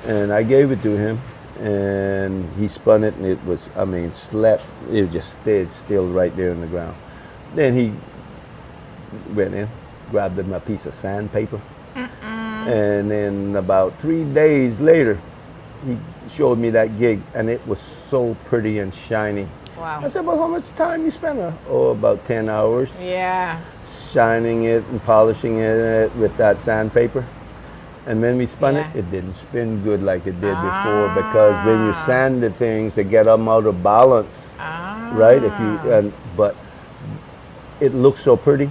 and I gave it to him, and he spun it, and it was, I mean, it just stayed still right there on the ground. Then he went in, grabbed him a piece of sandpaper, and then about 3 days later, he showed me that gig, and it was so pretty and shiny. Wow. I said, well, how much time you spent? Oh, about 10 hours. Yeah. Shining it and polishing it with that sandpaper. And when we spun it, it didn't spin good like it did before, because when you sand the things, they get them out of balance, right? But it looks so pretty.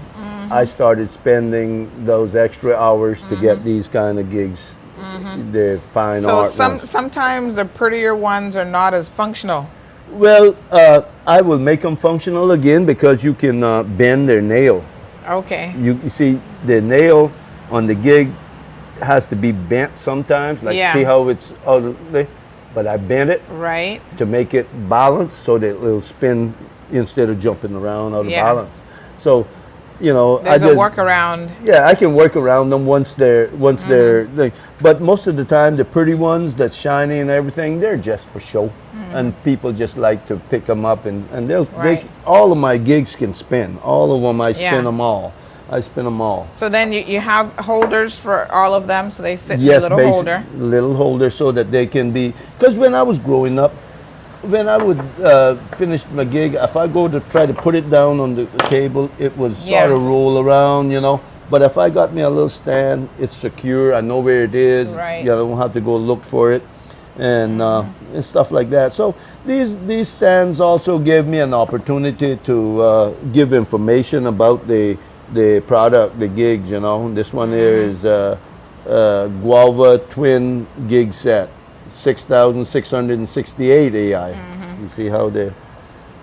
I started spending those extra hours to get these kind of gigs, the fine art ones. Sometimes the prettier ones are not as functional. Well, I will make them functional again because you can bend their nail. Okay. You see, the nail on the gig has to be bent sometimes. Like, see how it's out of the, but I bent it to make it balanced so that it'll spin instead of jumping around out of balance. So, you know, there's a workaround. Yeah, I can work around them once they're but most of the time the pretty ones that's shiny and everything, they're just for show, and people just like to pick them up and they all of my gigs can spin. All of them, I spin them all. I spin them all. So then you have holders for all of them, so they sit in a little holder. Little holder so that they can be. Because when I was growing up, when I would finish my gig, if I go to try to put it down on the table, it would sort of roll around, you know. But if I got me a little stand, it's secure. I know where it is. Right. You know, I don't have to go look for it, and stuff like that. So these stands also gave me an opportunity to give information about the product, the gigs. You know, this one here is Guava Twin Gig Set. 6,668 AI. You see how the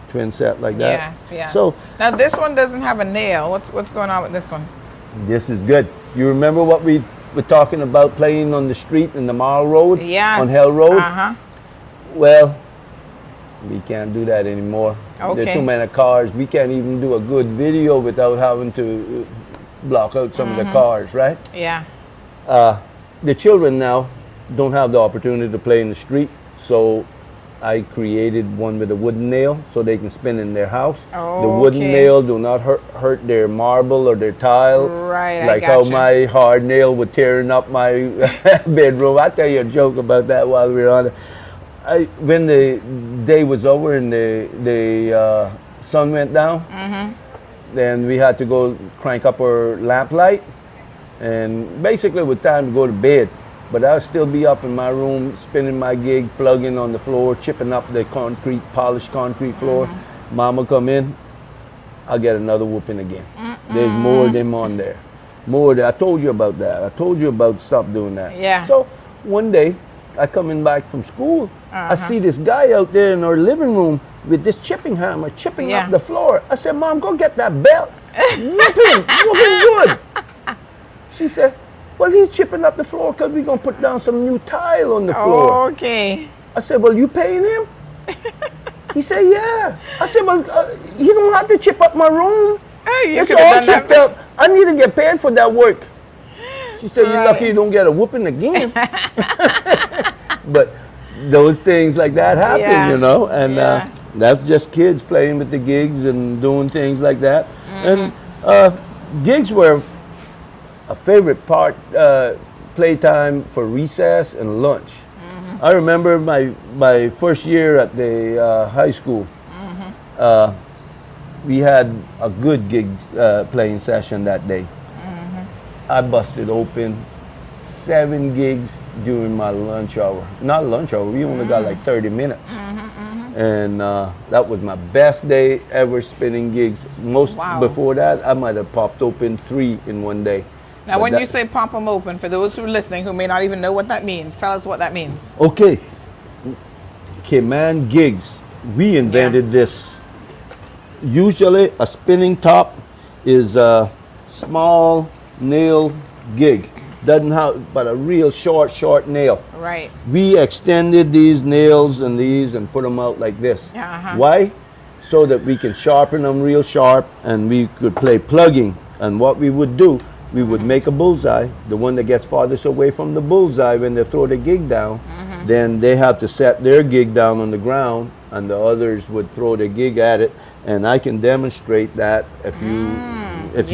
twin set like that? Yes, yes. So now this one doesn't have a nail. What's going on with this one? This is good. You remember what we were talking about playing on the street in the Mile Road? Yes. On Hell Road? Well, we can't do that anymore. Okay. There are too many cars. We can't even do a good video without having to block out some of the cars, right? Yeah. The children now don't have the opportunity to play in the street, so I created one with a wooden nail so they can spin in their house. The wooden nail do not hurt their marble or their tile. Right, like how my hard nail was tearing up my bedroom. I'll tell you a joke about that while we were on it. When the day was over and the sun went down, then we had to go crank up our lamp light, and basically it was time to go to bed. But I'll still be up in my room, spinning my gig, plugging on the floor, chipping up the concrete, polished concrete floor. Mama come in, I'll get another whooping again. There's more of them on there. More of that. I told you about that. I told you about stop doing that. Yeah. So one day, I coming back from school, I see this guy out there in our living room with this chipping hammer, chipping up the floor. I said, Mom, go get that belt. Whooping good. She said, well, he's chipping up the floor because we're going to put down some new tile on the floor. Okay. I said, well, you paying him? He said, yeah. I said, well, he don't have to chip up my room. Hey, it's all chipped up. I need to get paid for that work. She said, you're lucky you don't get a whooping again. But those things like that happen, you know, and that's just kids playing with the gigs and doing things like that. And gigs were a favorite part, playtime for recess and lunch. I remember my first year at the high school, we had a good gig playing session that day. I busted open 7 gigs during my lunch hour. Not lunch hour, we only got like 30 minutes. And that was my best day ever spinning gigs. Before that, I might have popped open 3 in one day. Now, when you say pop them open, for those who are listening who may not even know what that means, tell us what that means. Okay. Cayman gigs. We invented this. Usually, a spinning top is a small nail gig. Doesn't have but a real short nail. Right. We extended these nails and these and put them out like this. Why? So that we can sharpen them real sharp and we could play plugging. And what we would do, we would make a bullseye. The one that gets farthest away from the bullseye when they throw the gig down, then they have to set their gig down on the ground and the others would throw the gig at it. And I can demonstrate that if you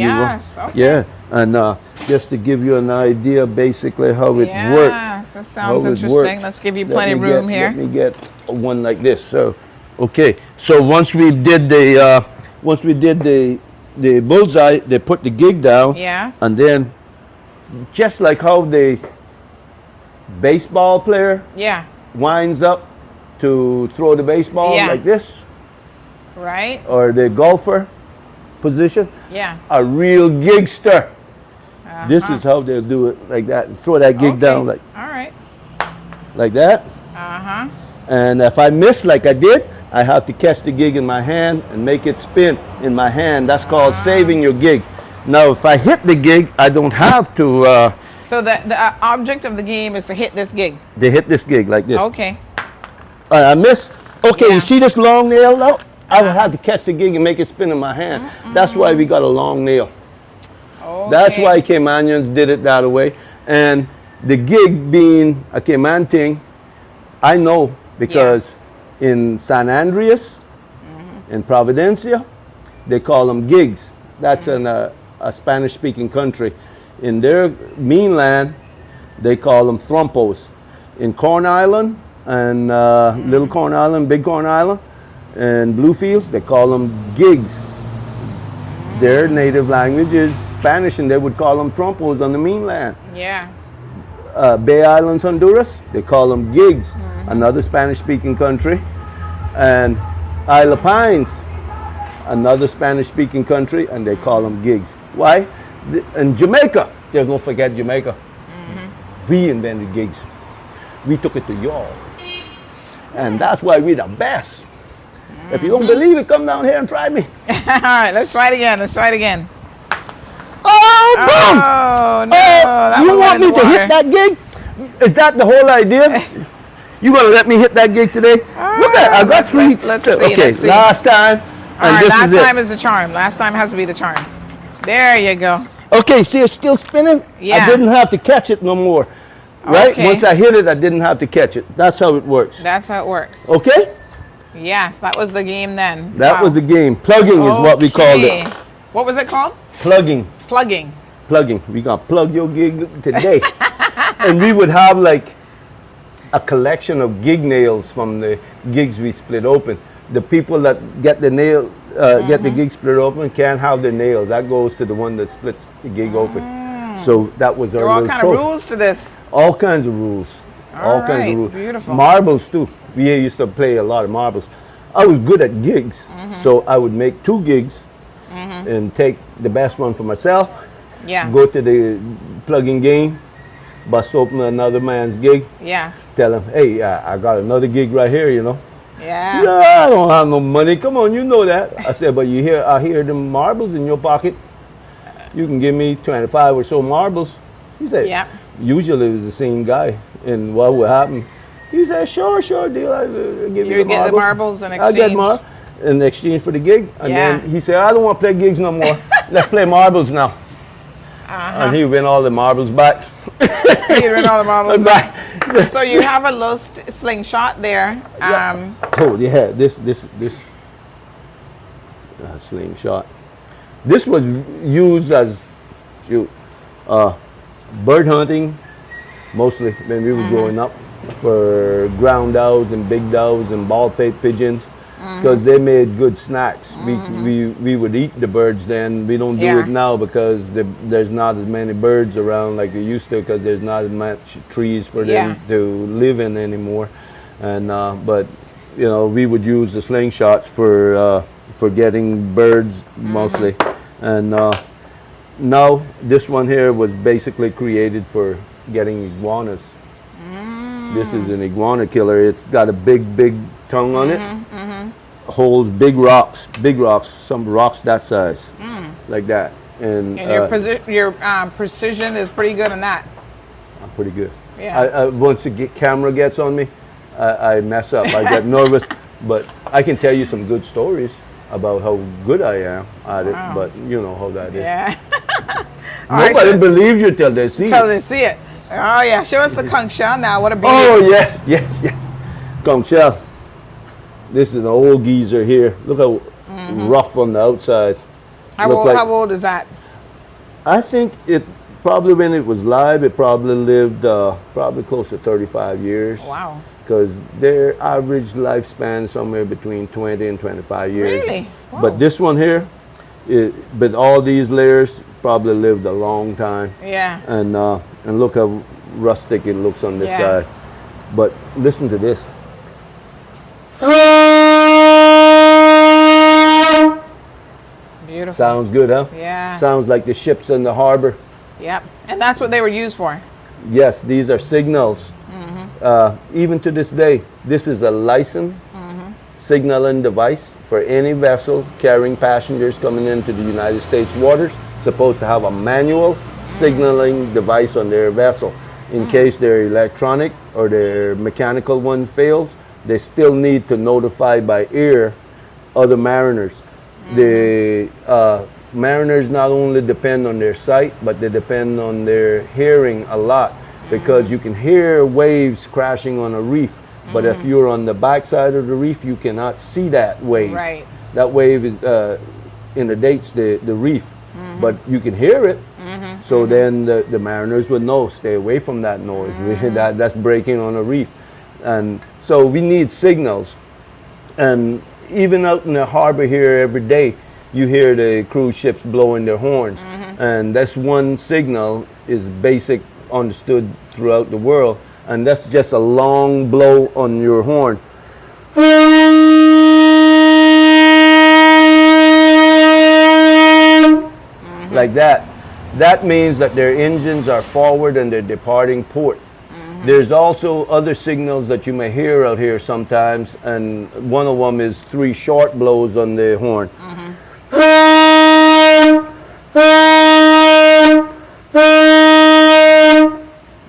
want. Okay. Yeah, and just to give you an idea basically how it worked. Yes, that sounds interesting. Let's give you plenty of room here. Let me get one like this. So, okay. So once we did the bullseye, they put the gig down. Yes. And then, just like how the baseball player winds up to throw the baseball like this. Right. Or the golfer, position. Yes. A real gigster. This is how they'll do it, like that. And throw that gig down All right. like that. And if I miss like I did, I have to catch the gig in my hand and make it spin in my hand. That's called saving your gig. Now, if I hit the gig, I don't have to. So the object of the game is to hit this gig. They hit this gig like this. Okay. I miss. Okay, you see this long nail though? I will have to catch the gig and make it spin in my hand. That's why we got a long nail. That's why Caymanians did it that way. And the gig being a Cayman thing, I know because in San Andreas, in Providencia, they call them gigs. That's in a Spanish-speaking country. In their mainland, they call them thrompos. In Corn Island and Little Corn Island, Big Corn Island, and Bluefields, they call them gigs. Their native language is Spanish, and they would call them thrompos on the mainland. Yes. Bay Islands, Honduras, they call them gigs, another Spanish-speaking country. And Isle of Pines, another Spanish-speaking country, and they call them gigs. Why? In Jamaica, they're going to forget Jamaica. We invented gigs. We took it to y'all. And that's why we're the best. If you don't believe it, come down here and try me. All right, let's try it again. Let's try it again. Oh, boom! Oh, no. That You one want went in me the to water. hit that gig? Is that the whole idea? You gonna let me hit that gig today? Look at, I got three. Let's see, okay, let's see. last time. All right, last time is the charm. Last time has to be the charm. There you go. Okay, see, it's still spinning. Yeah. I didn't have to catch it no more. Right? Okay. Once I hit it, I didn't have to catch it. That's how it works. That's how it works. Okay? Yes, that was the game then. That was the game. Plugging is what we called it. What was it called? Plugging. Plugging. Plugging. We gonna plug your gig today. And we would have like a collection of gig nails from the gigs we split open. The people that get the nail, get the gig split open can't have their nails. That goes to the one that splits the gig open. So that was our There are all little kind of trophy. rules to this. All kinds of rules. All kinds of rules. Beautiful. Marbles too. We used to play a lot of marbles. I was good at gigs, so I would make 2 gigs and take the best one for myself. Yes. Go to the plugging game, bust open another man's gig. Yes. Tell him, hey, I got another gig right here, you know. Yeah. Yeah, I don't have no money. Come on, you know that. I said, but I hear them marbles in your pocket. You can give me 25 or so marbles. He said, yeah. Usually it was the same guy. And what would happen? He said, sure deal. I'll give you the marbles. You get the marbles in I exchange. get in exchange for the gig. And then he said, I don't want to play gigs no more. Let's play marbles now. And he win all the marbles back. He win all the marbles back. So you have a little slingshot there. Oh yeah, this slingshot. This was used as bird hunting, mostly when we were growing up, for ground doves and big doves and bald-pate pigeons, because they made good snacks. We would eat the birds then. We don't do it now because there's not as many birds around like they used to, because there's not as much trees for them to live in anymore. And but you know, we would use the slingshots for getting birds mostly. And now this one here was basically created for getting iguanas. This is an iguana killer. It's got a big tongue on it. Holds big rocks, some rocks that size, like that. And your precision is pretty good in that. I'm pretty good. Yeah. Once the camera gets on me, I mess up. I get nervous, but I can tell you some good stories about how good I am at it. But you know how that is. Yeah. Nobody believes you till they see it. Till they see it. Oh yeah, show us the conch shell now. What a beauty. Oh yes. Conch shell. This is an old geezer here. Look how rough on the outside. How old is that? I think it probably, when it was live, it probably lived probably close to 35 years. Wow. Because their average lifespan is somewhere between 20 and 25 years. Really? Wow. But this one here, but all these layers probably lived a long time. Yeah. And look how rustic it looks on this side. But listen to this. Beautiful. Sounds good, huh? Yeah. Sounds like the ships in the harbor. Yep. And that's what they were used for. Yes, these are signals. Even to this day, this is a licensed signaling device for any vessel carrying passengers coming into the United States waters. Supposed to have a manual signaling device on their vessel. In case their electronic or their mechanical one fails, they still need to notify by ear other mariners. The mariners not only depend on their sight, but they depend on their hearing a lot, because you can hear waves crashing on a reef, but if you're on the backside of the reef, you cannot see that wave. Right. That wave is inundates the reef, but you can hear it. So then the mariners would know, stay away from that noise. That's breaking on a reef. And so we need signals. And even out in the harbor here every day, you hear the cruise ships blowing their horns. And that's one signal, is basic, understood throughout the world. And that's just a long blow on your horn. Like that. That means that their engines are forward and they're departing port. There's also other signals that you may hear out here sometimes, and one of them is 3 short blows on the horn.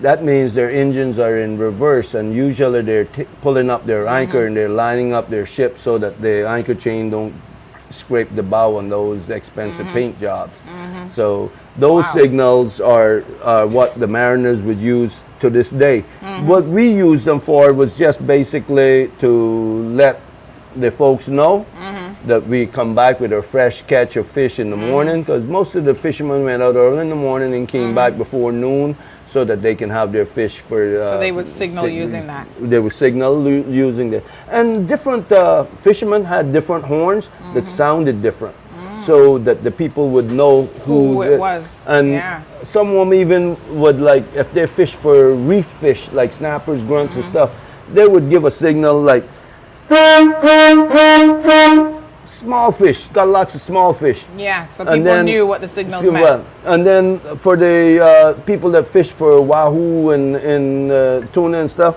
That means their engines are in reverse, and usually they're pulling up their anchor and they're lining up their ship so that the anchor chain don't scrape the bow on those expensive paint jobs. So those signals are what the mariners would use to this day. What we used them for was just basically to let the folks know that we come back with a fresh catch of fish in the morning, because most of the fishermen went out early in the morning and came back before noon, so that they can have their fish for... so they would signal using that. They would signal using that. And different fishermen had different horns that sounded different, so that the people would know who it was. And some of them even would, like, if they fish for reef fish, like snappers, grunts and stuff, they would give a signal like... Small fish, got lots of small fish. Yeah, so people knew what the signals meant. Well, and then for the people that fish for wahoo and tuna and stuff,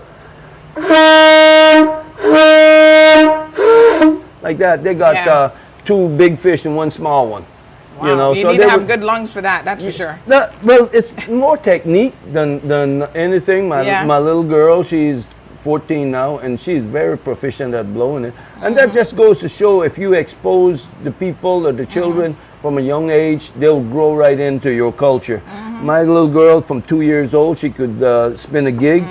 like that, they got 2 big fish and 1 small one. Wow. You know, you so need to have good lungs for that, that's for sure. Well, it's more technique than anything. My little girl, she's 14 now, and she's very proficient at blowing it. And that just goes to show, if you expose the people or the children from a young age, they'll grow right into your culture. My little girl, from 2 years old, she could spin a gig,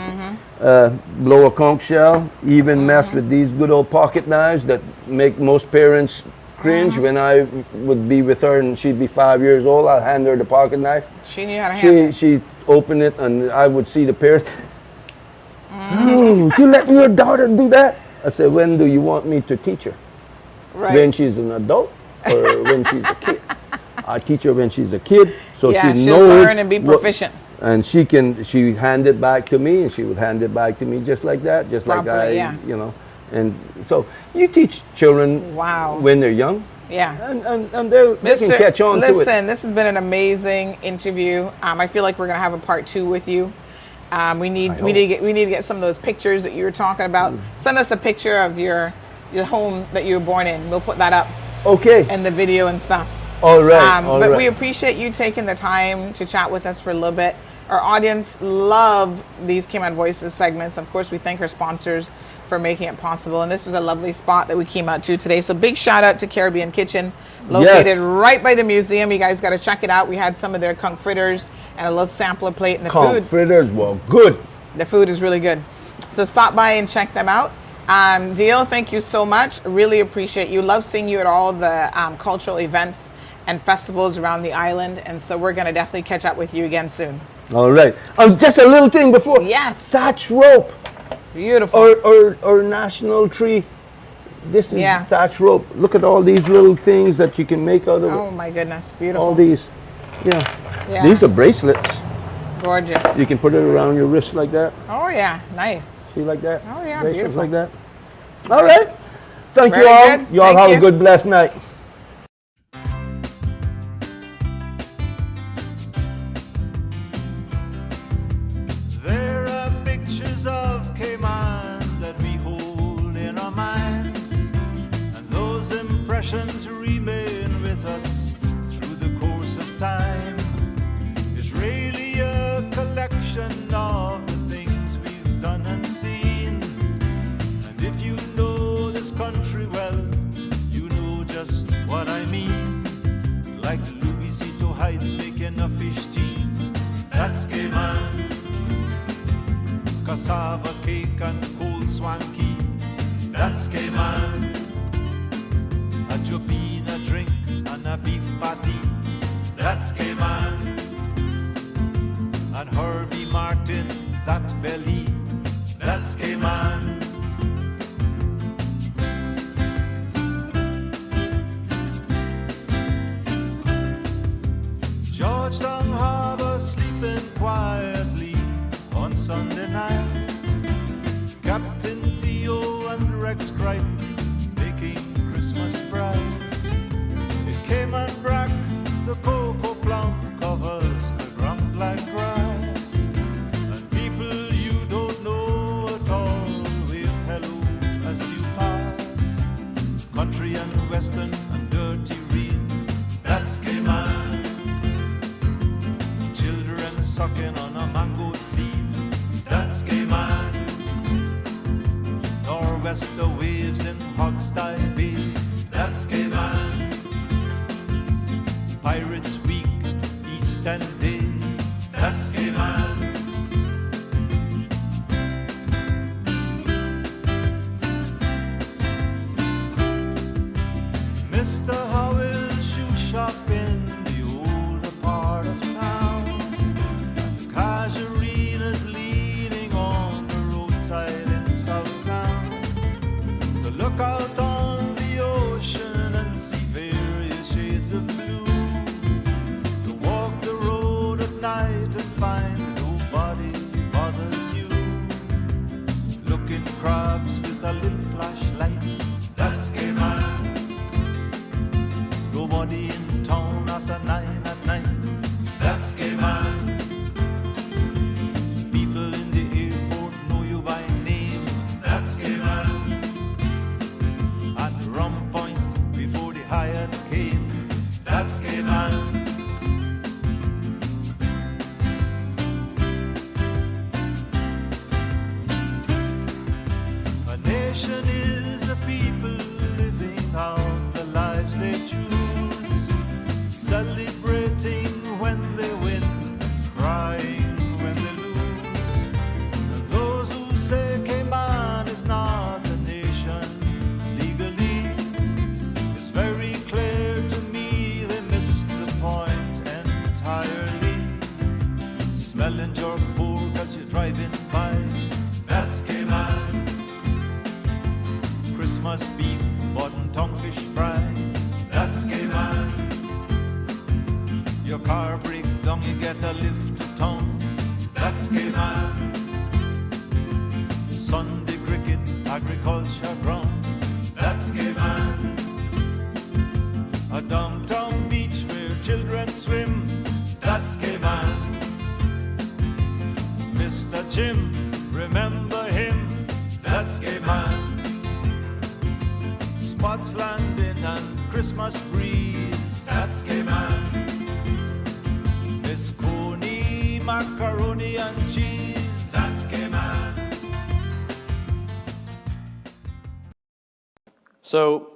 blow a conch shell, even mess with these good old pocket knives that make most parents cringe. When I would be with her and she'd be 5 years old, I'd hand her the pocket knife. She knew how to handle it. She'd open it, and I would see the parents, "Oh, you let your daughter do that?" I said, "When do you want me to teach her? When she's an adult or when she's a kid?" I teach her when she's a kid, so she she'll knows learn and be proficient. And she hand it back to me, and she would hand it back to me just like that, just Properly, like you know. And so you teach children when they're young. Yes. And they can catch on to it. Listen, this has been an amazing interview. I feel like we're going to have a part 2 with you. We need to get some of those pictures that you were talking about. Send us a picture of your home that you were born in. We'll put that up. Okay. And the video and stuff. All right. But we appreciate you taking the time to chat with us for a little bit. Our audience love these Cayman Voices segments. Of course, we thank our sponsors for making it possible. And this was a lovely spot that we came out to today. So big shout out to Caribbean Kitchen, located right by the museum. You guys got to check it out. We had some of their conch fritters and a little sampler plate, and the food. Fritters were good. The food is really good. So stop by and check them out. Deal, thank you so much. Really appreciate you. Love seeing you at all the cultural events and festivals around the island. And so we're going to definitely catch up with you again soon. All right. Just a little thing before. Yes. Thatch rope. Beautiful. Or national tree. This is thatch rope. Look at all these little things that you can make out of it. Oh my goodness, beautiful. All these. These are bracelets. Gorgeous. You can put it around your wrist like that. Oh yeah, nice. See, like that? Oh yeah, bracelets beautiful. like that. All right. Thank you Very all. good. You all have a good, blessed night. hides making a fish tea. That's Cayman. Cassava cake and cold swanky. That's Cayman. A jupina drink and a beef patty. That's Cayman. And Herbie Martin, that belly. That's Cayman. Georgetown Harbor sleeping quietly on Sunday night. Captain Theo and Rex Crichton making Christmas bright. It came and brack, the cocoa plum covers the ground like grass. And people you don't know at all wave hello as you pass. Country and western and dirty reeds, that's Cayman. Children sucking on a mango seed, that's Cayman. Nor'wester waves in Hogstye Bay, that's Cayman. Pirates Week, East End Day, that's Cayman. Mr. Howell shoe shop in the older part of town. The Casuarina's leaning on the roadside in South Sound. To look out on the ocean and see various shades of blue. To walk the road at night and find nobody bothers you. Looking crabs with a little flashlight, that's Cayman. Nobody in town after 9 at night, that's Cayman. People in the airport know you by name, that's Cayman. At Rum Point before the Hyatt came, that's Cayman. A nation is a people living out the lives they choose, celebrating when they win, crying when they lose. And those who say Cayman is not a nation legally, it's very clear to me they missed the point entirely. Smelling jerk pork as you're driving by, that's Cayman. Christmas beef, button tonguefish fry, that's Cayman. Your car break down, you get a lift to town, that's Cayman. Sunday cricket, agriculture ground, that's Cayman. A downtown beach where children swim, that's Cayman. Mr. Jim, remember him, that's Cayman. Spots landing and Christmas breeze, that's Cayman. Miss Coney, macaroni and cheese, that's Cayman. So,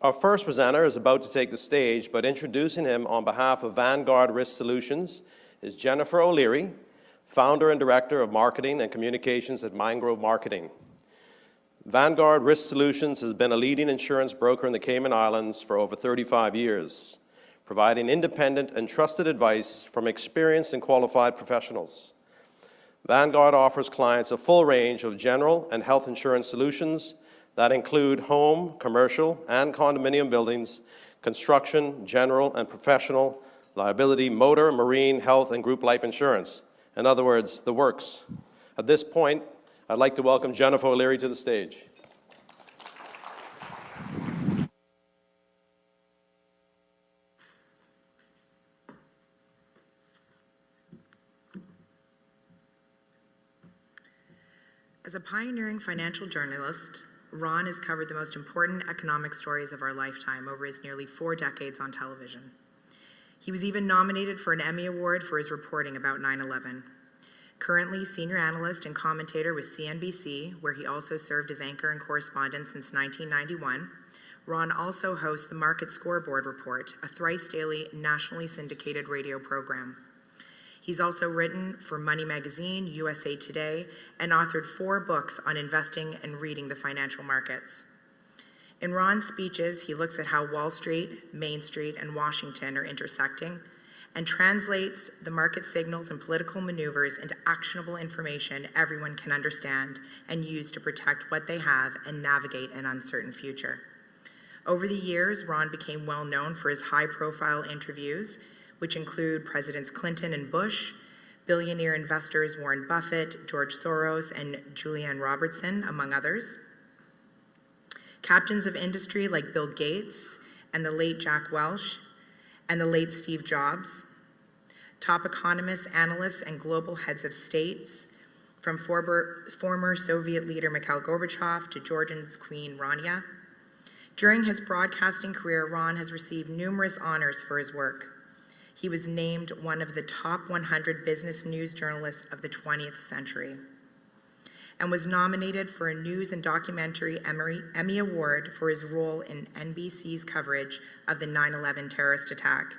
our first presenter is about to take the stage, but introducing him on behalf of Vanguard Risk Solutions is Jennifer O'Leary, founder and director of marketing and communications at Mangrove Marketing. Vanguard Risk Solutions has been a leading insurance broker in the Cayman Islands for over 35 years, providing independent and trusted advice from experienced and qualified professionals. Vanguard offers clients a full range of general and health insurance solutions that include home, commercial, and condominium buildings, construction, general and professional, liability, motor, marine, health, and group life insurance. In other words, the works. At this point, I'd like to welcome Jennifer O'Leary to the stage. As a pioneering financial journalist, Ron has covered the most important economic stories of our lifetime over his nearly 4 decades on television. He was even nominated for an Emmy Award for his reporting about 9/11. Currently senior analyst and commentator with CNBC, where he also served as anchor and correspondent since 1991, Ron also hosts the Market Scoreboard Report, a thrice daily nationally syndicated radio program. He's also written for Money Magazine, USA Today, and authored 4 books on investing and reading the financial markets. In Ron's speeches, he looks at how Wall Street, Main Street, and Washington are intersecting and translates the market signals and political maneuvers into actionable information everyone can understand and use to protect what they have and navigate an uncertain future. Over the years, Ron became well known for his high-profile interviews, which include Presidents Clinton and Bush, billionaire investors Warren Buffett, George Soros, and Julianne Robertson, among others. Captains of industry like Bill Gates and the late Jack Welch and the late Steve Jobs. Top economists, analysts, and global heads of states, from former Soviet leader Mikhail Gorbachev to Jordan's Queen Rania. During his broadcasting career, Ron has received numerous honors for his work. He was named one of the top 100 business news journalists of the 20th century and was nominated for a News and Documentary Emmy Award for his role in NBC's coverage of the 9/11 terrorist attack.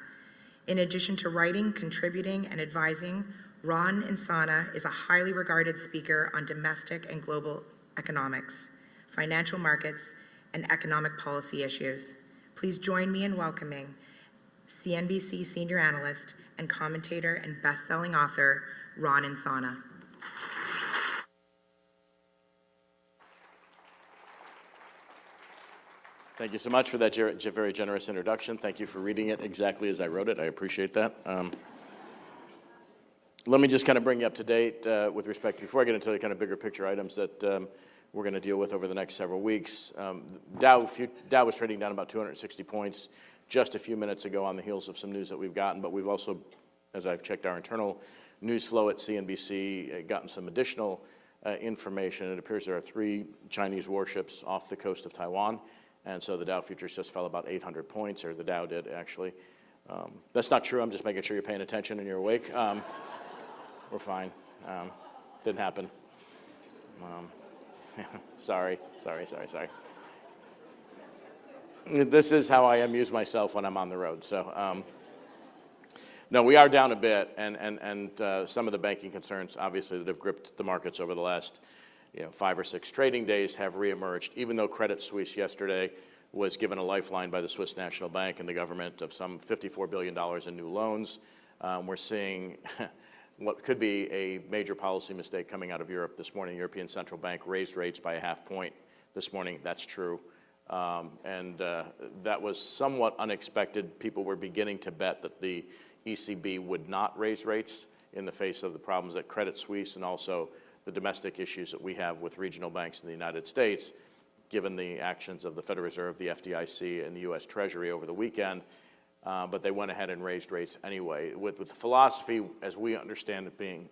In addition to writing, contributing, and advising, Ron Insana is a highly regarded speaker on domestic and global economics, financial markets, and economic policy issues. Please join me in welcoming CNBC senior analyst and commentator and best-selling author, Ron Insana. Thank you so much for that very generous introduction. Thank you for reading it exactly as I wrote it. I appreciate that. Let me just kind of bring you up to date with respect, before I get into the kind of bigger picture items that we're going to deal with over the next several weeks. Dow was trading down about 260 points just a few minutes ago on the heels of some news that we've gotten, but we've also, as I've checked our internal news flow at CNBC, gotten some additional information. It appears there are 3 Chinese warships off the coast of Taiwan. And so the Dow futures just fell about 800 points, or the Dow did, actually. That's not true. I'm just making sure you're paying attention and you're awake. We're fine. Didn't happen. Sorry. This is how I amuse myself when I'm on the road. So, no, we are down a bit, and some of the banking concerns, obviously, that have gripped the markets over the last 5 or 6 trading days have reemerged, even though Credit Suisse yesterday was given a lifeline by the Swiss National Bank and the government of some $54 billion in new loans. We're seeing what could be a major policy mistake coming out of Europe this morning. European Central Bank raised rates by ½ point this morning. That's true. That was somewhat unexpected. People were beginning to bet that the ECB would not raise rates in the face of the problems at Credit Suisse and also the domestic issues that we have with regional banks in the United States, given the actions of the Federal Reserve, the FDIC, and the U.S. Treasury over the weekend. But they went ahead and raised rates anyway, with the philosophy, as we understand it, being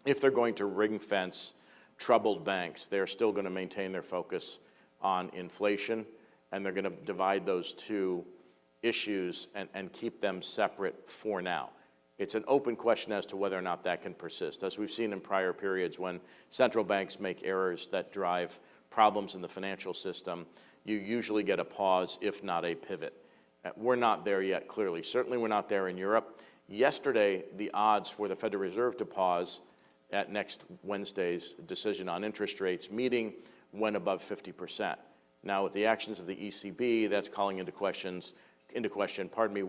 if they're going to ring fence troubled banks, they're still going to maintain their focus on inflation, and they're going to divide those 2 issues and keep them separate for now. It's an open question as to whether or not that can persist. As we've seen in prior periods when central banks make errors that drive problems in the financial system, you usually get a pause, if not a pivot. We're not there yet, clearly. Certainly we're not there in Europe. Yesterday, the odds for the Federal Reserve to pause at next Wednesday's decision on interest rates meeting went above 50%. Now, with the actions of the ECB, that's calling into question,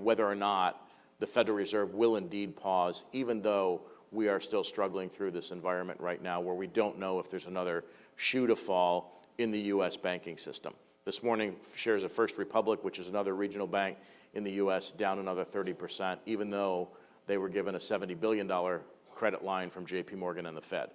whether or not the Federal Reserve will indeed pause, even though we are still struggling through this environment right now where we don't know if there's another shoe to fall in the U.S. banking system. This morning, shares of First Republic, which is another regional bank in the U.S., down another 30%, even though they were given a $70 billion credit line from J.P. Morgan and the Fed.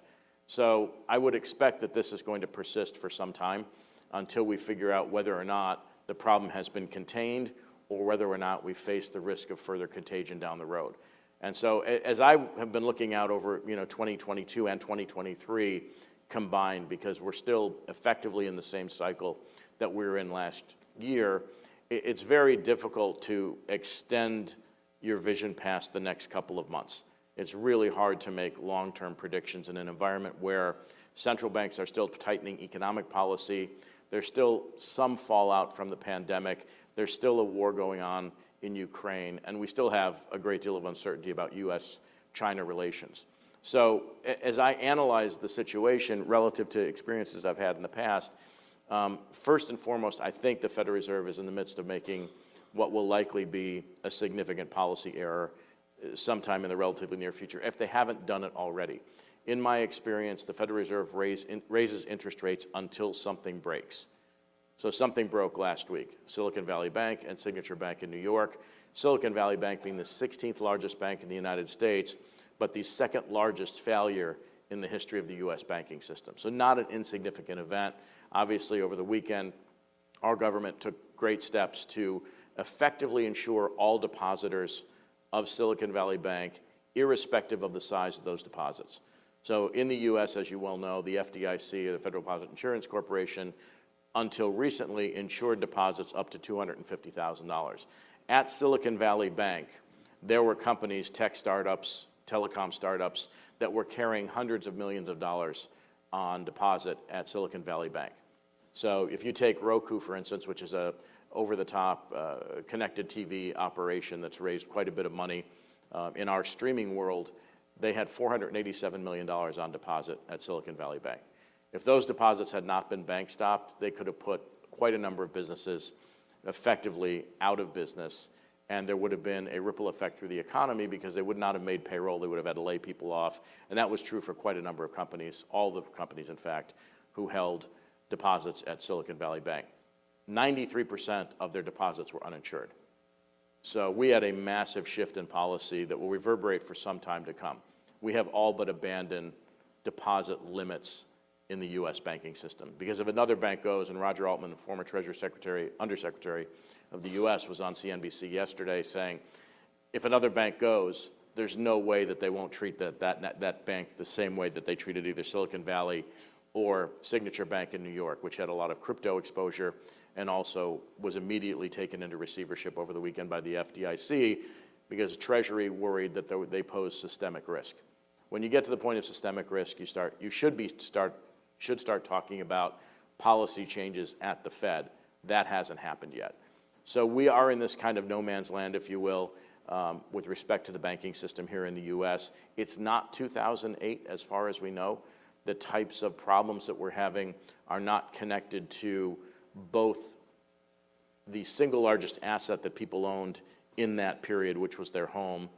So I would expect that this is going to persist for some time until we figure out whether or not the problem has been contained or whether or not we face the risk of further contagion down the road. And so as I have been looking out over 2022 and 2023 combined, because we're still effectively in the same cycle that we were in last year, it's very difficult to extend your vision past the next couple of months. It's really hard to make long-term predictions in an environment where central banks are still tightening economic policy. There's still some fallout from the pandemic. There's still a war going on in Ukraine, and we still have a great deal of uncertainty about U.S.-China relations. So as I analyze the situation relative to experiences I've had in the past, first and foremost, I think the Federal Reserve is in the midst of making what will likely be a significant policy error sometime in the relatively near future, if they haven't done it already. In my experience, the Federal Reserve raises interest rates until something breaks. So something broke last week. Silicon Valley Bank and Signature Bank in New York. Silicon Valley Bank being the 16th largest bank in the United States, but the second largest failure in the history of the U.S. banking system. So not an insignificant event. Obviously, over the weekend, our government took great steps to effectively insure all depositors of Silicon Valley Bank, irrespective of the size of those deposits. So in the U.S., as you well know, the FDIC, the Federal Deposit Insurance Corporation, until recently insured deposits up to $250,000. At Silicon Valley Bank, there were companies, tech startups, telecom startups, that were carrying hundreds of millions of dollars on deposit at Silicon Valley Bank. So if you take Roku, for instance, which is a over-the-top connected TV operation that's raised quite a bit of money in our streaming world, they had $487 million on deposit at Silicon Valley Bank. If those deposits had not been bank stopped, they could have put quite a number of businesses effectively out of business, and there would have been a ripple effect through the economy because they would not have made payroll, they would have had to lay people off, and that was true for quite a number of companies, all the companies, in fact, who held deposits at Silicon Valley Bank. 93% of their deposits were uninsured. So we had a massive shift in policy that will reverberate for some time to come. We have all but abandoned deposit limits in the U.S. banking system. Because if another bank goes, and Roger Altman, the former Treasury Secretary, Undersecretary of the U.S., was on CNBC yesterday saying, if another bank goes, there's no way that they won't treat that bank the same way that they treated either Silicon Valley or Signature Bank in New York, which had a lot of crypto exposure and also was immediately taken into receivership over the weekend by the FDIC because Treasury worried that they posed systemic risk. When you get to the point of systemic risk, you should start talking about policy changes at the Fed. That hasn't happened yet. So we are in this kind of no man's land, if you will, with respect to the banking system here in the U.S. It's not 2008 as far as we know. The types of problems that we're having are not connected to both the single largest asset that people owned in that period, which was their home,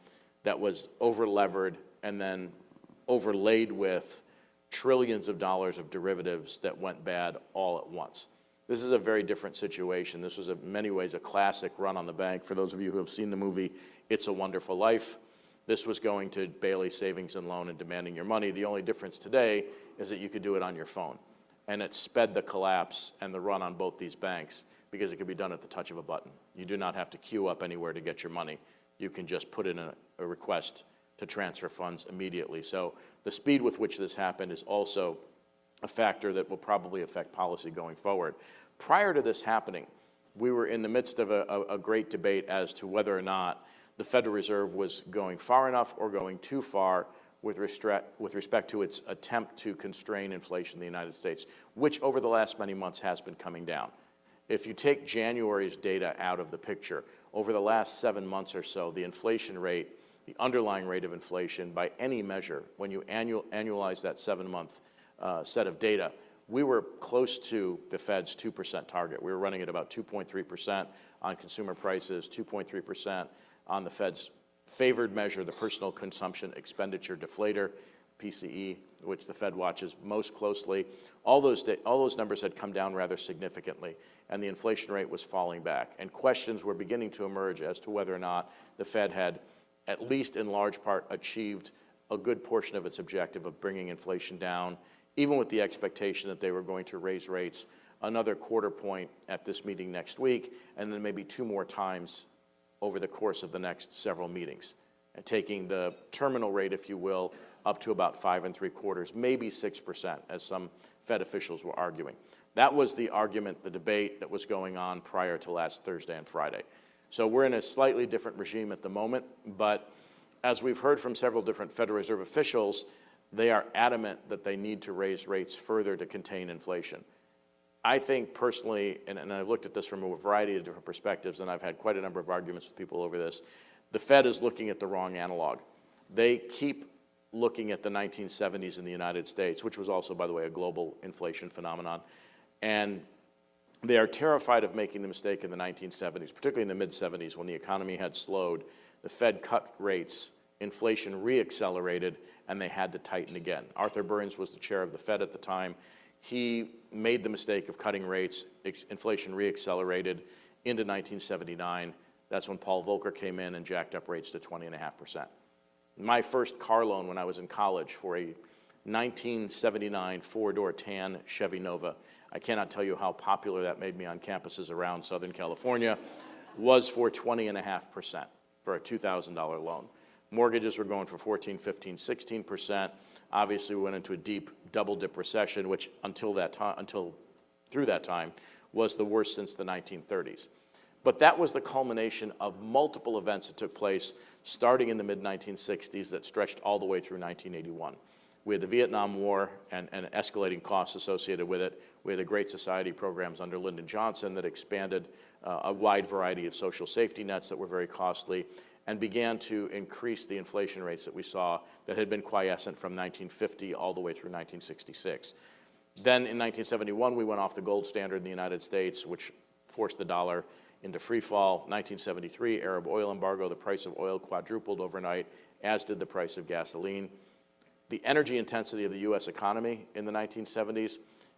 that was over-levered and then overlaid with trillions of dollars of derivatives that went bad all at once. This is a very different situation. This was in many ways a classic run on the bank. For those of you who have seen the movie It's a Wonderful Life, this was going to Bailey Savings and Loan and demanding your money. The only difference today is that you could do it on your phone. And it sped the collapse and the run on both these banks because it could be done at the touch of a button. You do not have to queue up anywhere to get your money. You can just put in a request to transfer funds immediately. So the speed with which this happened is also a factor that will probably affect policy going forward. Prior to this happening, we were in the midst of a great debate as to whether or not the Federal Reserve was going far enough or going too far with respect to its attempt to constrain inflation in the United States, which over the last many months has been coming down. If you take January's data out of the picture, over the last 7 months or so, the inflation rate, the underlying rate of inflation by any measure, when you annualize that 7-month set of data, we were close to the Fed's 2% target. We were running at about 2.3% on consumer prices, 2.3% on the Fed's favored measure, the personal consumption expenditure deflator, PCE, which the Fed watches most closely. All those numbers had come down rather significantly, and the inflation rate was falling back. And questions were beginning to emerge as to whether or not the Fed had, at least in large part, achieved a good portion of its objective of bringing inflation down, even with the expectation that they were going to raise rates another quarter point at this meeting next week, and then maybe 2 more times over the course of the next several meetings, and taking the terminal rate, if you will, up to about 5 3/4, maybe 6%, as some Fed officials were arguing. That was the argument, the debate that was going on prior to last Thursday and Friday. So we're in a slightly different regime at the moment, but as we've heard from several different Federal Reserve officials, they are adamant that they need to raise rates further to contain inflation. I think personally, and I've looked at this from a variety of different perspectives, and I've had quite a number of arguments with people over this, the Fed is looking at the wrong analog. They keep looking at the 1970s in the United States, which was also, by the way, a global inflation phenomenon, and they are terrified of making the mistake in the 1970s, particularly in the mid-70s when the economy had slowed. The Fed cut rates, inflation re-accelerated, and they had to tighten again. Arthur Burns was the chair of the Fed at the time. He made the mistake of cutting rates, inflation re-accelerated into 1979. That's when Paul Volcker came in and jacked up rates to 20.5%. My first car loan when I was in college for a 1979 four-door tan Chevy Nova, I cannot tell you how popular that made me on campuses around Southern California, was for 20.5% for a $2,000 loan. Mortgages were going for 14, 15, 16%. Obviously, we went into a deep double-dip recession, which until through that time was the worst since the 1930s. But that was the culmination of multiple events that took place starting in the mid-1960s that stretched all the way through 1981. We had the Vietnam War and escalating costs associated with it. We had the Great Society programs under Lyndon Johnson that expanded a wide variety of social safety nets that were very costly and began to increase the inflation rates that we saw that had been quiescent from 1950 all the way through 1966. Then in 1971, we went off the gold standard in the United States, which forced the dollar into free fall. 1973, Arab oil embargo, the price of oil quadrupled overnight, as did the price of gasoline. The energy intensity of the U.S. economy in the 1970s,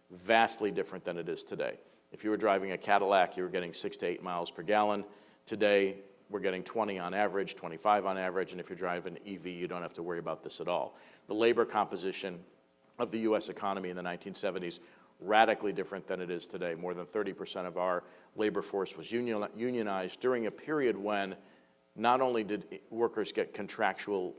vastly different than it is today. If you were driving a Cadillac, you were getting 6 to 8 miles per gallon. Today, we're getting 20 on average, 25 on average, and if you're driving an EV, you don't have to worry about this at all. The labor composition of the U.S. economy in the 1970s, radically different than it is today. More than 30% of our labor force was unionized during a period when not only did workers get contractual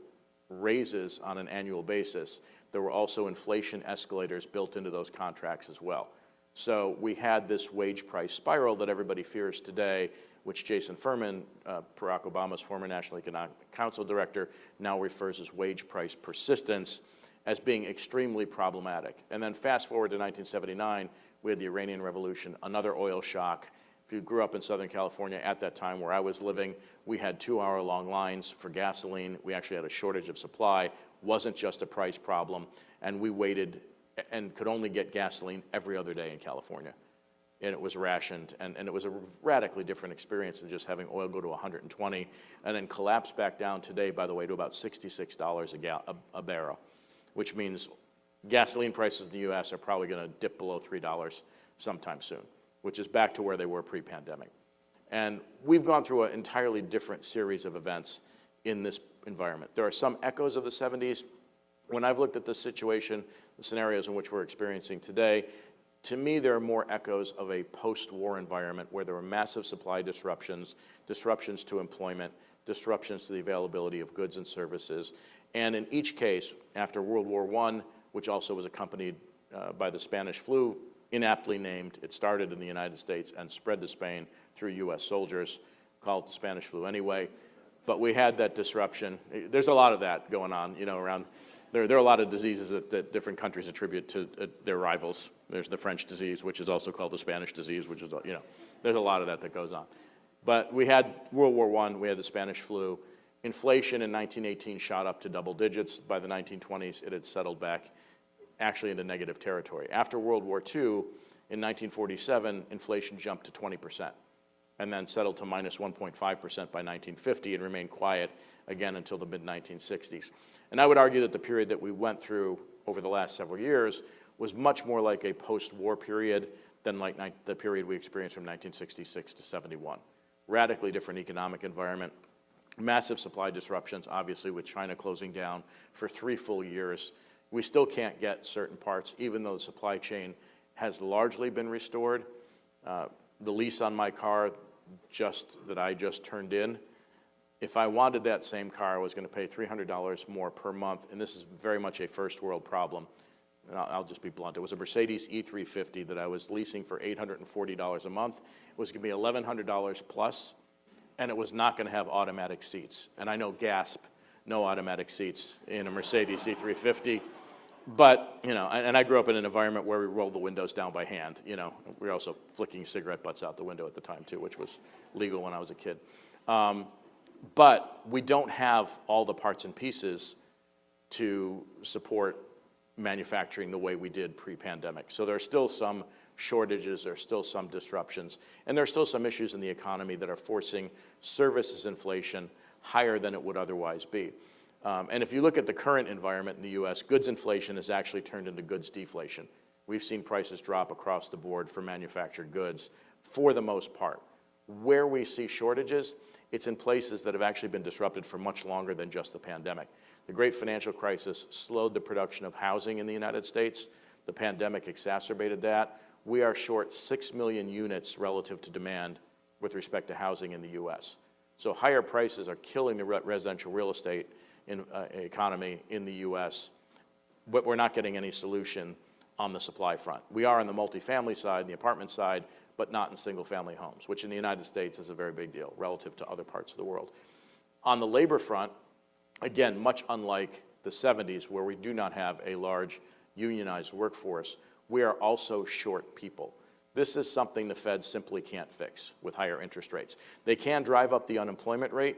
raises on an annual basis, there were also inflation escalators built into those contracts as well. So we had this wage price spiral that everybody fears today, which Jason Furman, Barack Obama's former National Economic Council director, now refers as wage price persistence as being extremely problematic. And then fast forward to 1979, we had the Iranian Revolution, another oil shock. If you grew up in Southern California at that time where I was living, we had 2-hour-long lines for gasoline. We actually had a shortage of supply. Wasn't just a price problem. And we waited and could only get gasoline every other day in California. And it was rationed. And it was a radically different experience than just having oil go to 120 and then collapse back down today, by the way, to about $66 a barrel, which means gasoline prices in the U.S. are probably going to dip below $3 sometime soon, which is back to where they were pre-pandemic. And we've gone through an entirely different series of events in this environment. There are some echoes of the 70s. When I've looked at this situation, the scenarios in which we're experiencing today, to me, there are more echoes of a post-war environment where there were massive supply disruptions, disruptions to employment, disruptions to the availability of goods and services. And in each case, after World War I, which also was accompanied by the Spanish flu, inaptly named, it started in the United States and spread to Spain through U.S. soldiers, called the Spanish flu anyway. But we had that disruption. There's a lot of that going on, around. There are a lot of diseases that different countries attribute to their rivals. There's the French disease, which is also called the Spanish disease, which is, there's a lot of that goes on. But we had World War I, we had the Spanish flu. Inflation in 1918 shot up to double digits. By the 1920s, it had settled back actually into negative territory. After World War II, in 1947, inflation jumped to 20% and then settled to minus 1.5% by 1950 and remained quiet again until the mid-1960s. And I would argue that the period that we went through over the last several years was much more like a post-war period than like the period we experienced from 1966 to 71. Radically different economic environment, massive supply disruptions, obviously with China closing down for 3 full years. We still can't get certain parts, even though the supply chain has largely been restored. The lease on my car that I just turned in, if I wanted that same car, I was going to pay $300 more per month, and this is very much a first world problem. And I'll just be blunt. It was a Mercedes E350 that I was leasing for $840 a month. It was going to be $1,100 plus, and it was not going to have automatic seats. And I know, gasp, no automatic seats in a Mercedes E350. But, you know, and I grew up in an environment where we rolled the windows down by hand, you know. We were also flicking cigarette butts out the window at the time, too, which was legal when I was a kid. But we don't have all the parts and pieces to support manufacturing the way we did pre-pandemic. So there are still some shortages, there are still some disruptions, and there are still some issues in the economy that are forcing services inflation higher than it would otherwise be. And if you look at the current environment in the U.S., goods inflation has actually turned into goods deflation. We've seen prices drop across the board for manufactured goods for the most part. Where we see shortages, it's in places that have actually been disrupted for much longer than just the pandemic. The great financial crisis slowed the production of housing in the United States. The pandemic exacerbated that. We are short 6 million units relative to demand with respect to housing in the U.S. So higher prices are killing the residential real estate economy in the U.S., but we're not getting any solution on the supply front. We are on the multifamily side, the apartment side, but not in single-family homes, which in the United States is a very big deal relative to other parts of the world. On the labor front, again, much unlike the 70s, where we do not have a large unionized workforce, we are also short people. This is something the Fed simply can't fix with higher interest rates. They can drive up the unemployment rate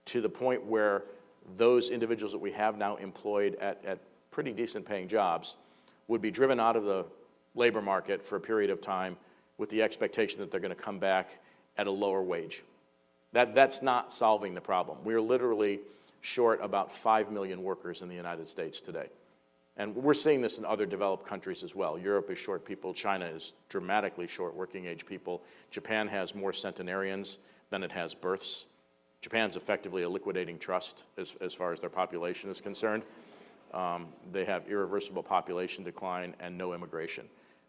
to the point where those individuals that we have now employed at pretty decent paying jobs would be driven out of the labor market for a period of time with the expectation that they're going to come back at a lower wage. That's not solving the problem. We're literally short about 5 million workers in the United States today. And we're seeing this in other developed countries as well. Europe is short people. China is dramatically short working age people. Japan has more centenarians than it has births. Japan's effectively a liquidating trust as far as their population is concerned. They have irreversible population decline and no immigration,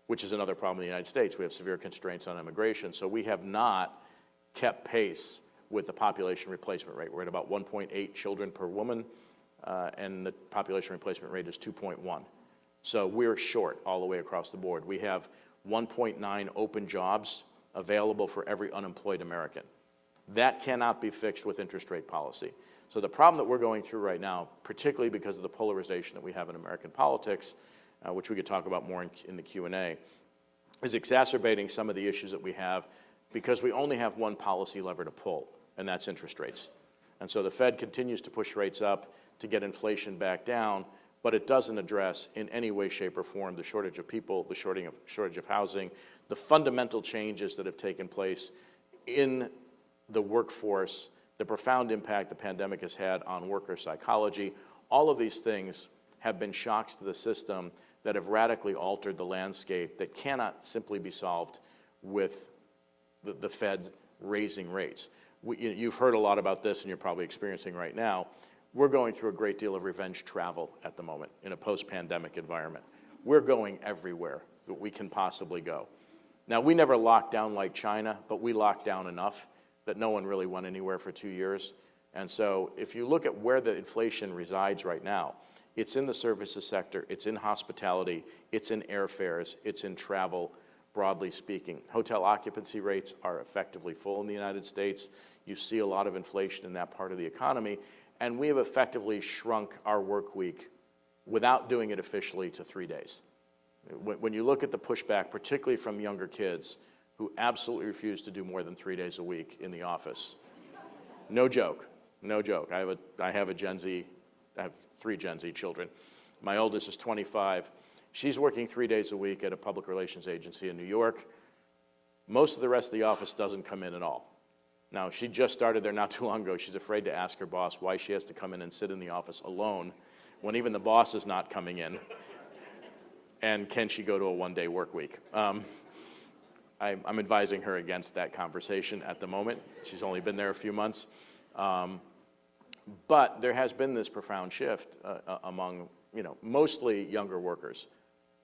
which is another problem in the United States. We have severe constraints on immigration, so we have not kept pace with the population replacement rate. We're at about 1.8 children per woman, and the population replacement rate is 2.1. So we're short all the way across the board. We have 1.9 open jobs available for every unemployed American. That cannot be fixed with interest rate policy. So the problem that we're going through right now, particularly because of the polarization that we have in American politics, which we could talk about more in the Q&A, is exacerbating some of the issues that we have because we only have one policy lever to pull, and that's interest rates. And so the Fed continues to push rates up to get inflation back down, but it doesn't address in any way, shape, or form the shortage of people, the shortage of housing, the fundamental changes that have taken place in the workforce, the profound impact the pandemic has had on worker psychology. All of these things have been shocks to the system that have radically altered the landscape that cannot simply be solved with the Fed raising rates. You've heard a lot about this and you're probably experiencing right now. We're going through a great deal of revenge travel at the moment in a post-pandemic environment. We're going everywhere that we can possibly go. Now, we never locked down like China, but we locked down enough that no one really went anywhere for 2 years. And so if you look at where the inflation resides right now, it's in the services sector, it's in hospitality, it's in airfares, it's in travel, broadly speaking. Hotel occupancy rates are effectively full in the United States. You see a lot of inflation in that part of the economy, and we have effectively shrunk our work week without doing it officially to 3 days. When you look at the pushback, particularly from younger kids who absolutely refuse to do more than 3 days a week in the office, no joke, no joke. I have a Gen Z, I have 3 Gen Z children. My oldest is 25. She's working 3 days a week at a public relations agency in New York. Most of the rest of the office doesn't come in at all. Now, she just started there not too long ago. She's afraid to ask her boss why she has to come in and sit in the office alone when even the boss is not coming in. And can she go to a one-day work week? I'm advising her against that conversation at the moment. She's only been there a few months. But there has been this profound shift among, mostly younger workers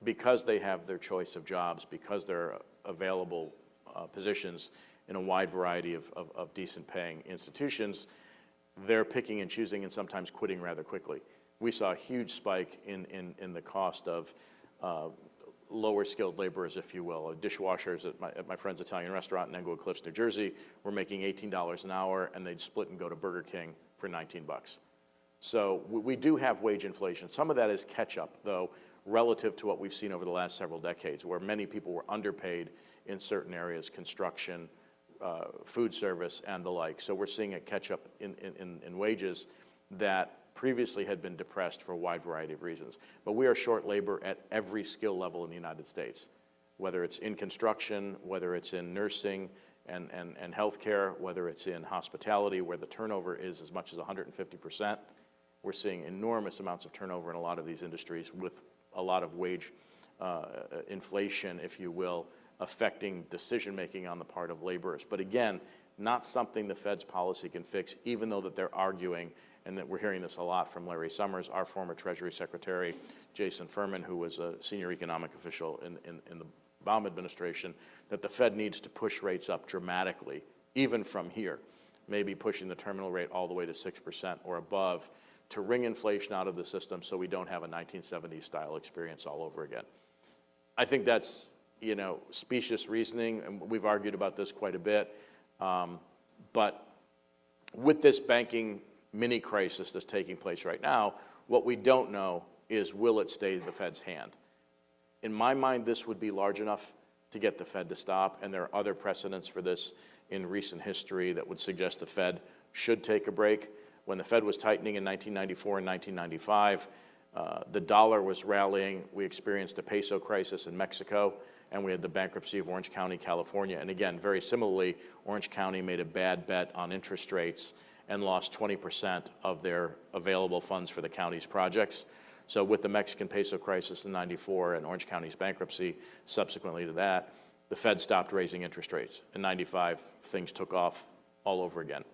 because they have their choice of jobs, because they're available positions in a wide variety of decent paying institutions. They're picking and choosing and sometimes quitting rather quickly. We saw a huge spike in the cost of lower skilled laborers, if you will. Dishwashers at my friend's Italian restaurant in Englewood Cliffs, New Jersey, were making $18 an hour, and they'd split and go to Burger King for $19. So we do have wage inflation. Some of that is catch-up, though, relative to what we've seen over the last several decades, where many people were underpaid in certain areas, construction, food service, and the like. So we're seeing a catch-up in wages that previously had been depressed for a wide variety of reasons. But we are short labor at every skill level in the United States, whether it's in construction, whether it's in nursing and healthcare, whether it's in hospitality, where the turnover is as much as 150%. We're seeing enormous amounts of turnover in a lot of these industries with a lot of wage inflation, if you will, affecting decision-making on the part of laborers. But again, not something the Fed's policy can fix, even though that they're arguing, and that we're hearing this a lot from Larry Summers, our former Treasury Secretary, Jason Furman, who was a senior economic official in the Obama administration, that the Fed needs to push rates up dramatically, even from here, maybe pushing the terminal rate all the way to 6% or above, to wring inflation out of the system so we don't have a 1970s style experience all over again. I think that's, specious reasoning, and we've argued about this quite a bit. But with this banking mini crisis that's taking place right now, what we don't know is, will it stay in the Fed's hand? In my mind, this would be large enough to get the Fed to stop, and there are other precedents for this in recent history that would suggest the Fed should take a break. When the Fed was tightening in 1994 and 1995, the dollar was rallying. We experienced a peso crisis in Mexico, and we had the bankruptcy of Orange County, California. And again, very similarly, Orange County made a bad bet on interest rates and lost 20% of their available funds for the county's projects. So with the Mexican peso crisis in '94 and Orange County's bankruptcy subsequently to that, the Fed stopped raising interest rates. In '95, things took off all over again.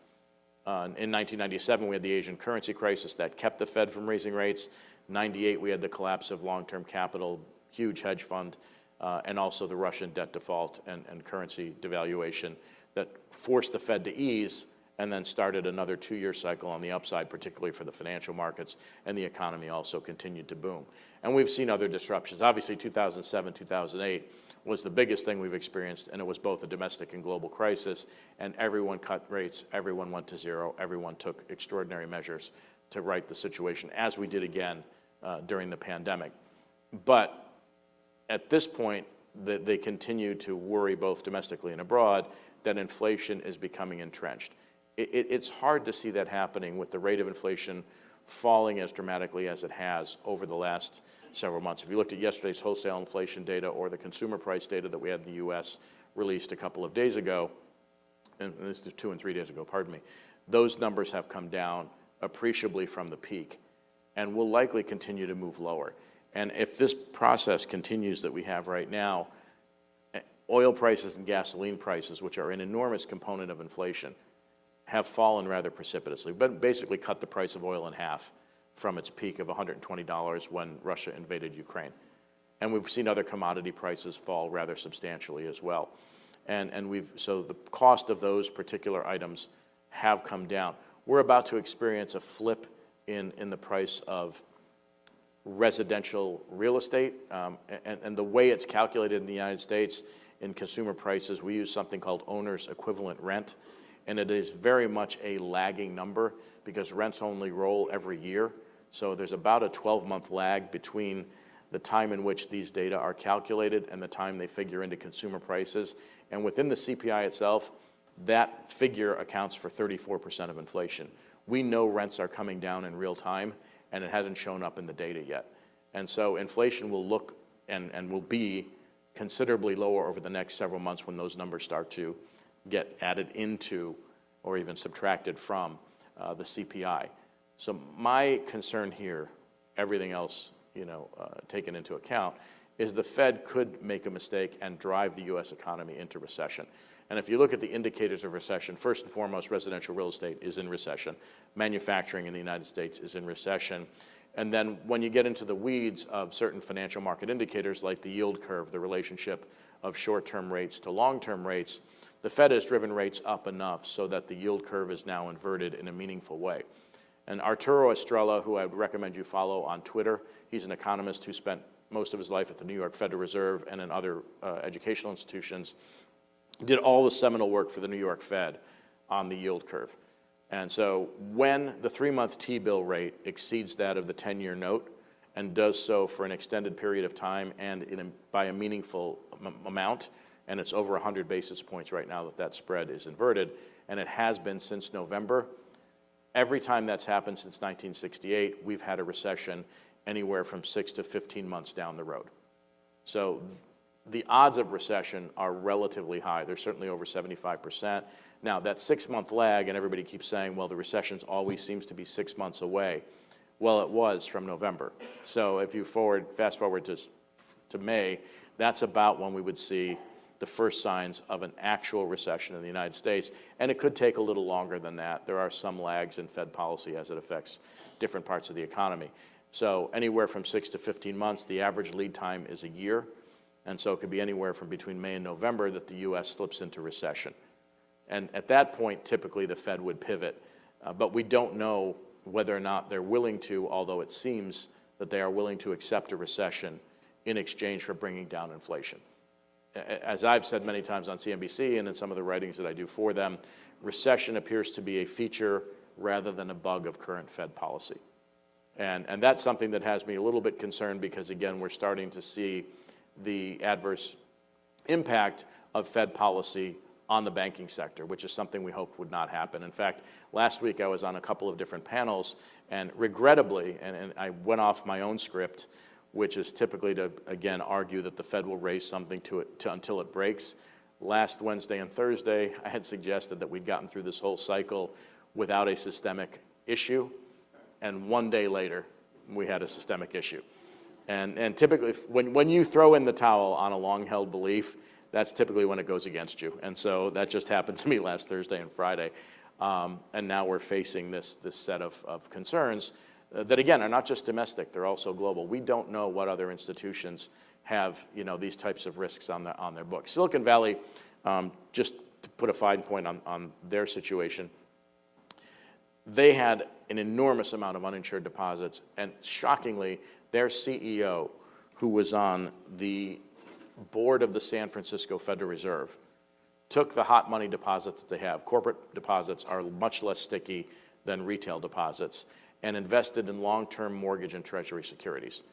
In 1997, we had the Asian currency crisis that kept the Fed from raising rates. '98, we had the collapse of long-term capital, huge hedge fund, and also the Russian debt default and currency devaluation that forced the Fed to ease and then started another 2-year cycle on the upside, particularly for the financial markets, and the economy also continued to boom. And we've seen other disruptions. Obviously, 2007, 2008 was the biggest thing we've experienced, and it was both a domestic and global crisis, and everyone cut rates, everyone went to zero, everyone took extraordinary measures to right the situation, as we did again during the pandemic. But at this point, they continue to worry both domestically and abroad that inflation is becoming entrenched. It's hard to see that happening with the rate of inflation falling as dramatically as it has over the last several months. If you looked at yesterday's wholesale inflation data or the consumer price data that we had in the U.S. released a couple of days ago, and this is 2 and 3 days ago, pardon me, those numbers have come down appreciably from the peak and will likely continue to move lower. And if this process continues that we have right now, oil prices and gasoline prices, which are an enormous component of inflation, have fallen rather precipitously, but basically cut the price of oil in half from its peak of $120 when Russia invaded Ukraine. And we've seen other commodity prices fall rather substantially as well. So the cost of those particular items have come down. We're about to experience a flip in the price of residential real estate, and the way it's calculated in the United States in consumer prices, we use something called owner's equivalent rent, and it is very much a lagging number because rents only roll every year. So there's about a 12-month lag between the time in which these data are calculated and the time they figure into consumer prices. And within the CPI itself, that figure accounts for 34% of inflation. We know rents are coming down in real time, and it hasn't shown up in the data yet. And so inflation will look and will be considerably lower over the next several months when those numbers start to get added into or even subtracted from the CPI. So my concern here, everything else taken into account, is the Fed could make a mistake and drive the U.S. economy into recession. And if you look at the indicators of recession, first and foremost, residential real estate is in recession. Manufacturing in the United States is in recession. And then when you get into the weeds of certain financial market indicators like the yield curve, the relationship of short-term rates to long-term rates, the Fed has driven rates up enough so that the yield curve is now inverted in a meaningful way. And Arturo Estrella, who I would recommend you follow on Twitter, he's an economist who spent most of his life at the New York Federal Reserve and in other educational institutions, did all the seminal work for the New York Fed on the yield curve. And so when the 3-month T-bill rate exceeds that of the 10-year note and does so for an extended period of time and by a meaningful amount, and it's over 100 basis points right now that spread is inverted, and it has been since November, every time that's happened since 1968, we've had a recession anywhere from 6 to 15 months down the road. So the odds of recession are relatively high. They're certainly over 75%. Now, that 6-month lag, and everybody keeps saying, well, the recession always seems to be 6 months away. Well, it was from November. So if you fast forward to May, that's about when we would see the first signs of an actual recession in the United States. And it could take a little longer than that. There are some lags in Fed policy as it affects different parts of the economy. So anywhere from 6 to 15 months, the average lead time is a year. And so it could be anywhere from between May and November that the U.S. slips into recession. And at that point, typically the Fed would pivot. But we don't know whether or not they're willing to, although it seems that they are willing to accept a recession in exchange for bringing down inflation. As I've said many times on CNBC and in some of the writings that I do for them, recession appears to be a feature rather than a bug of current Fed policy. And that's something that has me a little bit concerned because, again, we're starting to see the adverse impact of Fed policy on the banking sector, which is something we hoped would not happen. In fact, last week I was on a couple of different panels, and regrettably, and I went off my own script, which is typically to, again, argue that the Fed will raise something until it breaks. Last Wednesday and Thursday, I had suggested that we'd gotten through this whole cycle without a systemic issue, and one day later, we had a systemic issue. And typically, when you throw in the towel on a long-held belief, that's typically when it goes against you. And so that just happened to me last Thursday and Friday. And now we're facing this set of concerns that, again, are not just domestic, they're also global. We don't know what other institutions have, these types of risks on their books. Silicon Valley, just to put a fine point on their situation, they had an enormous amount of uninsured deposits, and shockingly, their CEO, who was on the board of the San Francisco Federal Reserve, took the hot money deposits that they have. Corporate deposits are much less sticky than retail deposits, and invested in long-term mortgage and treasury securities.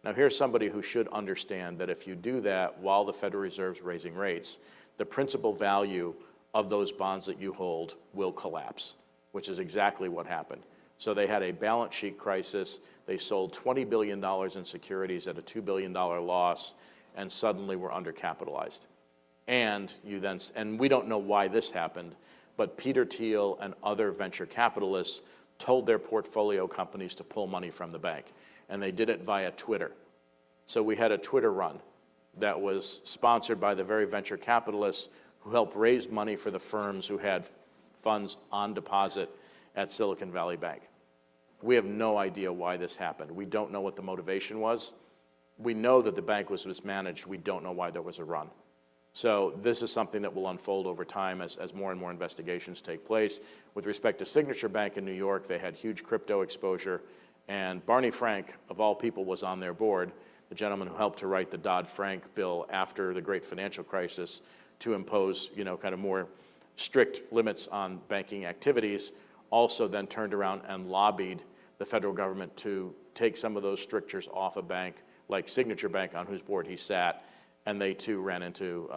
Now, here's somebody who should understand that if you do that while the Federal Reserve's raising rates, the principal value of those bonds that you hold will collapse, which is exactly what happened. So they had a balance sheet crisis. They sold $20 billion in securities at a $2 billion loss, and suddenly were undercapitalized. And we don't know why this happened, but Peter Thiel and other venture capitalists told their portfolio companies to pull money from the bank, and they did it via Twitter. So we had a Twitter run that was sponsored by the very venture capitalists who helped raise money for the firms who had funds on deposit at Silicon Valley Bank. We have no idea why this happened. We don't know what the motivation was. We know that the bank was mismanaged. We don't know why there was a run. So this is something that will unfold over time as more and more investigations take place. With respect to Signature Bank in New York, they had huge crypto exposure, and Barney Frank, of all people, was on their board, the gentleman who helped to write the Dodd-Frank bill after the great financial crisis to impose, kind of more strict limits on banking activities, also then turned around and lobbied the federal government to take some of those strictures off a bank like Signature Bank, on whose board he sat, and they too ran into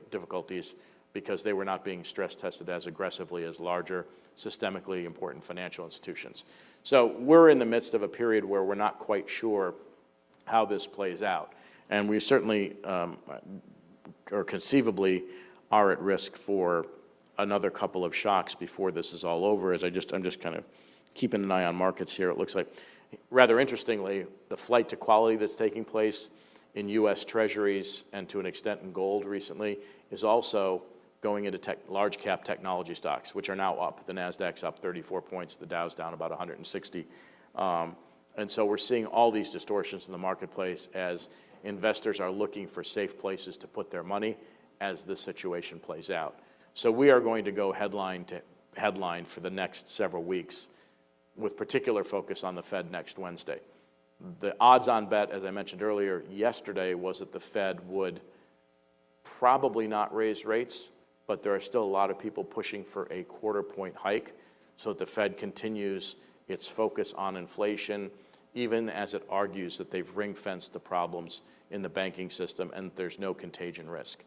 difficulties because they were not being stress tested as aggressively as larger, systemically important financial institutions. So we're in the midst of a period where we're not quite sure how this plays out. And we certainly, or conceivably, are at risk for another couple of shocks before this is all over. I'm just kind of keeping an eye on markets here. It looks like, rather interestingly, the flight to quality that's taking place in U.S. Treasuries and to an extent in gold recently is also going into large cap technology stocks, which are now up. The NASDAQ's up 34 points, the Dow's down about 160. And so we're seeing all these distortions in the marketplace as investors are looking for safe places to put their money as this situation plays out. So we are going to go headline to headline for the next several weeks, with particular focus on the Fed next Wednesday. The odds-on bet, as I mentioned earlier, yesterday was that the Fed would probably not raise rates, but there are still a lot of people pushing for a quarter-point hike. so that the Fed continues its focus on inflation, even as it argues that they've ring-fenced the problems in the banking system and there's no contagion risk.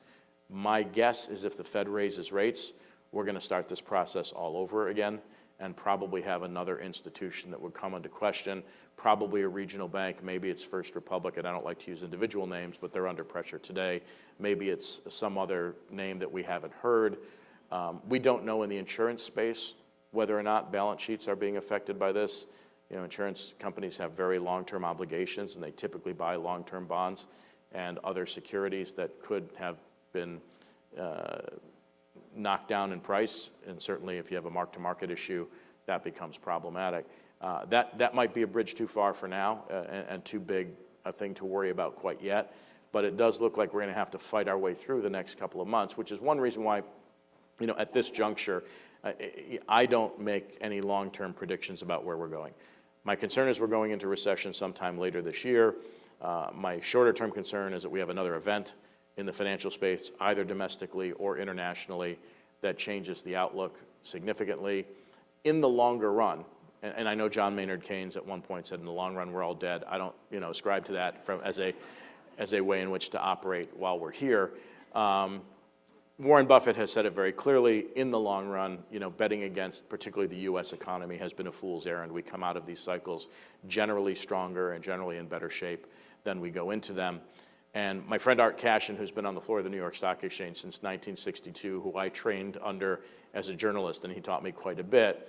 My guess is if the Fed raises rates, we're going to start this process all over again and probably have another institution that would come into question, probably a regional bank. Maybe it's First Republic, and I don't like to use individual names, but they're under pressure today. Maybe it's some other name that we haven't heard. We don't know in the insurance space whether or not balance sheets are being affected by this. You know, insurance companies have very long-term obligations, and they typically buy long-term bonds and other securities that could have been knocked down in price, and certainly if you have a mark-to-market issue, that becomes problematic. That might be a bridge too far for now and too big a thing to worry about quite yet, but it does look like we're going to have to fight our way through the next couple of months, which is one reason why, you know, at this juncture, I don't make any long-term predictions about where we're going. My concern is we're going into recession sometime later this year. My shorter-term concern is that we have another event in the financial space, either domestically or internationally, that changes the outlook significantly. In the longer run, and I know John Maynard Keynes at one point said, in the long run, we're all dead. I don't, you know, ascribe to that as a way in which to operate while we're here. Warren Buffett has said it very clearly. In the long run, you know, betting against particularly the U.S. economy has been a fool's errand. We come out of these cycles generally stronger and generally in better shape than we go into them. And my friend Art Cashin, who's been on the floor of the New York Stock Exchange since 1962, who I trained under as a journalist, and he taught me quite a bit,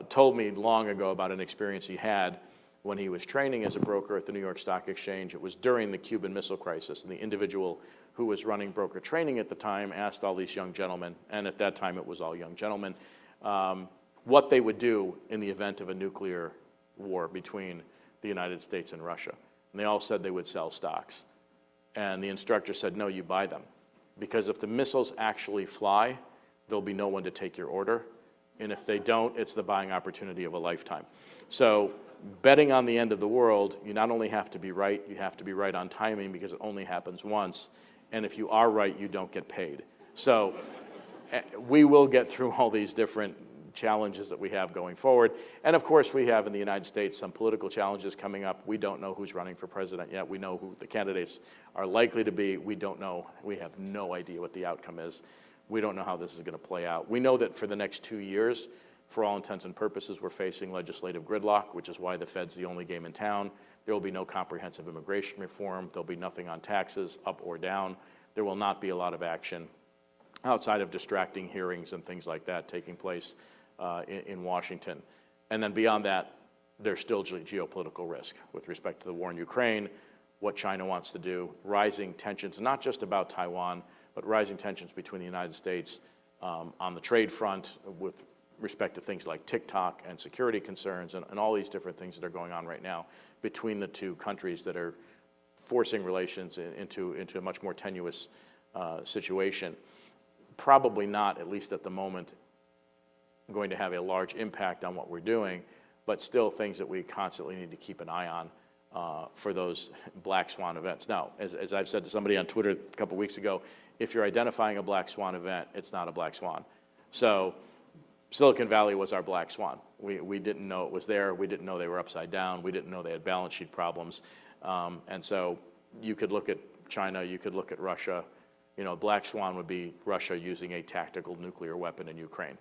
told me long ago about an experience he had when he was training as a broker at the New York Stock Exchange. It was during the Cuban Missile Crisis, and the individual who was running broker training at the time asked all these young gentlemen, and at that time it was all young gentlemen, what they would do in the event of a nuclear war between the United States and Russia. And they all said they would sell stocks. And the instructor said, no, you buy them. Because if the missiles actually fly, there'll be no one to take your order. And if they don't, it's the buying opportunity of a lifetime. So betting on the end of the world, you not only have to be right, you have to be right on timing because it only happens once. And if you are right, you don't get paid. So we will get through all these different challenges that we have going forward. And of course, we have in the United States some political challenges coming up. We don't know who's running for president yet. We know who the candidates are likely to be. We don't know. We have no idea what the outcome is. We don't know how this is going to play out. We know that for the next 2 years, for all intents and purposes, we're facing legislative gridlock, which is why the Fed's the only game in town. There will be no comprehensive immigration reform. There'll be nothing on taxes, up or down. There will not be a lot of action outside of distracting hearings and things like that taking place in Washington. And then beyond that, there's still geopolitical risk with respect to the war in Ukraine, what China wants to do, rising tensions, not just about Taiwan, but rising tensions between the United States on the trade front with respect to things like TikTok and security concerns and all these different things that are going on right now between the two countries that are forcing relations into a much more tenuous situation. Probably not, at least at the moment, going to have a large impact on what we're doing, but still things that we constantly need to keep an eye on for those black swan events. Now, as I've said to somebody on Twitter a couple weeks ago, if you're identifying a black swan event, it's not a black swan. So Silicon Valley was our black swan. We didn't know it was there. We didn't know they were upside down. We didn't know they had balance sheet problems. And so you could look at China, you could look at Russia. You know, a black swan would be Russia using a tactical nuclear weapon in Ukraine.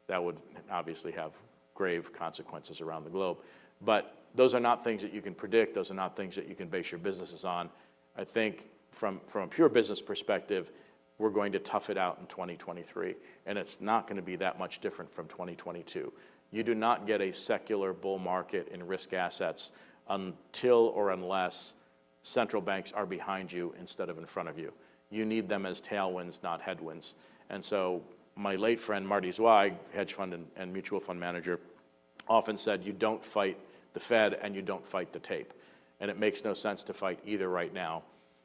That would obviously have grave consequences around the globe. But those are not things that you can predict. Those are not things that you can base your businesses on. I think from a pure business perspective, we're going to tough it out in 2023, and it's not going to be that much different from 2022. You do not get a secular bull market in risk assets until or unless central banks are behind you instead of in front of you. You need them as tailwinds, not headwinds. And so my late friend Marty Zweig, hedge fund and mutual fund manager, often said, you don't fight the Fed and you don't fight the tape. And it makes no sense to fight either right now.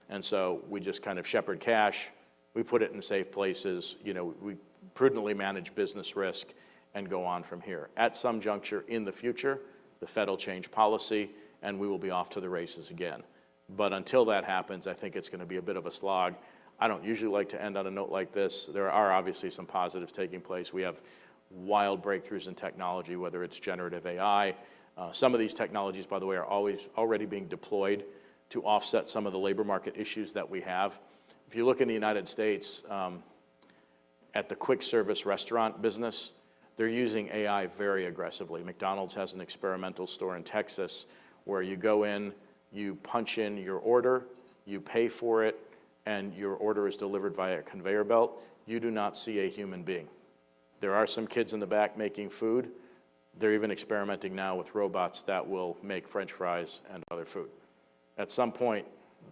And so we just kind of shepherd cash. We put it in safe places. You know, we prudently manage business risk and go on from here. At some juncture in the future, the Fed will change policy and we will be off to the races again. But until that happens, I think it's going to be a bit of a slog. I don't usually like to end on a note like this. There are obviously some positives taking place. We have wild breakthroughs in technology, whether it's generative AI. Some of these technologies, by the way, are already being deployed to offset some of the labor market issues that we have. If you look in the United States, at the quick service restaurant business, they're using AI very aggressively. McDonald's has an experimental store in Texas where you go in, you punch in your order, you pay for it, and your order is delivered via a conveyor belt. You do not see a human being. There are some kids in the back making food. They're even experimenting now with robots that will make French fries and other food. At some point,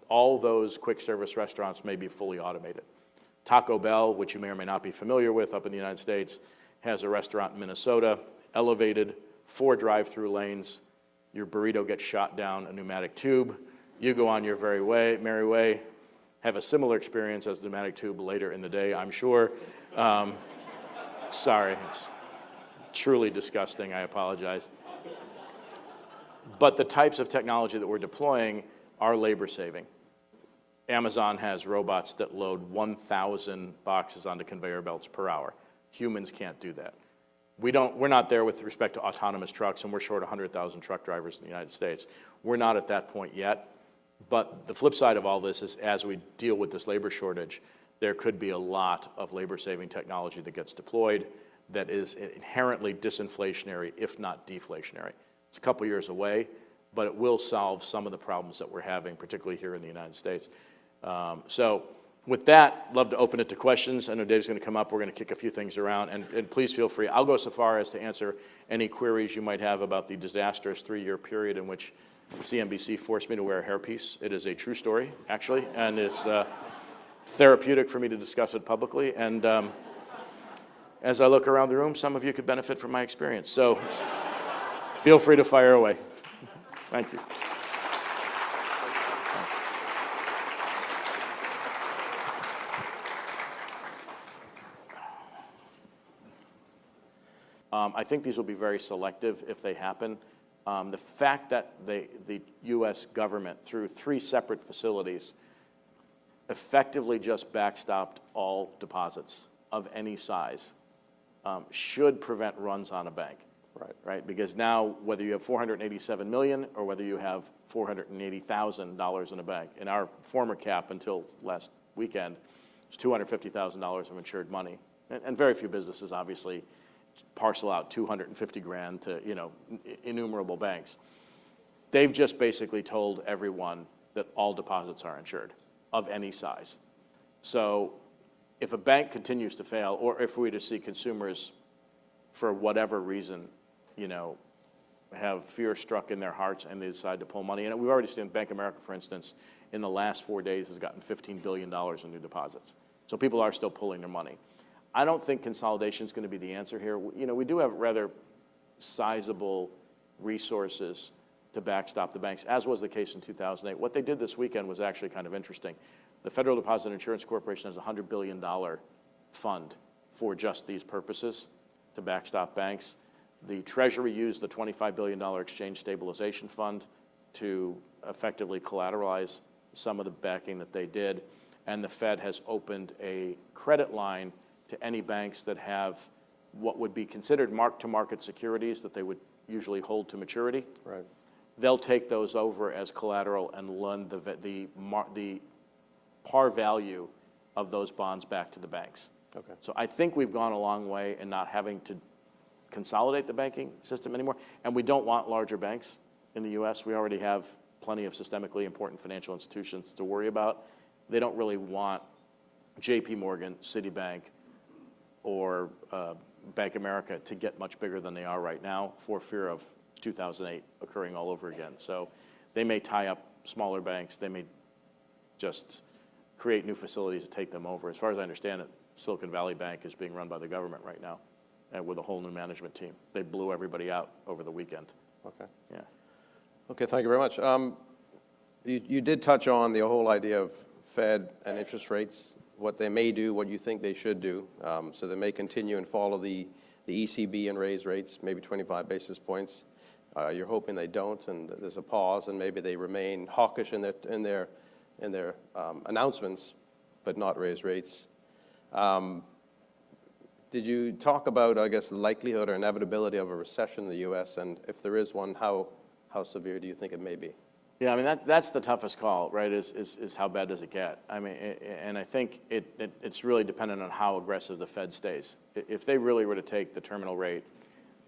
all those quick service restaurants may be fully automated. Taco Bell, which you may or may not be familiar with up in the United States, has a restaurant in Minnesota, elevated, 4 drive-through lanes. Your burrito gets shot down a pneumatic tube. You go on your merry way, have a similar experience as the pneumatic tube later in the day, I'm sure. Sorry, it's truly disgusting, I apologize. But the types of technology that we're deploying are labor saving. Amazon has robots that load 1,000 boxes onto conveyor belts per hour. Humans can't do that. We're not there with respect to autonomous trucks, and we're short 100,000 truck drivers in the United States. We're not at that point yet. But the flip side of all this is, as we deal with this labor shortage, there could be a lot of labor-saving technology that gets deployed that is inherently disinflationary, if not deflationary. It's a couple years away, but it will solve some of the problems that we're having, particularly here in the United States. So with that, love to open it to questions. I know Dave's going to come up. We're going to kick a few things around, and please feel free. I'll go so far as to answer any queries you might have about the disastrous 3-year period in which CNBC forced me to wear a hairpiece. It is a true story, actually, and it's therapeutic for me to discuss it publicly. And as I look around the room, some of you could benefit from my experience. So feel free to fire away. Thank you. I think these will be very selective if they happen. The fact that the U.S. government, through 3 separate facilities, effectively just backstopped all deposits of any size should prevent runs on a bank. Right? Because now, whether you have $487 million or whether you have $480,000 in a bank, in our former cap until last weekend, it's $250,000 of insured money. And very few businesses, obviously, parcel out $250,000 to, innumerable banks. They've just basically told everyone that all deposits are insured of any size. So if a bank continues to fail, or if we were to see consumers, for whatever reason, have fear struck in their hearts and they decide to pull money. And we've already seen Bank of America, for instance, in the last 4 days has gotten $15 billion in new deposits. So people are still pulling their money. I don't think consolidation is going to be the answer here. We do have rather sizable resources to backstop the banks, as was the case in 2008. What they did this weekend was actually kind of interesting. The Federal Deposit Insurance Corporation has a $100 billion fund for just these purposes to backstop banks. The Treasury used the $25 billion Exchange Stabilization Fund to effectively collateralize some of the backing that they did. And the Fed has opened a credit line to any banks that have what would be considered mark-to-market securities that they would usually hold to maturity. Right. They'll take those over as collateral and lend the par value of those bonds back to the banks. Okay. So I think we've gone a long way in not having to consolidate the banking system anymore. And we don't want larger banks in the U.S. We already have plenty of systemically important financial institutions to worry about. They don't really want J.P. Morgan, Citibank, or Bank of America to get much bigger than they are right now for fear of 2008 occurring all over again. So they may tie up smaller banks. They may just create new facilities to take them over. As far as I understand it, Silicon Valley Bank is being run by the government right now with a whole new management team. They blew everybody out over the weekend. Okay. Yeah. Okay, thank you very much. You did touch on the whole idea of Fed and interest rates, what they may do, what you think they should do. So they may continue and follow the ECB and raise rates, maybe 25 basis points. You're hoping they don't, and there's a pause, and maybe they remain hawkish in their announcements, but not raise rates. Did you talk about, I guess, the likelihood or inevitability of a recession in the U.S., and if there is one, how severe do you think it may be? Yeah, I mean, that's the toughest call, right, is how bad does it get? I mean, and I think it's really dependent on how aggressive the Fed stays. If they really were to take the terminal rate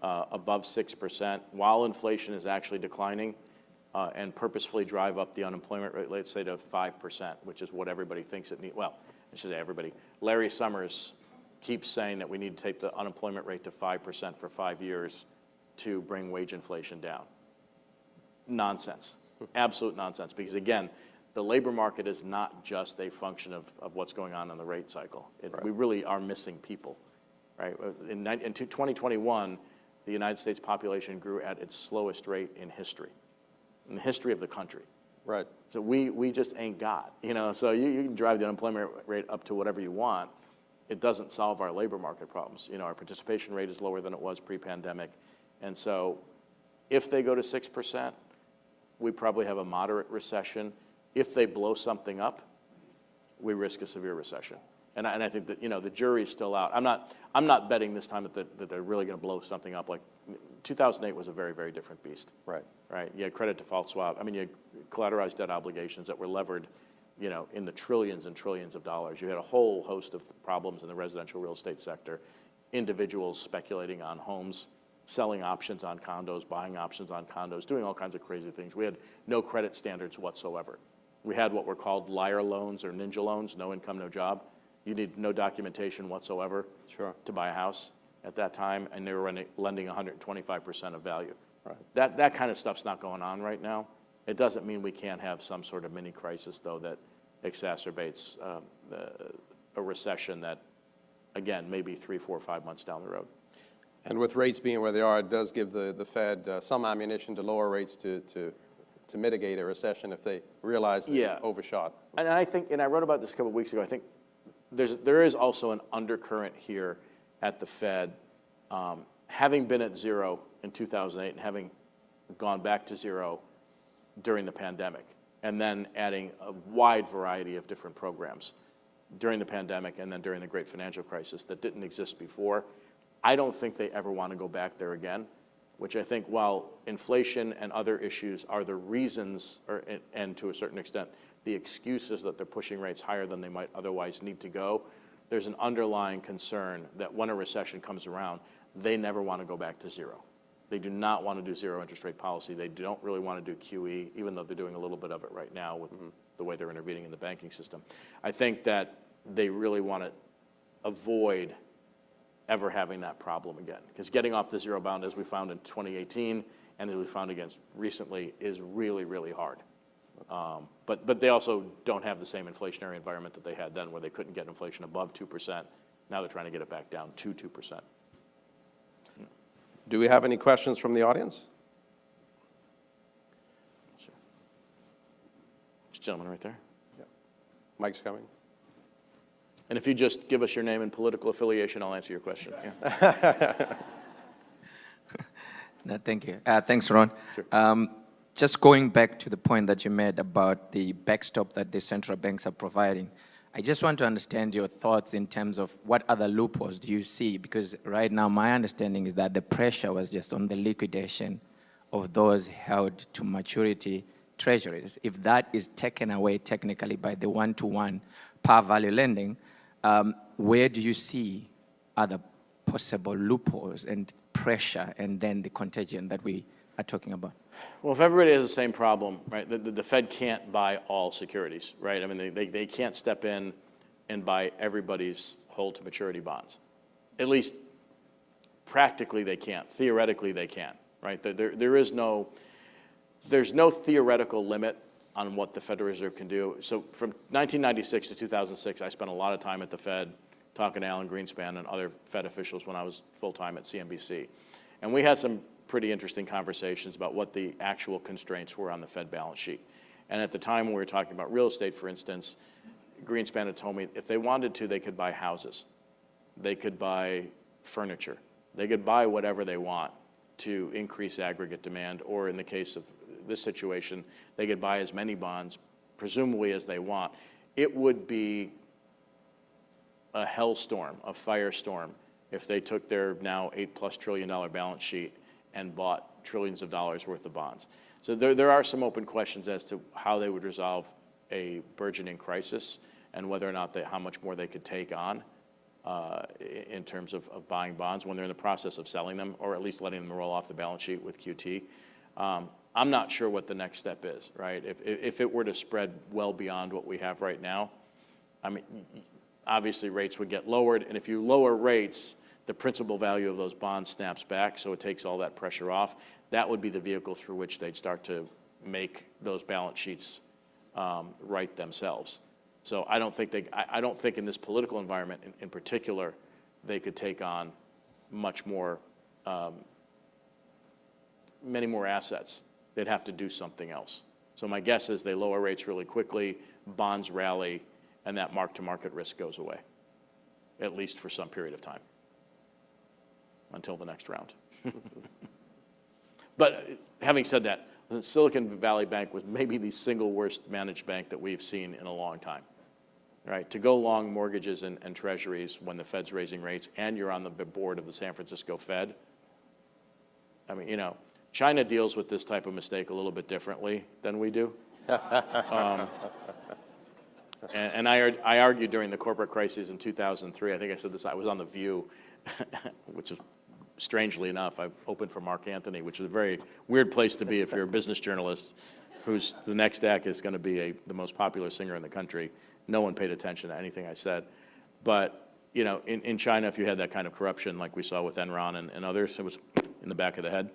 above 6% while inflation is actually declining and purposefully drive up the unemployment rate, let's say to 5%, which is what everybody thinks it needs. Well, I should say everybody. Larry Summers keeps saying that we need to take the unemployment rate to 5% for 5 years to bring wage inflation down. Nonsense. Absolute nonsense, because again, the labor market is not just a function of what's going on in the rate cycle. We really are missing people, right? In 2021, the United States population grew at its slowest rate in the history of the country. Right. So we just ain't got, so you can drive the unemployment rate up to whatever you want. It doesn't solve our labor market problems. Our participation rate is lower than it was pre-pandemic. And so if they go to 6%, we probably have a moderate recession. If they blow something up, we risk a severe recession. And I think that, the jury's still out. I'm not betting this time that they're really going to blow something up. Like 2008 was a very, very different beast. Right. Right. You had credit default swap. I mean, you had collateralized debt obligations that were levered, in the trillions and trillions of dollars. You had a whole host of problems in the residential real estate sector, individuals speculating on homes, selling options on condos, buying options on condos, doing all kinds of crazy things. We had no credit standards whatsoever. We had what were called liar loans or ninja loans, no income, no job. You need no documentation whatsoever to buy a house at that time, and they were lending 125% of value. Right. That kind of stuff's not going on right now. It doesn't mean we can't have some sort of mini crisis, though, that exacerbates a recession that, again, maybe 3, 4, 5 months down the road. And with rates being where they are, it does give the Fed some ammunition to lower rates to mitigate a recession if they realize they overshot. And I think, and I wrote about this a couple of weeks ago, I think there is also an undercurrent here at the Fed, having been at zero in 2008 and having gone back to zero during the pandemic, and then adding a wide variety of different programs during the pandemic and then during the great financial crisis that didn't exist before. I don't think they ever want to go back there again, which I think while inflation and other issues are the reasons, and to a certain extent, the excuses that they're pushing rates higher than they might otherwise need to go, there's an underlying concern that when a recession comes around, they never want to go back to zero. They do not want to do zero interest rate policy. They don't really want to do QE, even though they're doing a little bit of it right now with the way they're intervening in the banking system. I think that they really want to avoid ever having that problem again. Because getting off the zero bound, as we found in 2018 and as we found again recently, is really, really hard. But they also don't have the same inflationary environment that they had then, where they couldn't get inflation above 2%. Now they're trying to get it back down to 2%. Do we have any questions from the audience? Sure. This gentleman right there. Yeah. Mike's coming. And if you just give us your name and political affiliation, I'll answer your question. Yeah. No, thank you. Thanks, Ron. Sure. Just going back to the point that you made about the backstop that the central banks are providing, I just want to understand your thoughts in terms of what other loopholes do you see? Because right now my understanding is that the pressure was just on the liquidation of those held to maturity treasuries. If that is taken away technically by the one-to-one par value lending, where do you see other possible loopholes and pressure and then the contagion that we are talking about? Well, if everybody has the same problem, right, the Fed can't buy all securities, right? I mean, they can't step in and buy everybody's hold to maturity bonds. At least practically they can't. Theoretically they can, right? There's no theoretical limit on what the Federal Reserve can do. So from 1996 to 2006, I spent a lot of time at the Fed talking to Alan Greenspan and other Fed officials when I was full-time at CNBC. And we had some pretty interesting conversations about what the actual constraints were on the Fed balance sheet. And at the time when we were talking about real estate, for instance, Greenspan had told me if they wanted to, they could buy houses. They could buy furniture. They could buy whatever they want to increase aggregate demand, or in the case of this situation, they could buy as many bonds, presumably as they want. It would be a hellstorm, a firestorm, if they took their now $8+ trillion balance sheet and bought trillions of dollars worth of bonds. So there are some open questions as to how they would resolve a burgeoning crisis and whether or not how much more they could take on in terms of buying bonds when they're in the process of selling them, or at least letting them roll off the balance sheet with QT. I'm not sure what the next step is, right? If it were to spread well beyond what we have right now, I mean, obviously rates would get lowered, and if you lower rates, the principal value of those bonds snaps back, so it takes all that pressure off. That would be the vehicle through which they'd start to make those balance sheets right themselves. So I don't think I don't think in this political environment in particular, they could take on much more, many more assets. They'd have to do something else. So my guess is they lower rates really quickly, bonds rally, and that mark-to-market risk goes away, at least for some period of time, until the next round. But having said that, Silicon Valley Bank was maybe the single worst managed bank that we've seen in a long time, right? To go long mortgages and treasuries when the Fed's raising rates and you're on the board of the San Francisco Fed, I mean, you know, China deals with this type of mistake a little bit differently than we do. And I argued during the corporate crisis in 2003, I think I said this, I was on The View, which is strangely enough, I opened for Mark Anthony, which is a very weird place to be if you're a business journalist whose the next act is going to be the most popular singer in the country. No one paid attention to anything I said. But, you know, in China, if you had that kind of corruption like we saw with Enron and others, it was in the back of the head.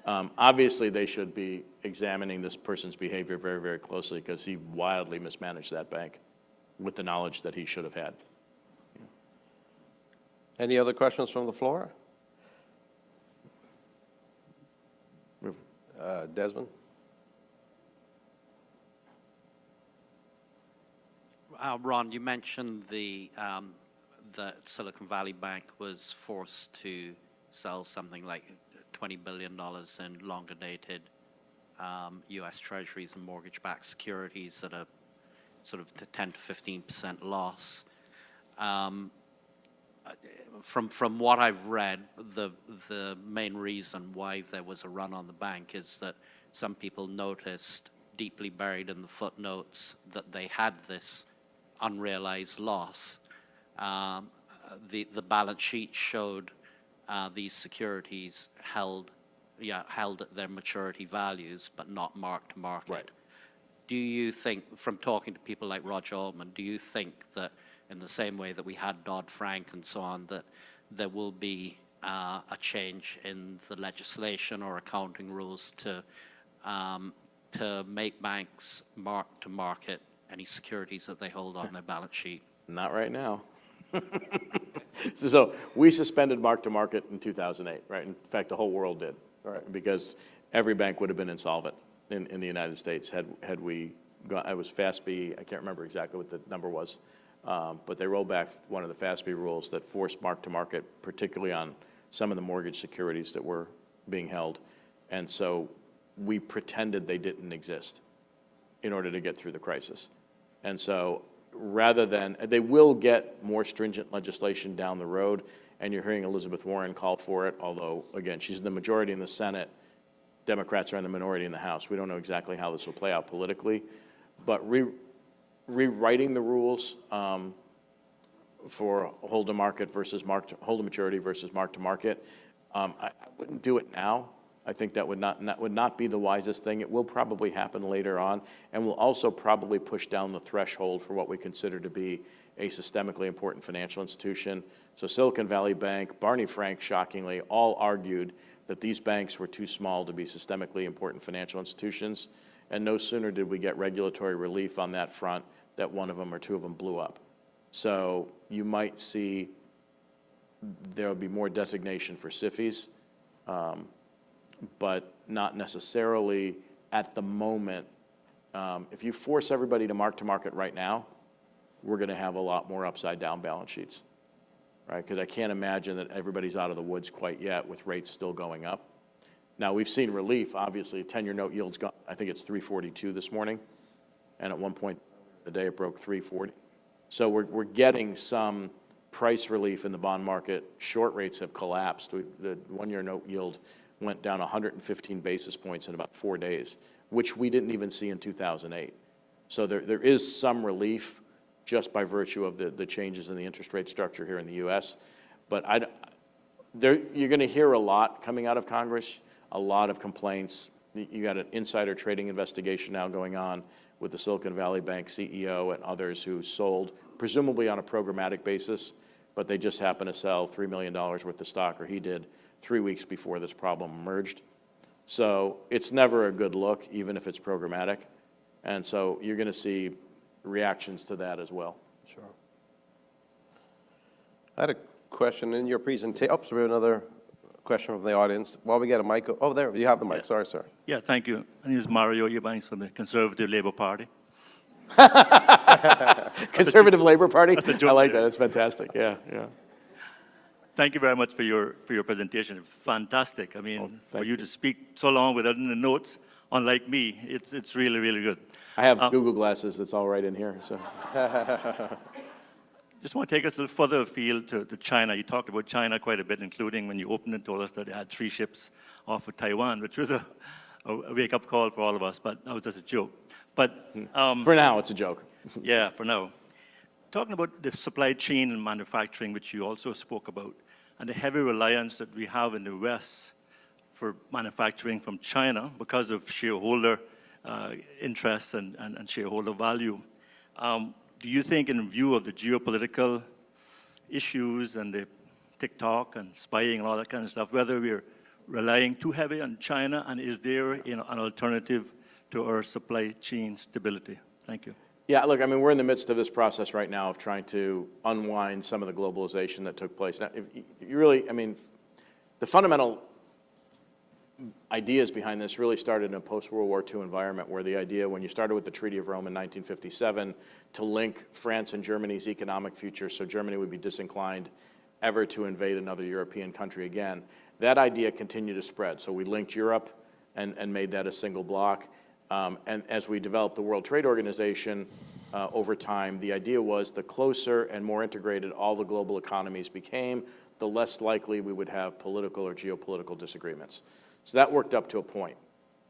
Obviously, they should be examining this person's behavior very, very closely because he wildly mismanaged that bank with the knowledge that he should have had. Any other questions from the floor? Desmond? Ron, you mentioned that Silicon Valley Bank was forced to sell something like $20 billion in longer-dated U.S. Treasuries and mortgage-backed securities at a sort of 10 to 15% loss. From what I've read, the main reason why there was a run on the bank is that some people noticed, deeply buried in the footnotes, that they had this unrealized loss. The balance sheet showed these securities held at their maturity values, but not marked to market. Right. Do you think, from talking to people like Roger Altman, do you think that in the same way that we had Dodd-Frank and so on, that there will be a change in the legislation or accounting rules to make banks mark to market any securities that they hold on their balance sheet? Not right now. So we suspended mark to market in 2008, right? In fact, the whole world did, right? Because every bank would have been insolvent in the United States had we gone. It was FASB. I can't remember exactly what the number was. But they rolled back one of the FASB rules that forced mark-to-market, particularly on some of the mortgage securities that were being held. And so we pretended they didn't exist in order to get through the crisis. And so rather than, they will get more stringent legislation down the road, and you're hearing Elizabeth Warren call for it, although, again, she's in the majority in the Senate. Democrats are in the minority in the House. We don't know exactly how this will play out politically. But rewriting the rules for hold to market versus hold to maturity versus mark to market, I wouldn't do it now. I think that would not be the wisest thing. It will probably happen later on, and will also probably push down the threshold for what we consider to be a systemically important financial institution. So Silicon Valley Bank, Barney Frank, shockingly, all argued that these banks were too small to be systemically important financial institutions. And no sooner did we get regulatory relief on that front that one of them or two of them blew up. So you might see there will be more designation for SIFIs, but not necessarily at the moment. If you force everybody to market right now, we're going to have a lot more upside down balance sheets, right? Because I can't imagine that everybody's out of the woods quite yet with rates still going up. Now, we've seen relief. Obviously, 10-year note yield's gone. I think it's 342 this morning. And at one point the day, it broke 340. So we're getting some price relief in the bond market. Short rates have collapsed. The one-year note yield went down 115 basis points in about 4 days, which we didn't even see in 2008. So there is some relief just by virtue of the changes in the interest rate structure here in the U.S. But you're going to hear a lot coming out of Congress, a lot of complaints. You got an insider trading investigation now going on with the Silicon Valley Bank CEO and others who sold, presumably on a programmatic basis, but they just happened to sell $3 million worth of stock, or he did, 3 weeks before this problem emerged. So it's never a good look, even if it's programmatic. And so you're going to see reactions to that as well. Sure. I had a question in your presentation. Oh, so we have another question from the audience. While we get a mic, oh, there, you have the mic. Yeah. Sorry, sir. Yeah, thank you. My name is Mario Ebanks from the Conservative Labour Party. Conservative Labour Party? That's a joke. I like that. That's fantastic. Yeah, yeah. Thank you very much for your presentation. It was fantastic. I mean, for you to speak so long without any notes, unlike me, it's really, really good. I have Google glasses. That's all right in here. So. Just want to take us a little further afield to China. You talked about China quite a bit, including when you opened and told us that they had 3 ships off of Taiwan, which was a wake-up call for all of us, but that was just a joke. But for now, it's a joke. Yeah, for now. Talking about the supply chain and manufacturing, which you also spoke about, and the heavy reliance that we have in the West for manufacturing from China because of shareholder interests and shareholder value. Do you think, in view of the geopolitical issues and the TikTok and spying and all that kind of stuff, whether we're relying too heavy on China, and is there an alternative to our supply chain stability? Thank you. Yeah, look, I mean, we're in the midst of this process right now of trying to unwind some of the globalization that took place. Now, if you really, I mean, the fundamental ideas behind this really started in a post-World War II environment, where the idea, when you started with the Treaty of Rome in 1957, to link France and Germany's economic future so Germany would be disinclined ever to invade another European country again, that idea continued to spread. So we linked Europe and made that a single bloc. And as we developed the World Trade Organization over time, the idea was the closer and more integrated all the global economies became, the less likely we would have political or geopolitical disagreements. So that worked up to a point.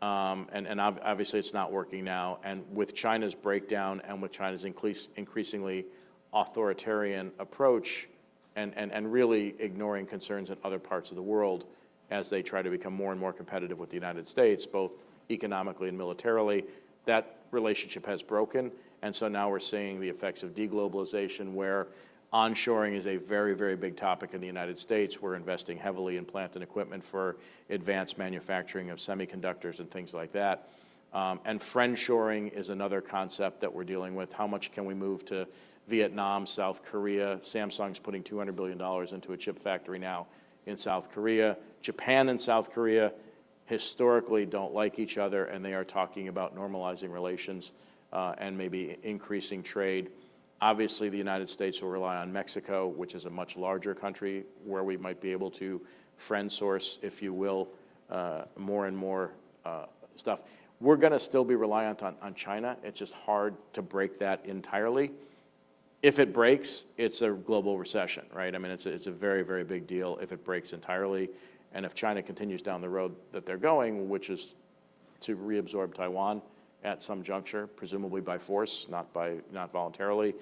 And obviously it's not working now. And with China's breakdown and with China's increasingly authoritarian approach and really ignoring concerns in other parts of the world as they try to become more and more competitive with the United States, both economically and militarily, that relationship has broken. And so now we're seeing the effects of deglobalization, where onshoring is a very, very big topic in the United States. We're investing heavily in plant and equipment for advanced manufacturing of semiconductors and things like that. And friendshoring is another concept that we're dealing with. How much can we move to Vietnam, South Korea? Samsung's putting $200 billion into a chip factory now in South Korea. Japan and South Korea historically don't like each other, and they are talking about normalizing relations and maybe increasing trade. Obviously, the United States will rely on Mexico, which is a much larger country, where we might be able to friend source, if you will, more and more stuff. We're going to still be reliant on China. It's just hard to break that entirely. If it breaks, it's a global recession, right? I mean, it's a very, very big deal if it breaks entirely. And if China continues down the road that they're going, which is to reabsorb Taiwan at some juncture, presumably by force, not voluntarily,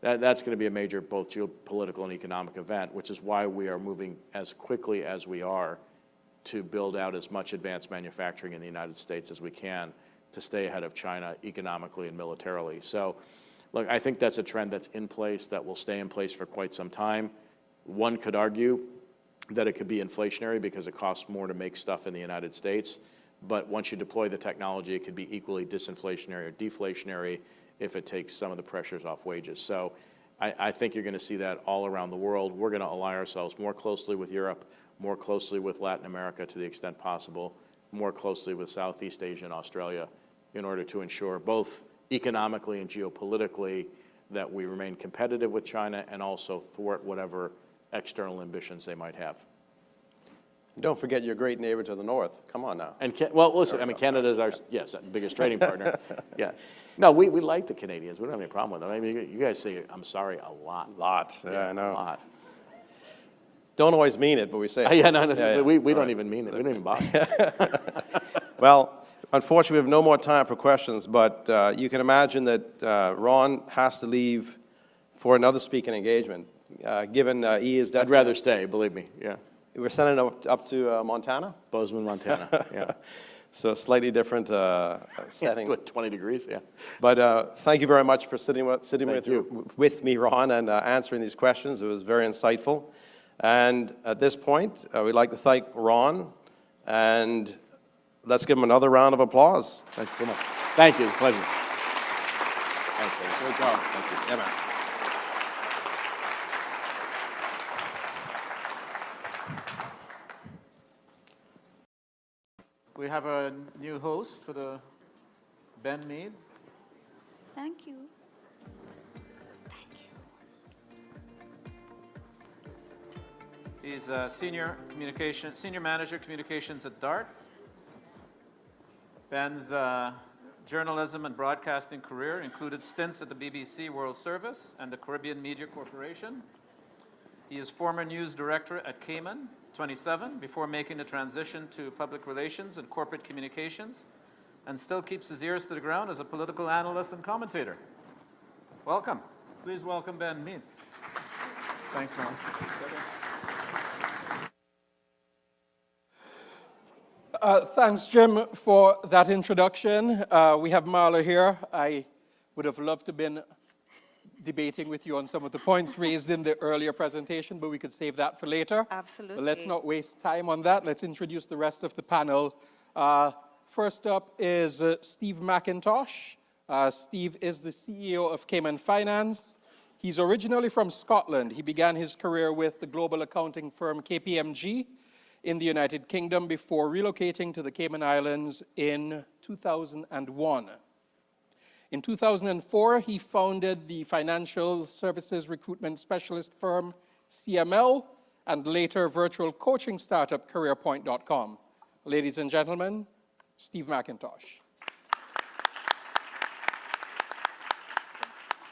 that's going to be a major both geopolitical and economic event, which is why we are moving as quickly as we are to build out as much advanced manufacturing in the United States as we can to stay ahead of China economically and militarily. So, look, I think that's a trend that's in place, that will stay in place for quite some time. One could argue that it could be inflationary because it costs more to make stuff in the United States. But once you deploy the technology, it could be equally disinflationary or deflationary if it takes some of the pressures off wages. So I think you're going to see that all around the world. We're going to ally ourselves more closely with Europe, more closely with Latin America to the extent possible, more closely with Southeast Asia and Australia, in order to ensure both economically and geopolitically that we remain competitive with China and also thwart whatever external ambitions they might have. Don't forget your great neighbor to the north. Come on now. And, well, listen, I mean, Canada's our, yes, biggest trading partner. Yeah. No, we like the Canadians. We don't have any problem with them. I mean, you guys say, I'm sorry, a lot. Yeah, I know. A lot. Don't always mean it, but we say it. Yeah, no, Yeah, we don't even mean it. We don't even bother. Well, unfortunately, we have no more time for questions, but you can imagine that Ron has to leave for another speaking engagement, given he is I'd rather stay, believe me, yeah. We're sending him up to Montana? Bozeman, Montana, yeah. So slightly different setting. Yeah, 20 degrees, yeah. But thank you very much for sitting with me, Ron, and answering these questions. It was very insightful. And at this point, we'd like to thank Ron, and let's give him another round of applause. Thank you so much. Thank you. It's a pleasure. Thanks, Great job. Thank you. Yeah, man. We have a new host for the Ben Mead. Thank you. He's a senior manager communications at DART. Ben's journalism and broadcasting career included stints at the BBC World Service and the Caribbean Media Corporation. He is former news director at Cayman 27 before making the transition to public relations and corporate communications, and still keeps his ears to the ground as a political analyst and commentator. Welcome. Please welcome Ben Mead. Thanks, Ron. Thanks, Jim, for that introduction. We have Marla here. I would have loved to have been debating with you on some of the points raised in the earlier presentation, but we could save that for later. Absolutely. But let's not waste time on that. Let's introduce the rest of the panel. First up is Steve McIntosh. Steve is the CEO of Cayman Finance. He's originally from Scotland. He began his career with the global accounting firm KPMG in the United Kingdom before relocating to the Cayman Islands in 2001. In 2004, he founded the financial services recruitment specialist firm CML and later virtual coaching startup CareerPoint.com. Ladies and gentlemen, Steve McIntosh.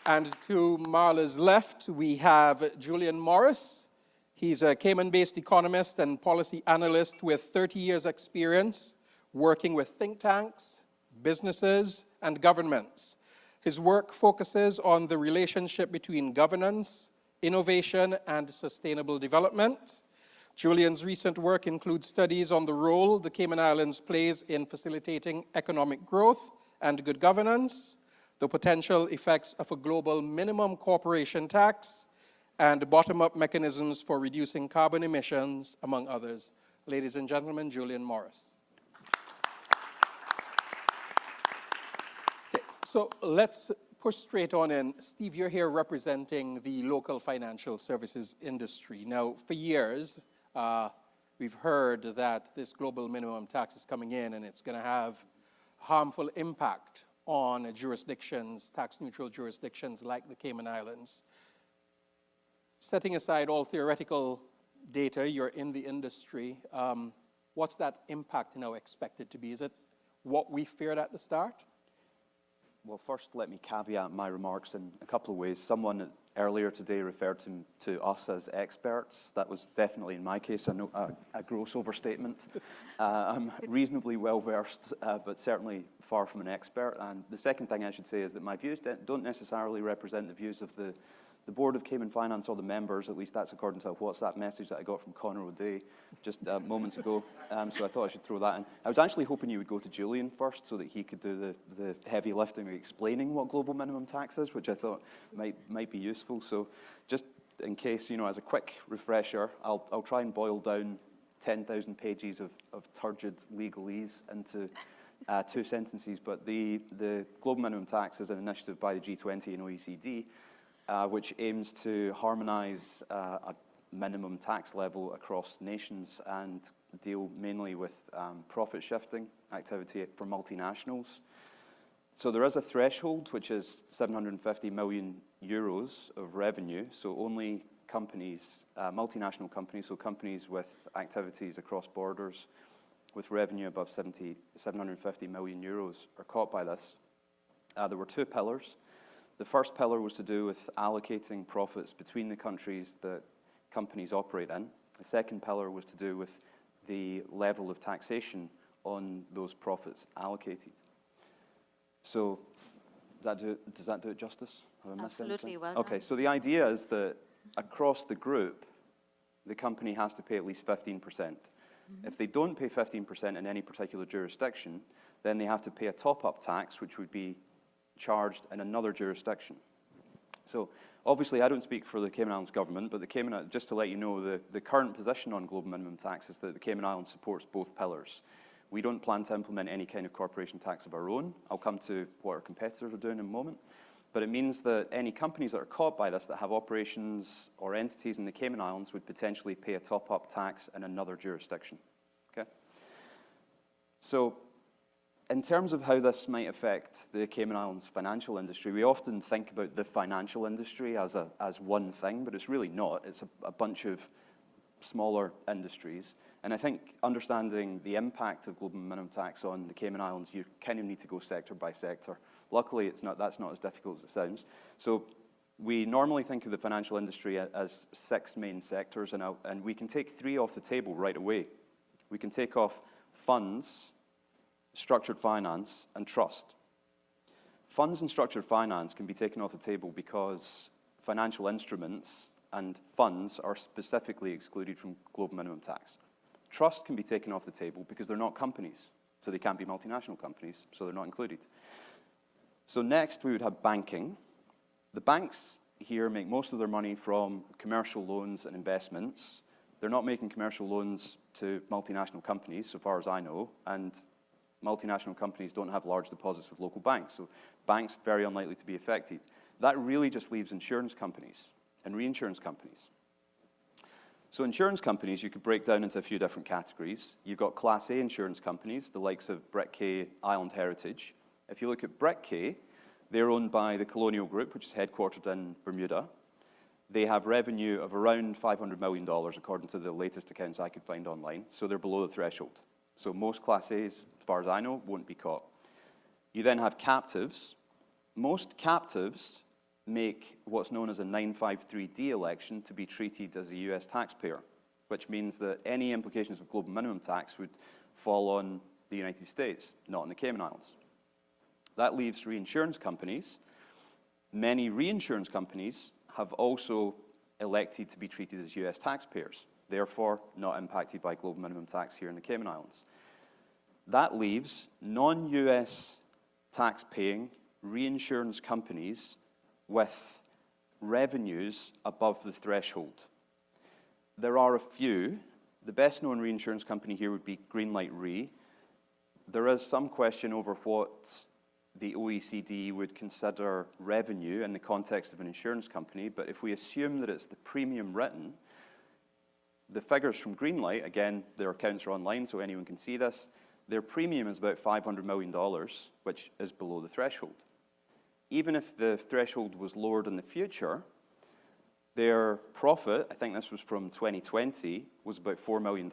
And to Marla's left, we have Julian Morris. He's a Cayman-based economist and policy analyst with 30 years' experience working with think tanks, businesses, and governments. His work focuses on the relationship between governance, innovation, and sustainable development. Julian's recent work includes studies on the role the Cayman Islands plays in facilitating economic growth and good governance, the potential effects of a global minimum corporation tax, and bottom-up mechanisms for reducing carbon emissions, among others. Ladies and gentlemen, Julian Morris. Okay, so let's push straight on in. Steve, you're here representing the local financial services industry. Now, for years, we've heard that this global minimum tax is coming in and it's going to have harmful impact on jurisdictions, tax-neutral jurisdictions like the Cayman Islands. Setting aside all theoretical data, you're in the industry. What's that impact now expected to be? Is it what we feared at the start? Well, first, let me caveat my remarks in a couple of ways. Someone earlier today referred to us as experts. That was definitely, in my case, a gross overstatement. I'm reasonably well-versed, but certainly far from an expert. And the second thing I should say is that my views don't necessarily represent the views of the Board of Cayman Finance or the members. At least that's according to a WhatsApp message that I got from Conor O'Day just moments ago. So I thought I should throw that in. I was actually hoping you would go to Julian first so that he could do the heavy lifting of explaining what global minimum tax is, which I thought might be useful. So just in case, as a quick refresher, I'll try and boil down 10,000 pages of turgid legalese into 2 sentences. But the global minimum tax is an initiative by the G20 and OECD, which aims to harmonize a minimum tax level across nations and deal mainly with profit shifting activity for multinationals. So there is a threshold, which is 750 million euros of revenue. So only companies, multinational companies, so companies with activities across borders, with revenue above 750 million euros are caught by this. There were two pillars. The first pillar was to do with allocating profits between the countries that companies operate in. The second pillar was to do with the level of taxation on those profits allocated. So does that do it justice? Have I missed Absolutely, anything? well done. Okay, so the idea is that across the group, the company has to pay at least 15%. If they don't pay 15% in any particular jurisdiction, then they have to pay a top-up tax, which would be charged in another jurisdiction. So obviously, I don't speak for the Cayman Islands government, but just to let you know, the current position on global minimum tax is that the Cayman Islands supports both pillars. We don't plan to implement any kind of corporation tax of our own. I'll come to what our competitors are doing in a moment. But it means that any companies that are caught by this, that have operations or entities in the Cayman Islands, would potentially pay a top-up tax in another jurisdiction. Okay? So in terms of how this might affect the Cayman Islands financial industry, we often think about the financial industry as one thing, but it's really not. It's a bunch of smaller industries. And I think understanding the impact of global minimum tax on the Cayman Islands, you kind of need to go sector by sector. Luckily, that's not as difficult as it sounds. So we normally think of the financial industry as 6 main sectors, and we can take 3 off the table right away. We can take off funds, structured finance, and trust. Funds and structured finance can be taken off the table because financial instruments and funds are specifically excluded from global minimum tax. Trust can be taken off the table because they're not companies, so they can't be multinational companies, so they're not included. So next, we would have banking. The banks here make most of their money from commercial loans and investments. They're not making commercial loans to multinational companies, so far as I know, and multinational companies don't have large deposits with local banks, so banks very unlikely to be affected. That really just leaves insurance companies and reinsurance companies. So insurance companies, you could break down into a few different categories. You've got Class A insurance companies, the likes of Brit-Cay, Island Heritage. If you look at Brit-Cay, they're owned by the Colonial Group, which is headquartered in Bermuda. They have revenue of around $500 million, according to the latest accounts I could find online, so they're below the threshold. So most Class A's, as far as I know, won't be caught. You then have captives. Most captives make what's known as a 953D election to be treated as a US taxpayer, which means that any implications of global minimum tax would fall on the United States, not on the Cayman Islands. That leaves reinsurance companies. Many reinsurance companies have also elected to be treated as US taxpayers, therefore not impacted by global minimum tax here in the Cayman Islands. That leaves non-US tax-paying reinsurance companies with revenues above the threshold. There are a few. The best known reinsurance company here would be Greenlight Re. There is some question over what the OECD would consider revenue in the context of an insurance company, but if we assume that it's the premium written, the figures from Greenlight, again, their accounts are online so anyone can see this, their premium is about $500 million, which is below the threshold. Even if the threshold was lowered in the future, their profit, I think this was from 2020, was about $4 million,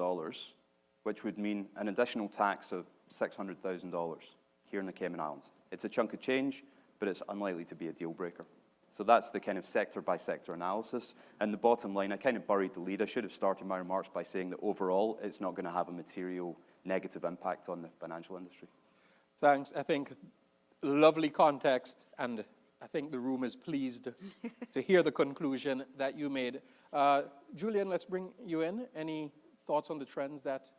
which would mean an additional tax of $600,000 here in the Cayman Islands. It's a chunk of change, but it's unlikely to be a deal breaker. So that's the kind of sector-by-sector analysis. And the bottom line, I kind of buried the lead. I should have started my remarks by saying that overall, it's not going to have a material negative impact on the financial industry. Thanks. I think lovely context, and I think the room is pleased to hear the conclusion that you made. Julian, let's bring you in. Any thoughts on the trends that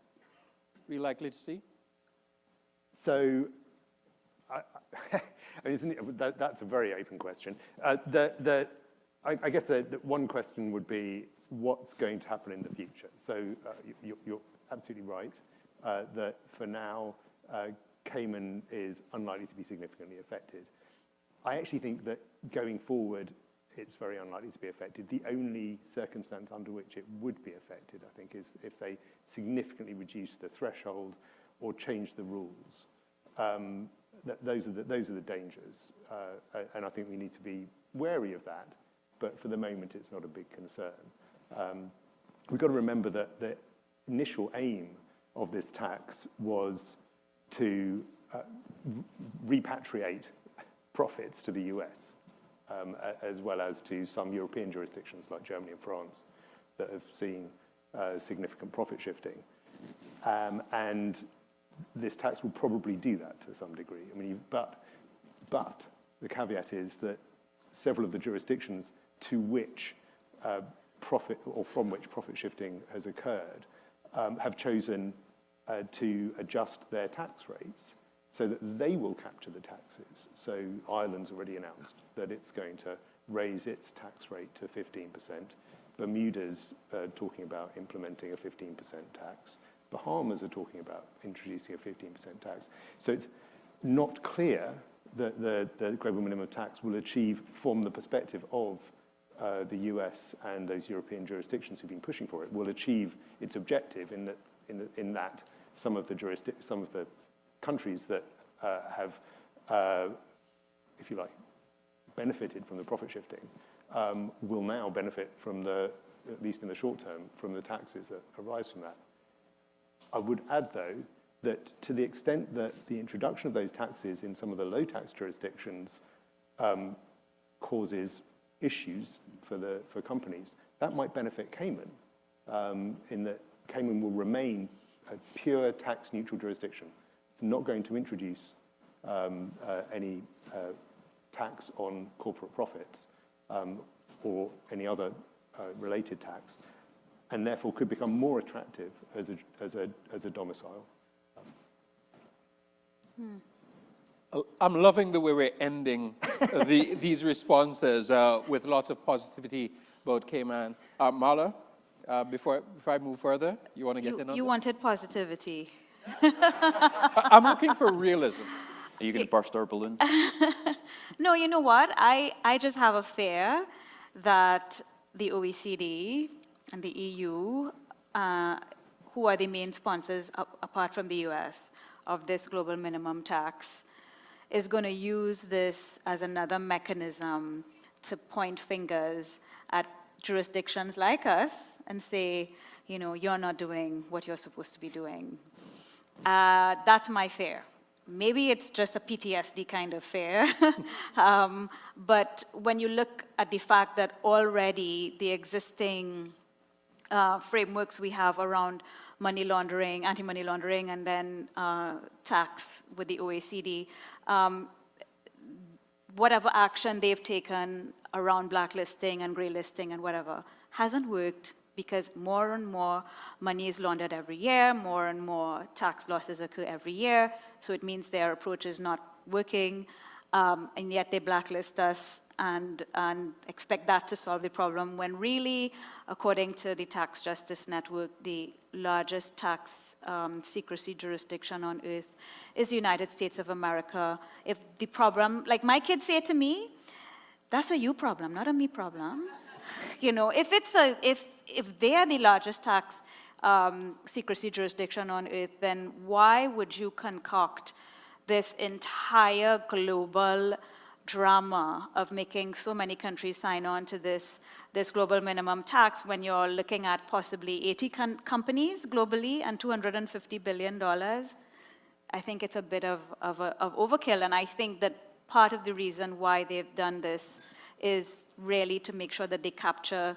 we're likely to see? So, that's a very open question. I guess the one question would be, what's going to happen in the future? So you're absolutely right that for now, Cayman is unlikely to be significantly affected. I actually think that going forward, it's very unlikely to be affected. The only circumstance under which it would be affected, I think, is if they significantly reduce the threshold or change the rules. Those are the dangers, and I think we need to be wary of that. but for the moment it's not a big concern. We've got to remember that the initial aim of this tax was to repatriate profits to the US, as well as to some European jurisdictions like Germany and France that have seen significant profit shifting. And this tax will probably do that to some degree. I mean, but the caveat is that several of the jurisdictions to which profit or from which profit shifting has occurred have chosen to adjust their tax rates so that they will capture the taxes. So Ireland's already announced that it's going to raise its tax rate to 15%. Bermuda's talking about implementing a 15% tax. Bahamas are talking about introducing a 15% tax. So it's not clear that the global minimum tax will achieve, from the perspective of the US and those European jurisdictions who've been pushing for it, will achieve its objective in that some of the countries that have, if you like, benefited from the profit shifting will now benefit from at least in the short term, from the taxes that arise from that. I would add, though, that to the extent that the introduction of those taxes in some of the low tax jurisdictions causes issues for companies, that might benefit Cayman, in that Cayman will remain a pure tax neutral jurisdiction. It's not going to introduce any tax on corporate profits or any other related tax, and therefore could become more attractive as a domicile. I'm loving the way we're ending these responses with lots of positivity about Cayman. Marla, before I move further, you want to get in on You that? wanted positivity. I'm looking for realism. Are you going to burst our balloons? No, you know what? I just have a fear that the OECD and the EU, who are the main sponsors apart from the US of this global minimum tax, is going to use this as another mechanism to point fingers at jurisdictions like us and say, you know, you're not doing what you're supposed to be doing. That's my fear. Maybe it's just a PTSD kind of fear. But when you look at the fact that already the existing frameworks we have around money laundering, anti-money laundering, and then tax with the OECD, whatever action they've taken around blacklisting and grey listing and whatever hasn't worked, because more and more money is laundered every year, more and more tax losses occur every year, so it means their approach is not working, and yet they blacklist us and expect that to solve the problem, when really, according to the Tax Justice Network, the largest tax secrecy jurisdiction on earth is the United States of America. If the problem, like my kids say to me, that's a you problem, not a me problem. You know, if they are the largest tax secrecy jurisdiction on earth, then why would you concoct this entire global drama of making so many countries sign on to this global minimum tax when you're looking at possibly 80 companies globally and $250 billion? I think it's a bit of overkill, and I think that part of the reason why they've done this is really to make sure that they capture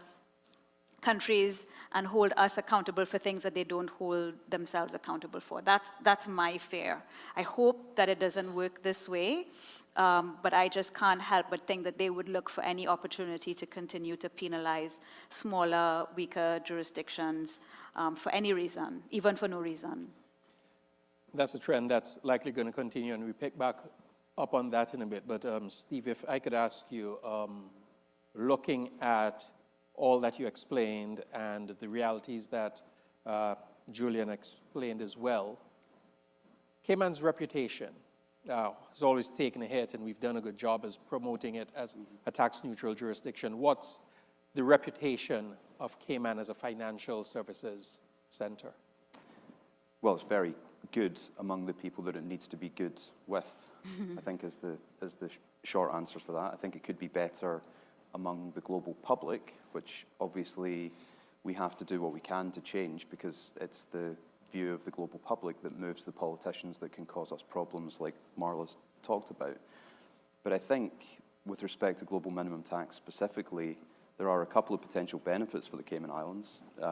countries and hold us accountable for things that they don't hold themselves accountable for. That's my fear. I hope that it doesn't work this way, but I just can't help but think that they would look for any opportunity to continue to penalize smaller, weaker jurisdictions for any reason, even for no reason. That's a trend that's likely going to continue, and we pick back up on that in a bit. But Steve, if I could ask you, looking at all that you explained and the realities that Julian explained as well, Cayman's reputation has always taken a hit, and we've done a good job as promoting it as a tax-neutral jurisdiction. What's the reputation of Cayman as a financial services center? Well, it's very good among the people that it needs to be good with, I think is the short answer to that. I think it could be better among the global public, which obviously we have to do what we can to change, because it's the view of the global public that moves the politicians that can cause us problems like Marla's talked about. But I think with respect to global minimum tax specifically, there are a couple of potential benefits for the Cayman Islands,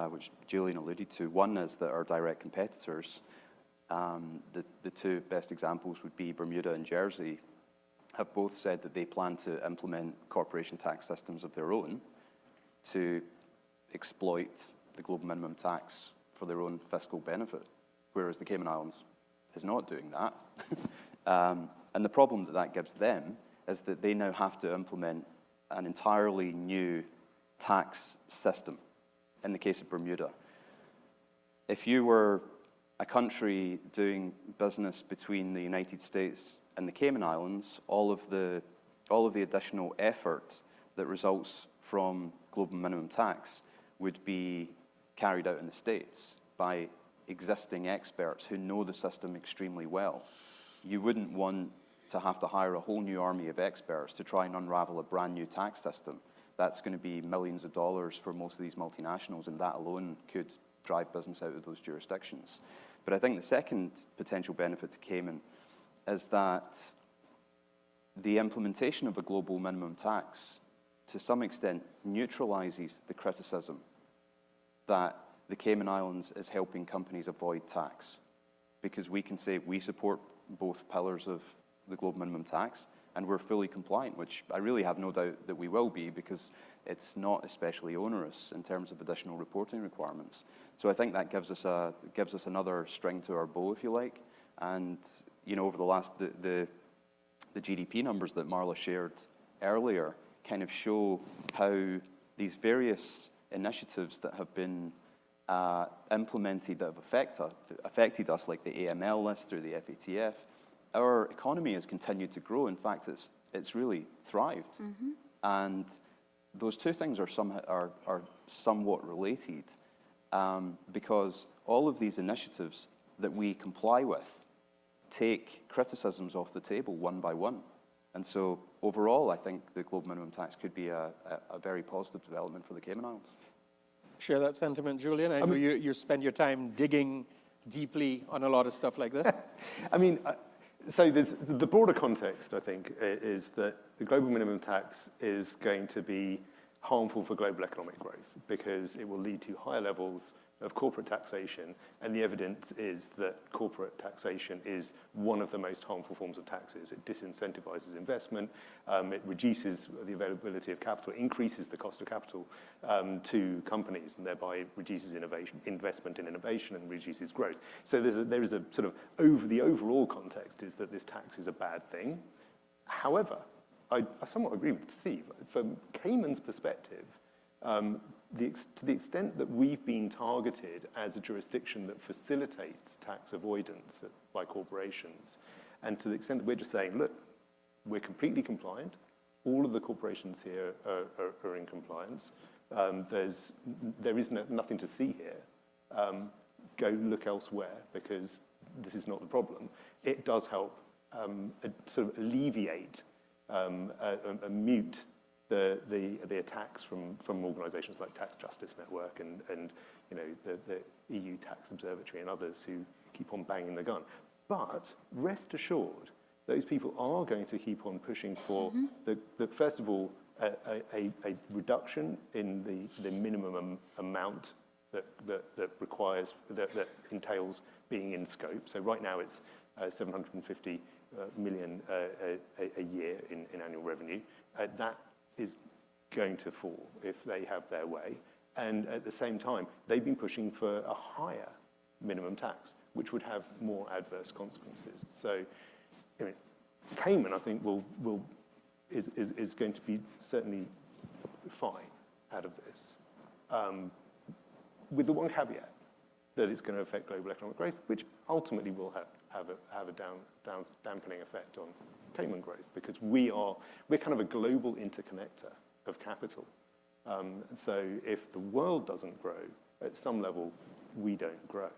which Julian alluded to. One is that our direct competitors, the two best examples would be Bermuda and Jersey, have both said that they plan to implement corporation tax systems of their own to exploit the global minimum tax for their own fiscal benefit, whereas the Cayman Islands is not doing that. And the problem that that gives them is that they now have to implement an entirely new tax system in the case of Bermuda. If you were a country doing business between the United States and the Cayman Islands, all of the additional effort that results from global minimum tax would be carried out in the States by existing experts who know the system extremely well. You wouldn't want to have to hire a whole new army of experts to try and unravel a brand new tax system. That's going to be millions of dollars for most of these multinationals, and that alone could drive business out of those jurisdictions. But I think the second potential benefit to Cayman is that the implementation of a global minimum tax to some extent neutralizes the criticism that the Cayman Islands is helping companies avoid tax, because we can say we support both pillars of the global minimum tax and we're fully compliant, which I really have no doubt that we will be, because it's not especially onerous in terms of additional reporting requirements. So I think that gives us another string to our bow, if you like. And you know, over the last the GDP numbers that Marla shared earlier kind of show how these various initiatives that have been implemented that have affected us, like the AML list through the FATF, our economy has continued to grow. In fact, it's really thrived. Mm-hmm. And those two things are somewhat related, because all of these initiatives that we comply with take criticisms off the table one by one. And so overall, I think the global minimum tax could be a very positive development for the Cayman Islands. Share that sentiment, Julian. I know you spend your time digging deeply on a lot of stuff like this. I mean, so there's the broader context, I think, is that the global minimum tax is going to be harmful for global economic growth because it will lead to higher levels of corporate taxation, and the evidence is that corporate taxation is one of the most harmful forms of taxes. It disincentivizes investment, it reduces the availability of capital, it increases the cost of capital to companies, and thereby reduces investment in innovation and reduces growth. So there is a sort of the overall context is that this tax is a bad thing. However, I somewhat agree with Steve. From Cayman's perspective, to the extent that we've been targeted as a jurisdiction that facilitates tax avoidance by corporations, and to the extent that we're just saying, look, we're completely compliant, all of the corporations here are in compliance, there is nothing to see here, go look elsewhere because this is not the problem. It does help sort of alleviate mute the attacks from organisations like Tax Justice Network and you know the EU Tax Observatory and others who keep on banging the gun. But rest assured, those people are going to keep on pushing for the first of all a reduction in the minimum amount that requires that entails being in scope. So right now it's 750 million a year in annual revenue. That is going to fall if they have their way. And at the same time, they've been pushing for a higher minimum tax, which would have more adverse consequences. So, I mean, Cayman, I think, is going to be certainly fine out of this, with the one caveat that it's going to affect global economic growth, which ultimately will have a dampening effect on Cayman growth, because we're kind of a global interconnector of capital. So if the world doesn't grow, at some level, we don't grow.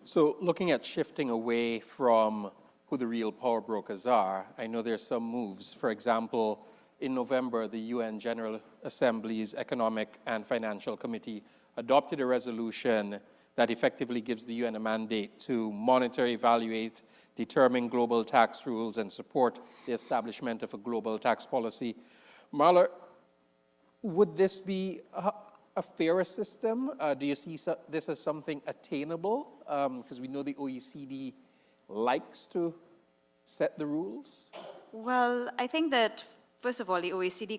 So looking at shifting away from who the real power brokers are. I know there's some moves. For example, in November, the UN General Assembly's Economic and Financial Committee adopted a resolution that effectively gives the UN a mandate to monitor, evaluate, determine global tax rules, and support the establishment of a global tax policy. Marla, would this be a fairer system? Do you see this as something attainable? Because we know the OECD likes to set the rules. Well, I think that, first of all, the OECD,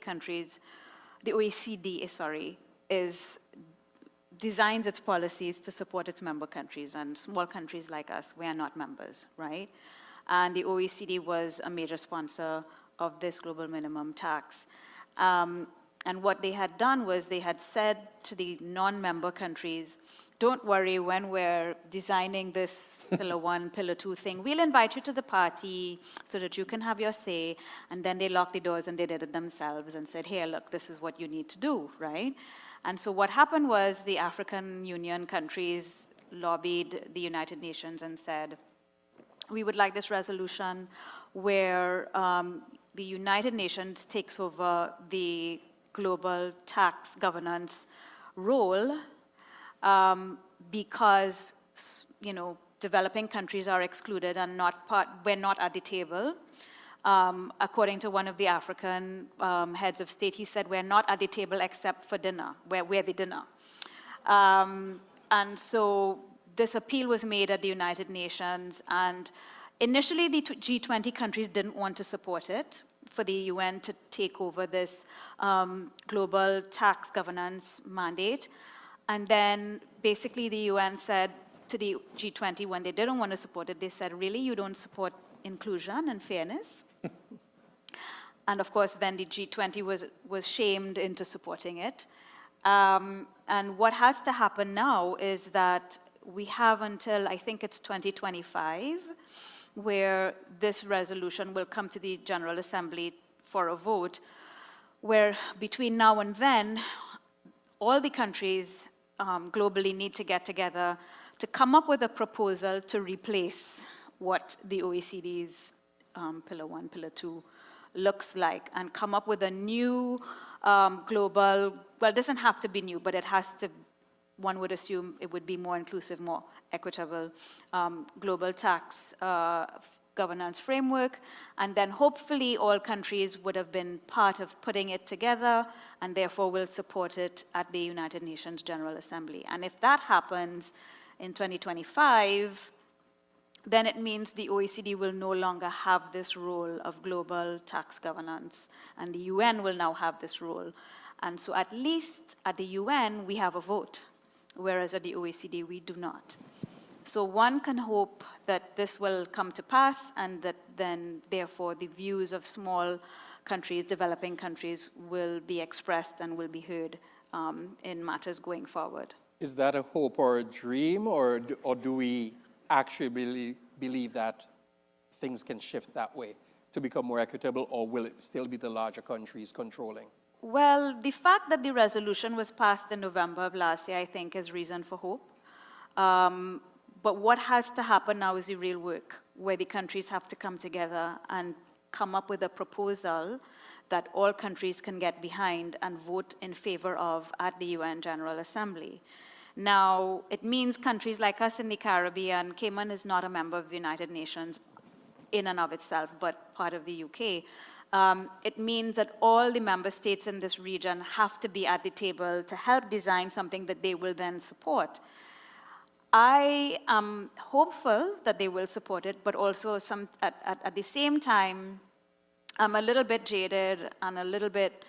designs its policies to support its member countries, and small countries like us, we are not members, right? And the OECD was a major sponsor of this global minimum tax. And what they had done was they had said to the non-member countries, don't worry, when we're designing this Pillar 1, Pillar 2 thing, we'll invite you to the party so that you can have your say. And then they locked the doors and they did it themselves and said, here, look, this is what you need to do, right? And so what happened was the African Union countries lobbied the United Nations and said, we would like this resolution where the United Nations takes over the global tax governance role because, you know, developing countries are excluded and we're not at the table. According to one of the African heads of state, he said, we're not at the table except for dinner. We're the dinner. And so this appeal was made at the United Nations, and initially the G20 countries didn't want to support it, for the UN to take over this global tax governance mandate. And then basically the UN said to the G20, when they didn't want to support it, they said, really, you don't support inclusion and fairness? And of course, then the G20 was shamed into supporting it. And what has to happen now is that we have until, I think it's 2025, where this resolution will come to the General Assembly for a vote, where between now and then, all the countries globally need to get together to come up with a proposal to replace what the OECD's Pillar 1, Pillar 2 looks like, and come up with a new global, well, it doesn't have to be new, but it has to, one would assume it would be more inclusive, more equitable global tax governance framework. And then hopefully all countries would have been part of putting it together and therefore will support it at the United Nations General Assembly. And if that happens in 2025, then it means the OECD will no longer have this role of global tax governance, and the UN will now have this role. And so at least at the UN, we have a vote, whereas at the OECD, we do not. So one can hope that this will come to pass, and that then, therefore, the views of small countries, developing countries, will be expressed and will be heard in matters going forward. Is that a hope or a dream, or do we actually believe that things can shift that way to become more equitable, or will it still be the larger countries controlling? Well, the fact that the resolution was passed in November of last year, I think, is reason for hope. But what has to happen now is the real work, where the countries have to come together and come up with a proposal that all countries can get behind and vote in favor of at the UN General Assembly. Now, it means countries like us in the Caribbean, Cayman is not a member of the United Nations in and of itself, but part of the UK. It means that all the member states in this region have to be at the table to help design something that they will then support. I am hopeful that they will support it, but also at the same time, I'm a little bit jaded and a little bit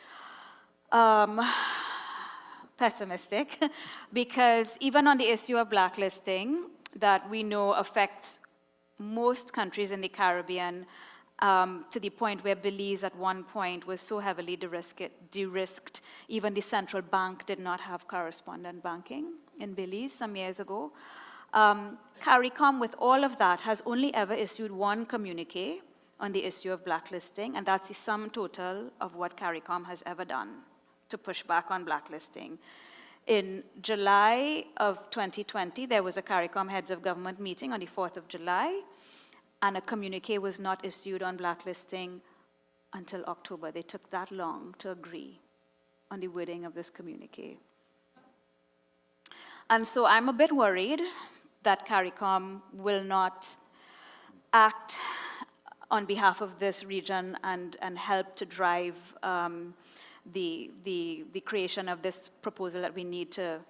pessimistic, because even on the issue of blacklisting, that we know affects most countries in the Caribbean, to the point where Belize at one point was so heavily de-risked, even the central bank did not have correspondent banking in Belize some years ago. CARICOM, with all of that, has only ever issued one communique on the issue of blacklisting, and that's the sum total of what CARICOM has ever done to push back on blacklisting. In July of 2020, there was a CARICOM Heads of Government meeting on the 4th of July, and a communique was not issued on blacklisting until October. They took that long to agree on the wording of this communique. And so I'm a bit worried that CARICOM will not act on behalf of this region and help to drive the creation of this proposal that we need to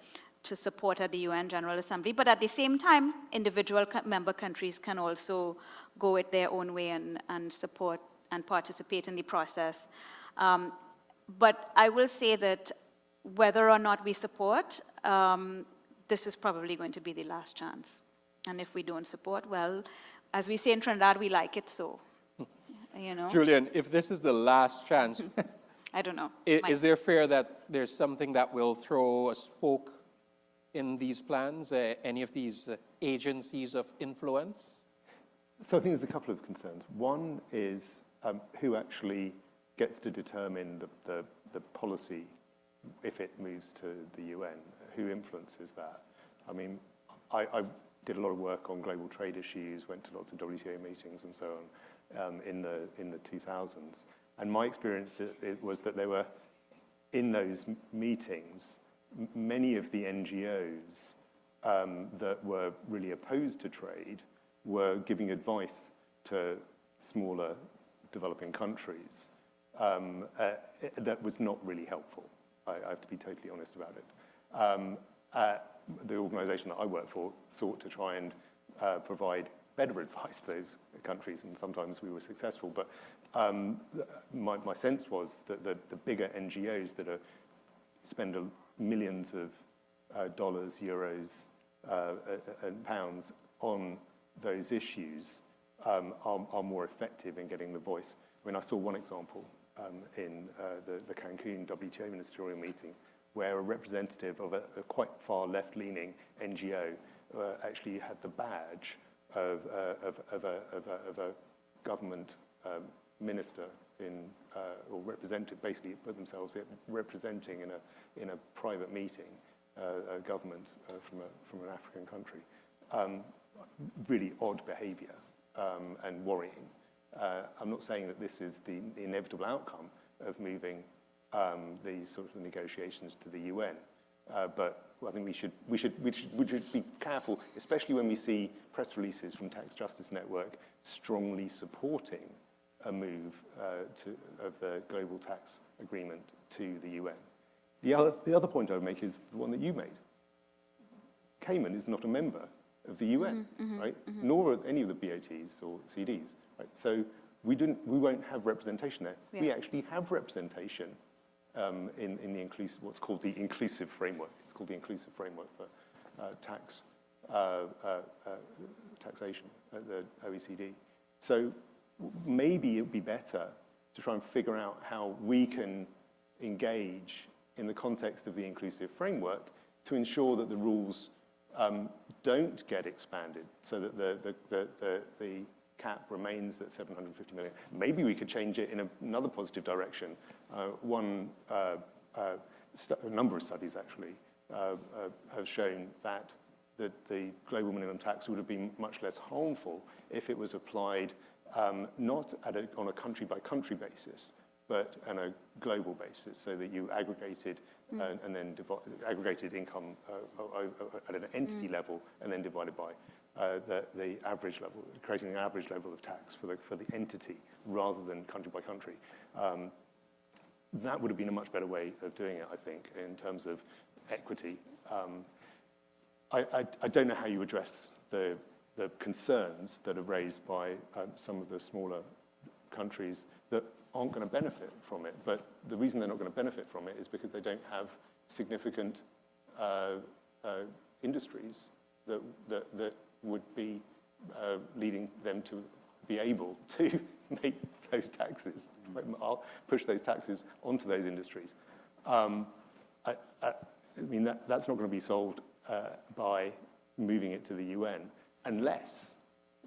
support at the UN General Assembly. But at the same time, individual member countries can also go it their own way and support and participate in the process. But I will say that whether or not we support, this is probably going to be the last chance. And if we don't support, well, as we say in Trinidad, we like it so. You know? Julian, if this is the last chance, I don't know. Is there fear that there's something that will throw a spoke in these plans, any of these agencies of influence? So I think there's a couple of concerns. One is who actually gets to determine the policy if it moves to the UN, who influences that. I mean, I did a lot of work on global trade issues, went to lots of WTO meetings and so on in the 2000s. And my experience it was that there were, in those meetings, many of the NGOs that were really opposed to trade were giving advice to smaller developing countries that was not really helpful. I have to be totally honest about it. The organization that I work for sought to try and provide better advice to those countries, and sometimes we were successful. But my sense was that the bigger NGOs that spend millions of dollars, euros, and pounds on those issues are more effective in getting the voice. I mean, I saw one example in the Cancun WTO ministerial meeting where a representative of a quite far left-leaning NGO actually had the badge of a government minister or representative, basically put themselves representing in a private meeting a government from an African country. Really odd behavior and worrying. I'm not saying that this is the inevitable outcome of moving these sorts of negotiations to the UN, but I think we should be careful, especially when we see press releases from Tax Justice Network strongly supporting a move of the global tax agreement to the UN. The other point I would make is the one that you made. Cayman is not a member of the UN, right? Nor are any of the BOTs or CDs, right? So we won't have representation there. Yeah. We actually have representation in the what's called the inclusive framework. It's called the inclusive framework for taxation at the OECD. So maybe it would be better to try and figure out how we can engage in the context of the inclusive framework to ensure that the rules don't get expanded, so that the cap remains at 750 million. Maybe we could change it in another positive direction. A number of studies actually have shown that the global minimum tax would have been much less harmful if it was applied not on a country-by-country basis, but on a global basis, so that you aggregated and then aggregated income at an entity level and then divided by the average level, creating an average level of tax for the entity rather than country by country. That would have been a much better way of doing it, I think, in terms of equity. I don't know how you address the concerns that are raised by some of the smaller countries that aren't going to benefit from it. But the reason they're not going to benefit from it is because they don't have significant industries that would be leading them to be able to make those taxes. I'll push those taxes onto those industries. I mean, that's not going to be solved by moving it to the UN, unless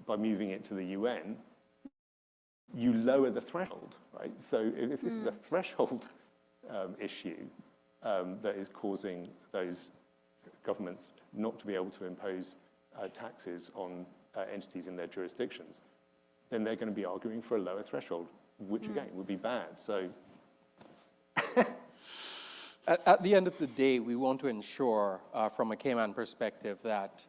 by moving it to the UN, you lower the threshold, right? So if this is a threshold issue that is causing those governments not to be able to impose taxes on entities in their jurisdictions, then they're going to be arguing for a lower threshold, which again would be bad. So At the end of the day, we want to ensure, from a Cayman perspective, that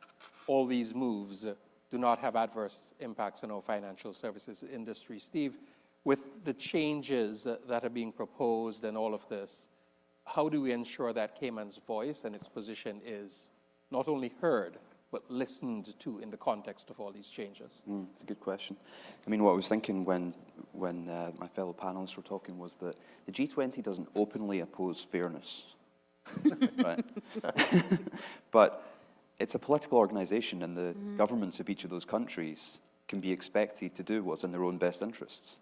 all these moves do not have adverse impacts on our financial services industry. Steve, with the changes that are being proposed and all of this, how do we ensure that Cayman's voice and its position is not only heard, but listened to in the context of all these changes? It's a good question. I mean, what I was thinking when my fellow panelists were talking was that the G20 doesn't openly oppose fairness, right? But it's a political organization, and the governments of each of those countries can be expected to do what's in their own best interests.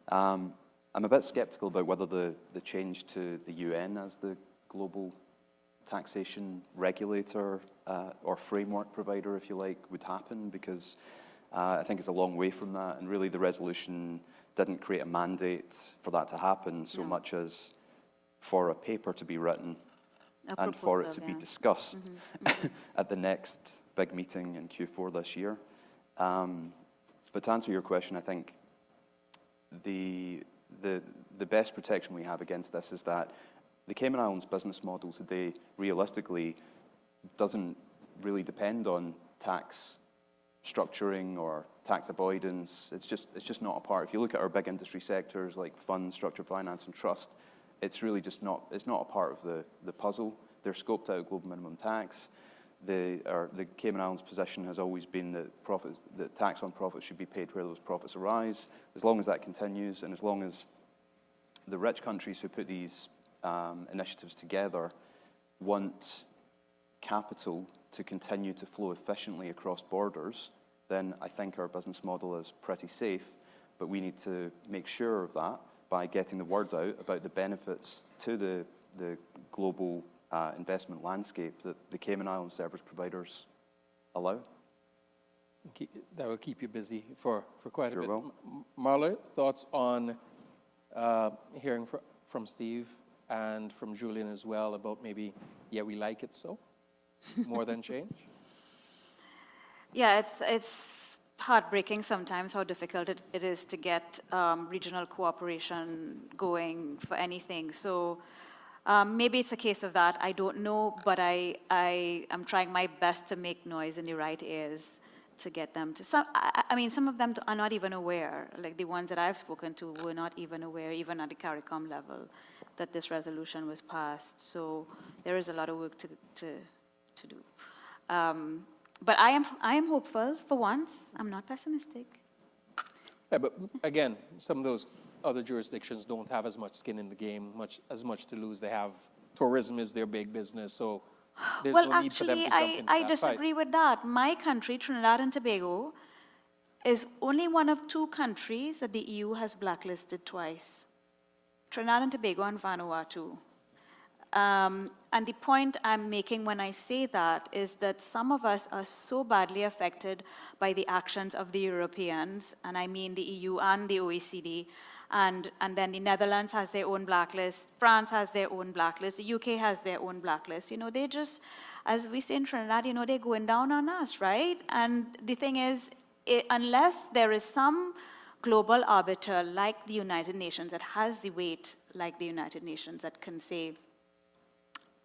I'm a bit skeptical about whether the change to the UN as the global taxation regulator or framework provider, if you like, would happen, because I think it's a long way from that, and really the resolution didn't create a mandate for that to happen so much as for a paper to be written and for it to be discussed at the next big meeting in Q4 this year. But to answer your question, I think the best protection we have against this is that the Cayman Islands business model today, realistically, doesn't really depend on tax structuring or tax avoidance. It's just not a part. If you look at our big industry sectors like funds, structured finance, and trust, it's really just not. It's not a part of the puzzle. They're scoped out global minimum tax. The Cayman Islands position has always been that tax on profits should be paid where those profits arise. As long as that continues, and as long as the rich countries who put these initiatives together want capital to continue to flow efficiently across borders, then I think our business model is pretty safe. But we need to make sure of that by getting the word out about the benefits to the global investment landscape that the Cayman Island service providers allow. That will keep you busy for quite a bit. Will. Marla, thoughts on hearing from Steve and from Julian as well about maybe, we like it so, more than change? Yeah, it's heartbreaking sometimes how difficult it is to get regional cooperation going for anything. So maybe it's a case of that. I don't know, but I am trying my best to make noise in the right ears to get them to. I mean, some of them are not even aware. Like the ones that I've spoken to were not even aware, even at the CARICOM level, that this resolution was passed. So there is a lot of work to do. But I am hopeful for once. I'm not pessimistic. Yeah, but again, some of those other jurisdictions don't have as much skin in the game, as much to lose. They have tourism is their big business, so there's no need for them to jump into I that disagree fight. with that. My country, Trinidad and Tobago, is only one of 2 countries that the EU has blacklisted twice. Trinidad and Tobago and Vanuatu. And the point I'm making when I say that is that some of us are so badly affected by the actions of the Europeans, and I mean the EU and the OECD, and then the Netherlands has their own blacklist, France has their own blacklist, the UK has their own blacklist. You know, they just, as we say in Trinidad, you know, they're going down on us, right? And the thing is, unless there is some global arbiter like the United Nations that has the weight like the United Nations that can say,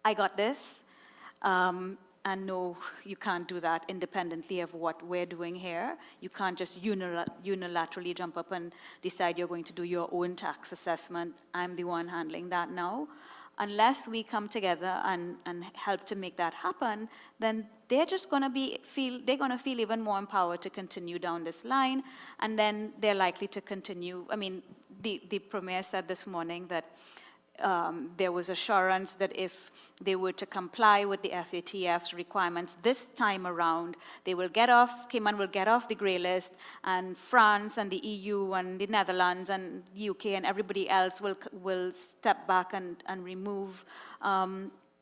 I got this, and no, you can't do that independently of what we're doing here. You can't just unilaterally jump up and decide you're going to do your own tax assessment. I'm the one handling that now. Unless we come together and help to make that happen, then they're just going to feel even more empowered to continue down this line, and then they're likely to continue. I mean, the Premier said this morning that there was assurance that if they were to comply with the FATF's requirements this time around, Cayman will get off the grey list, and France and the EU and the Netherlands and the UK and everybody else will step back and remove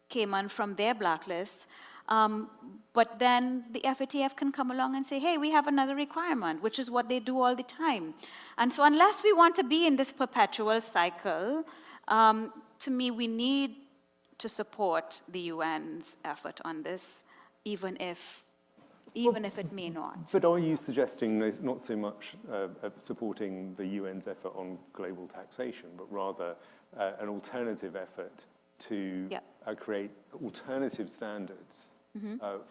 Cayman from their blacklist. But then the FATF can come along and say, hey, we have another requirement, which is what they do all the time. And so unless we want to be in this perpetual cycle, to me, we need to support the UN's effort on this, even if even if it may not. But are you suggesting there's not so much supporting the UN's effort on global taxation, but rather an alternative effort to create alternative standards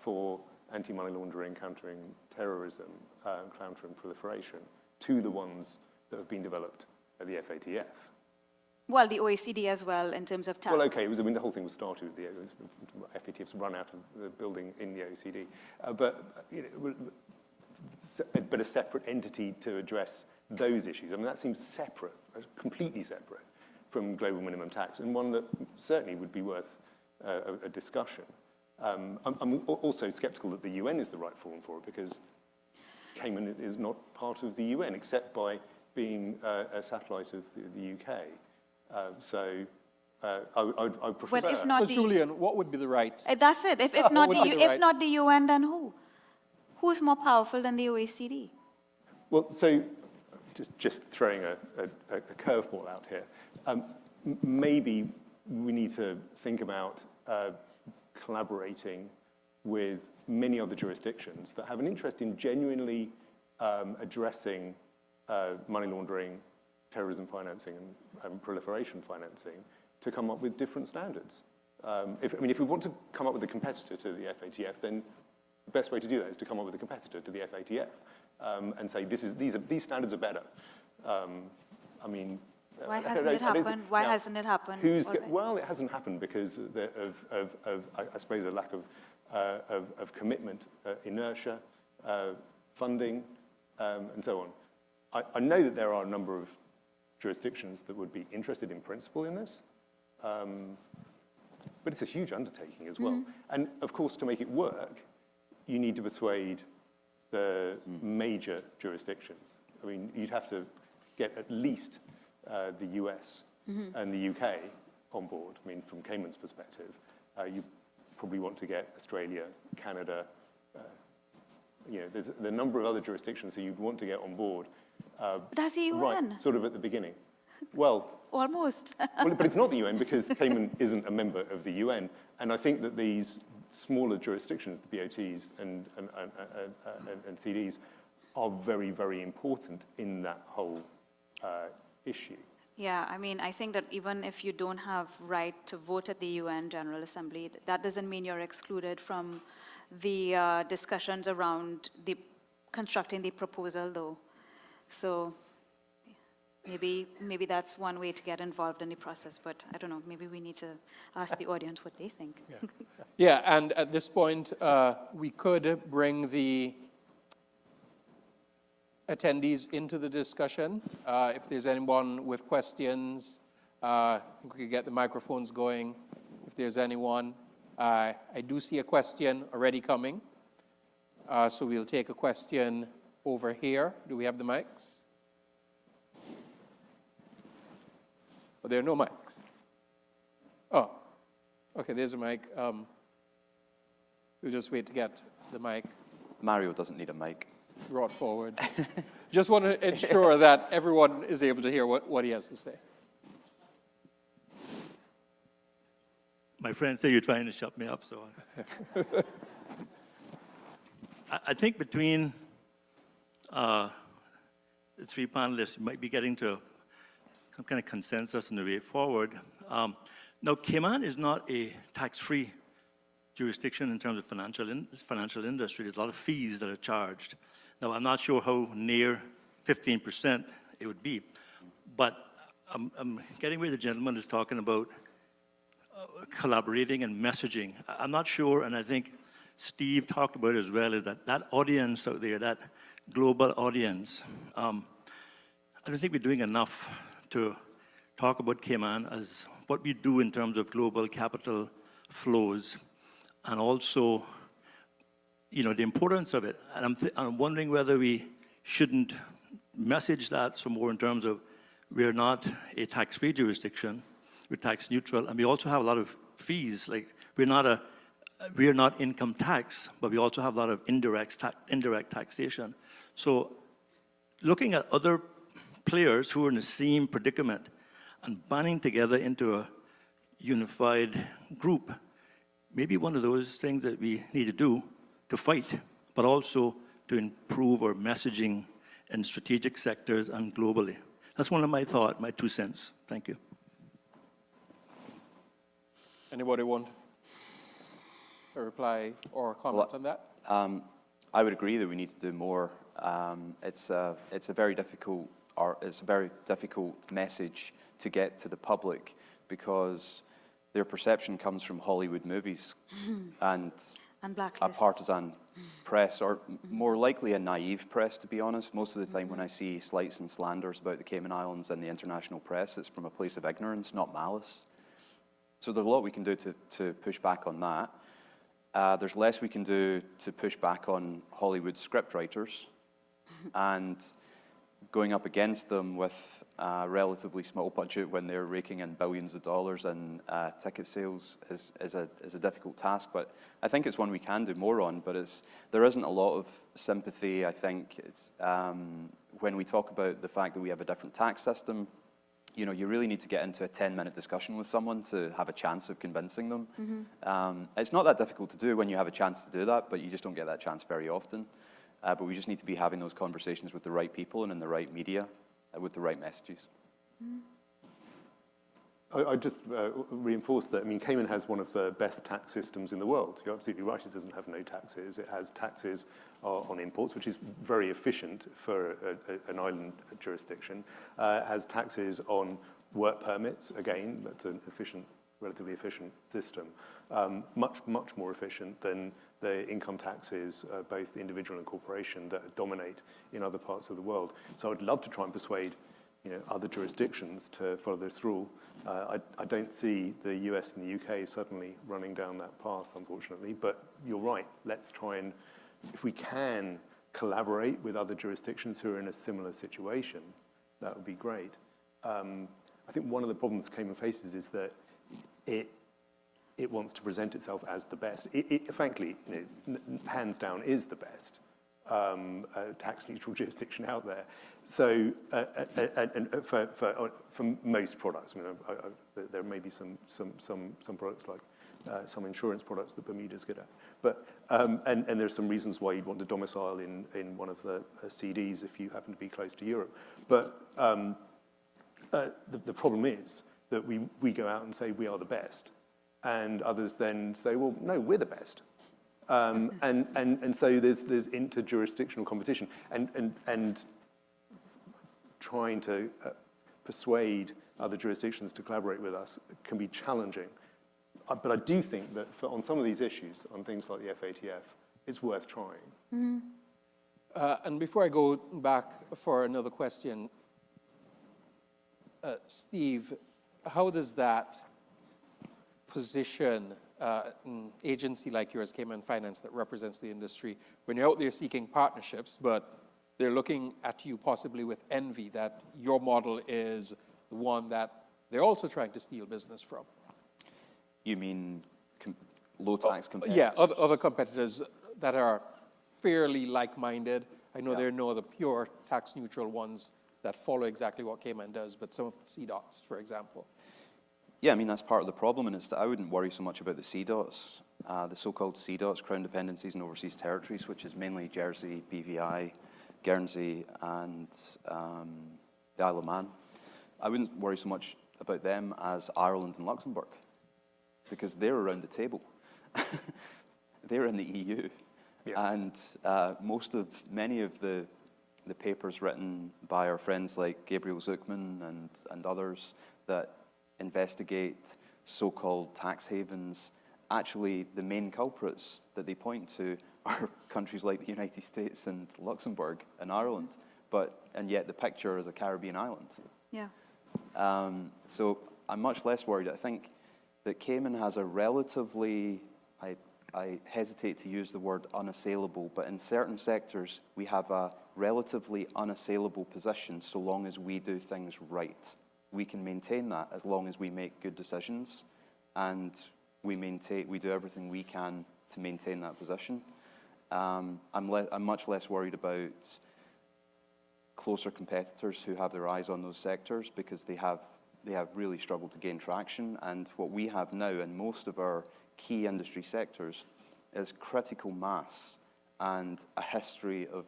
for anti-money laundering, countering terrorism, countering proliferation, to the ones that have been developed at the FATF? Well, the OECD as well, in terms of tax. Well, okay, I mean, the whole thing was started with the FATF's run out of the building in the OECD. But a separate entity to address those issues. I mean, that seems separate, completely separate from global minimum tax, and one that certainly would be worth a discussion. I'm also skeptical that the UN is the right forum for it, because Cayman is not part of the UN, except by being a satellite of the UK. So I prefer. But if not Julian, what would be the right? That's it. If not the UN, then who? Who's more powerful than the OECD? Well, so just throwing a curveball out here. Maybe we need to think about collaborating with many other jurisdictions that have an interest in genuinely addressing money laundering, terrorism financing, and proliferation financing, to come up with different standards. If we want to come up with a competitor to the FATF, then the best way to do that is to come up with a competitor to the FATF and say these standards are better. Why hasn't it happened? Why hasn't it happened? Well, it hasn't happened because of I suppose, a lack of commitment, inertia, funding, and so on. I know that there are a number of jurisdictions that would be interested in principle in this, but it's a huge undertaking as well. And of course, to make it work, you need to persuade the major jurisdictions. I mean, you'd have to get at least the US and the UK on board. I mean, from Cayman's perspective, you probably want to get Australia, Canada, there's a number of other jurisdictions that you'd want to get on board. That's the UN. Right, sort of at the beginning. Well, almost. But it's not the UN, because Cayman isn't a member of the UN. And I think that these smaller jurisdictions, the BOTs and CDs, are very, very important in that whole issue. Yeah, I mean, I think that even if you don't have right to vote at the UN General Assembly, that doesn't mean you're excluded from the discussions around constructing the proposal, though. So maybe that's one way to get involved in the process, but I don't know, maybe we need to ask the audience what they think. Yeah, and at this point, we could bring the attendees into the discussion. If there's anyone with questions, I think we could get the microphones going. If there's anyone, I do see a question already coming. So we'll take a question over here. Do we have the mics? Oh, there are no mics. Oh, okay, there's a mic. We'll just wait to get the mic. Mario doesn't need a mic. Brought forward. Just want to ensure that everyone is able to hear what he has to say. My friends say you're trying to shut me up, so. I think between the three panelists, you might be getting to some kind of consensus in the way forward. Now, Cayman is not a tax-free jurisdiction in terms of financial industry. There's a lot of fees that are charged. Now, I'm not sure how near 15% it would be, but I'm getting where the gentleman is talking about collaborating and messaging. I'm not sure, and I think Steve talked about it as well, is that audience out there, that global audience, I don't think we're doing enough to talk about Cayman as what we do in terms of global capital flows, and also, the importance of it. And I'm wondering whether we shouldn't message that some more in terms of we're not a tax-free jurisdiction, we're tax neutral, and we also have a lot of fees. Like we're not income tax, but we also have a lot of indirect taxation. So looking at other players who are in the same predicament and banding together into a unified group, maybe one of those things that we need to do to fight but also to improve our messaging in strategic sectors and globally. That's one of my thoughts, my 2 cents. Thank you. Anybody want a reply or comment on that? I would agree that we need to do more. It's a very difficult message to get to the public because their perception comes from Hollywood movies and a partisan press, or more likely a naive press, to be honest. Most of the time when I see slights and slanders about the Cayman Islands in the international press, it's from a place of ignorance, not malice. So there's a lot we can do to push back on that. There's less we can do to push back on Hollywood scriptwriters and going up against them with a relatively small budget when they're raking in billions of dollars in ticket sales is a difficult task. But I think it's one we can do more on, but there isn't a lot of sympathy, I think. When we talk about the fact that we have a different tax system, you know, you really need to get into a 10-minute discussion with someone to have a chance of convincing them. It's not that difficult to do when you have a chance to do that, but you just don't get that chance very often. But we just need to be having those conversations with the right people and in the right media with the right messages. I just reinforce that. I mean, Cayman has one of the best tax systems in the world. You're absolutely right. It doesn't have no taxes. It has taxes on imports, which is very efficient for an island jurisdiction. It has taxes on work permits. Again, that's an efficient, relatively efficient system. Much more efficient than the income taxes, both individual and corporation, that dominate in other parts of the world. So I'd love to try and persuade, you know, other jurisdictions to follow this rule. I don't see the US and the UK suddenly running down that path, unfortunately, but you're right. Let's try and, if we can, collaborate with other jurisdictions who are in a similar situation. That would be great. I think one of the problems Cayman faces is that it wants to present itself as the best. It frankly, you know, hands down, is the best tax-neutral jurisdiction out there. So, and for most products, I mean, there may be some products like some insurance products that Bermuda's good at, but and there's some reasons why you'd want to domicile in one of the CDs if you happen to be close to Europe. But the problem is that we go out and say we are the best, and others then say, well, no, we're the best. And so there's interjurisdictional competition, and trying to persuade other jurisdictions to collaborate with us can be challenging. But I do think that on some of these issues, on things like the FATF, it's worth trying. And before I go back for another question, Steve, how does that position an agency like yours, Cayman Finance, that represents the industry, when you're out there seeking partnerships, but they're looking at you possibly with envy that your model is the one that they're also trying to steal business from? You mean low tax competitors? Yeah, other competitors that are fairly like-minded. I know there are no other pure tax-neutral ones that follow exactly what Cayman does, but some of the CDOTs, for example. Yeah, I mean, that's part of the problem, and I wouldn't worry so much about the CDOTs, the so-called CDOTs, Crown Dependencies and Overseas Territories, which is mainly Jersey, BVI, Guernsey, and the Isle of Man. I wouldn't worry so much about them as Ireland and Luxembourg, because they're around the table. They're in the EU. Yeah. And many of the papers written by our friends like Gabriel Zuckman and others that investigate so-called tax havens, actually the main culprits that they point to are countries like the United States and Luxembourg and Ireland, and yet the picture is a Caribbean island. Yeah. So I'm much less worried. I think that Cayman has a relatively, I hesitate to use the word unassailable, but in certain sectors we have a relatively unassailable position so long as we do things right. We can maintain that as long as we make good decisions, and we do everything we can to maintain that position. I'm much less worried about closer competitors who have their eyes on those sectors, because they have really struggled to gain traction. And what we have now in most of our key industry sectors is critical mass and a history of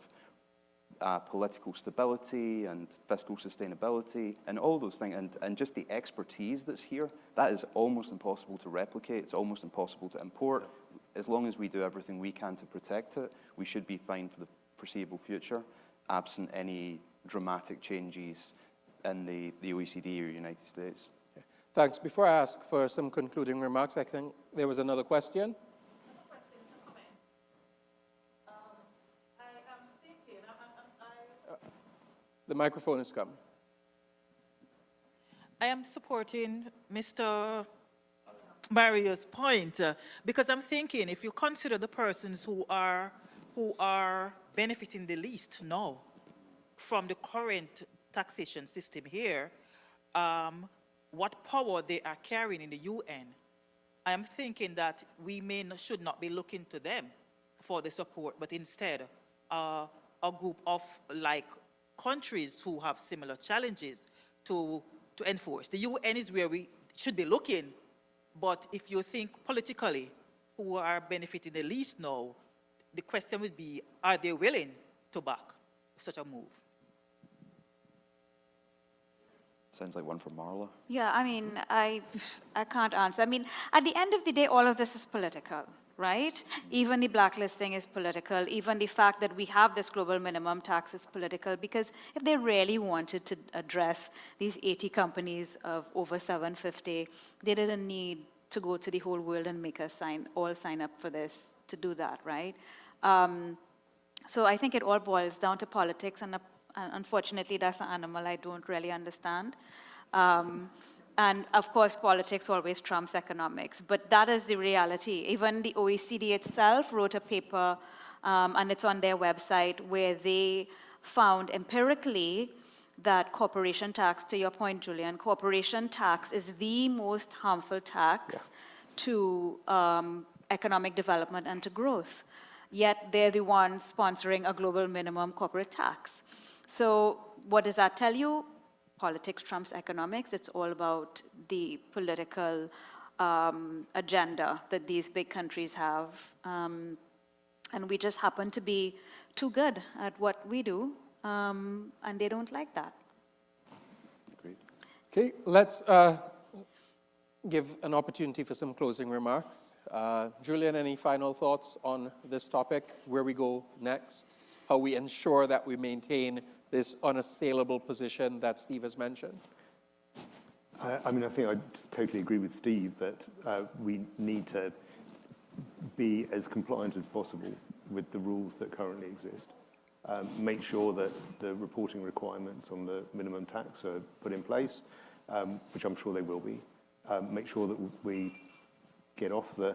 political stability and fiscal sustainability and all those things, and just the expertise that's here, that is almost impossible to replicate. It's almost impossible to import. As long as we do everything we can to protect it, we should be fine for the foreseeable future, absent any dramatic changes in the OECD or United States. Thanks. Before I ask for some concluding remarks, I think there was another question. The microphone is coming. I am supporting Mr. Mario's point because I'm thinking if you consider the persons who are benefiting the least now from the current taxation system here, what power they are carrying in the UN, I am thinking that we should not be looking to them for the support, but instead a group of like countries who have similar challenges to enforce. The UN is where we should be looking, but if you think politically who are benefiting the least now, the question would be, are they willing to back such a move? Sounds like one for Marla. Yeah, I mean, I can't answer. I mean, at the end of the day, all of this is political, right? Even the blacklisting is political. Even the fact that we have this global minimum tax is political, because if they really wanted to address these 80 companies of over 750, they didn't need to go to the whole world and make us all sign up for this to do that, right? So I think it all boils down to politics, and unfortunately, that's an animal I don't really understand. And of course, politics always trumps economics, but that is the reality. Even the OECD itself wrote a paper, and it's on their website, where they found empirically that corporation tax, to your point, Julian, corporation tax is the most harmful tax to economic development and to growth. Yet they're the ones sponsoring a global minimum corporate tax. So what does that tell you? Politics trumps economics. It's all about the political agenda that these big countries have. And we just happen to be too good at what we do, and they don't like that. Agreed. Okay, let's give an opportunity for some closing remarks. Julian, any final thoughts on this topic, where we go next, how we ensure that we maintain this unassailable position that Steve has mentioned? I mean, I think I just totally agree with Steve that we need to be as compliant as possible with the rules that currently exist. Make sure that the reporting requirements on the minimum tax are put in place, which I'm sure they will be. Make sure that we get off the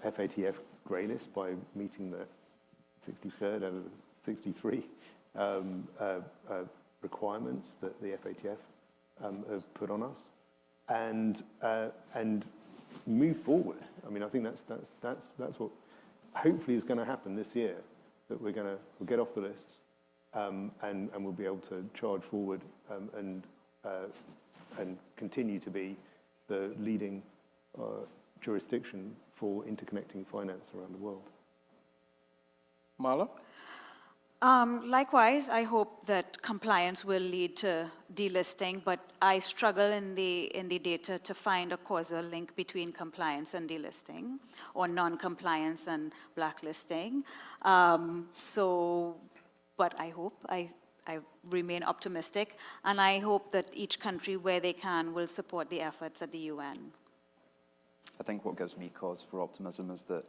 FATF grey list by meeting the 63rd out of 63 requirements that the FATF have put on us, and move forward. I mean, I think that's what hopefully is going to happen this year. That we'll get off the lists, and we'll be able to charge forward and continue to be the leading jurisdiction for interconnecting finance around the world. Marla? Likewise, I hope that compliance will lead to delisting, but I struggle in the data to find a causal link between compliance and delisting, or non-compliance and blacklisting. But I hope, I remain optimistic, and I hope that each country, where they can, will support the efforts at the UN. I think what gives me cause for optimism is that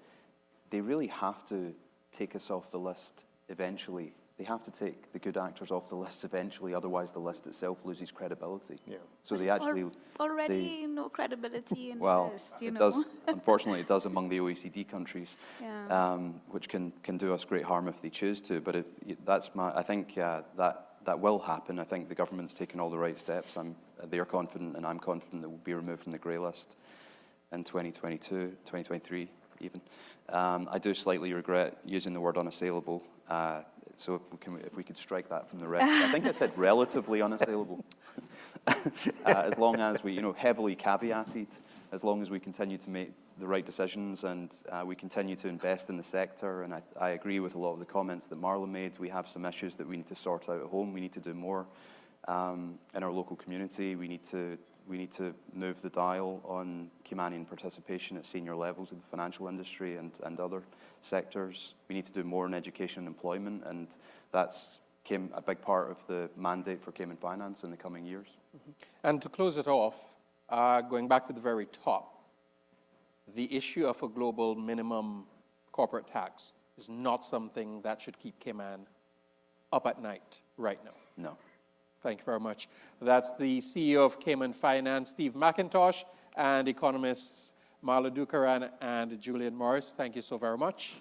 they really have to take us off the list eventually. They have to take the good actors off the list eventually, otherwise the list itself loses credibility. Yeah. So but they actually already no credibility in the list, you know. Does, unfortunately, it does among the OECD countries, which can do us great harm if they choose to. But I think that will happen. I think the government's taken all the right steps. They're confident, and I'm confident that we'll be removed from the grey list in 2022, 2023 even. I do slightly regret using the word unassailable. So if we could strike that from the record. I think I said relatively unassailable. As long as we, heavily caveated, as long as we continue to the right decisions, and we continue to invest in the sector. And I agree with a lot of the comments that Marla made. We have some issues that we need to sort out at home. We need to do more in our local community. We need to move the dial on Caymanian participation at senior levels of the financial industry and other sectors. We need to do more in education and employment, and that's a big part of the mandate for Cayman Finance in the coming years. And to close it off, going back to the very top, the issue of a global minimum corporate tax is not something that should keep Cayman up at night right now. No. Thank you very much. That's the CEO of Cayman Finance, Steve McIntosh, and economists Marla Dukaran and Julian Morris. Thank you so very much.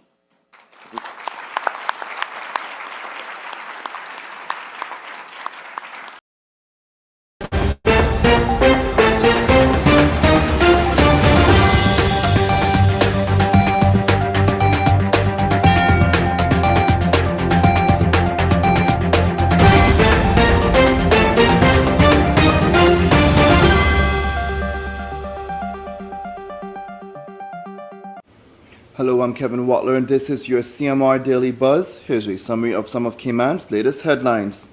Hello, I'm Kevin Watler, and this is your CMR Daily Buzz. Here's a summary of some of Cayman's latest headlines.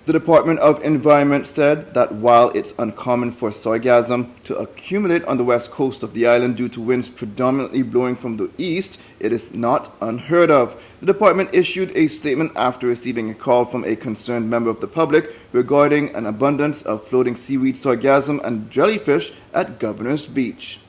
The Department of Environment said that while it's uncommon for sargassum to accumulate on the west coast of the island due to winds predominantly blowing from the east, it is not unheard of. The department issued a statement after receiving a call from a concerned member of the public regarding an abundance of floating seaweed, sargassum, and jellyfish at Governor's Beach.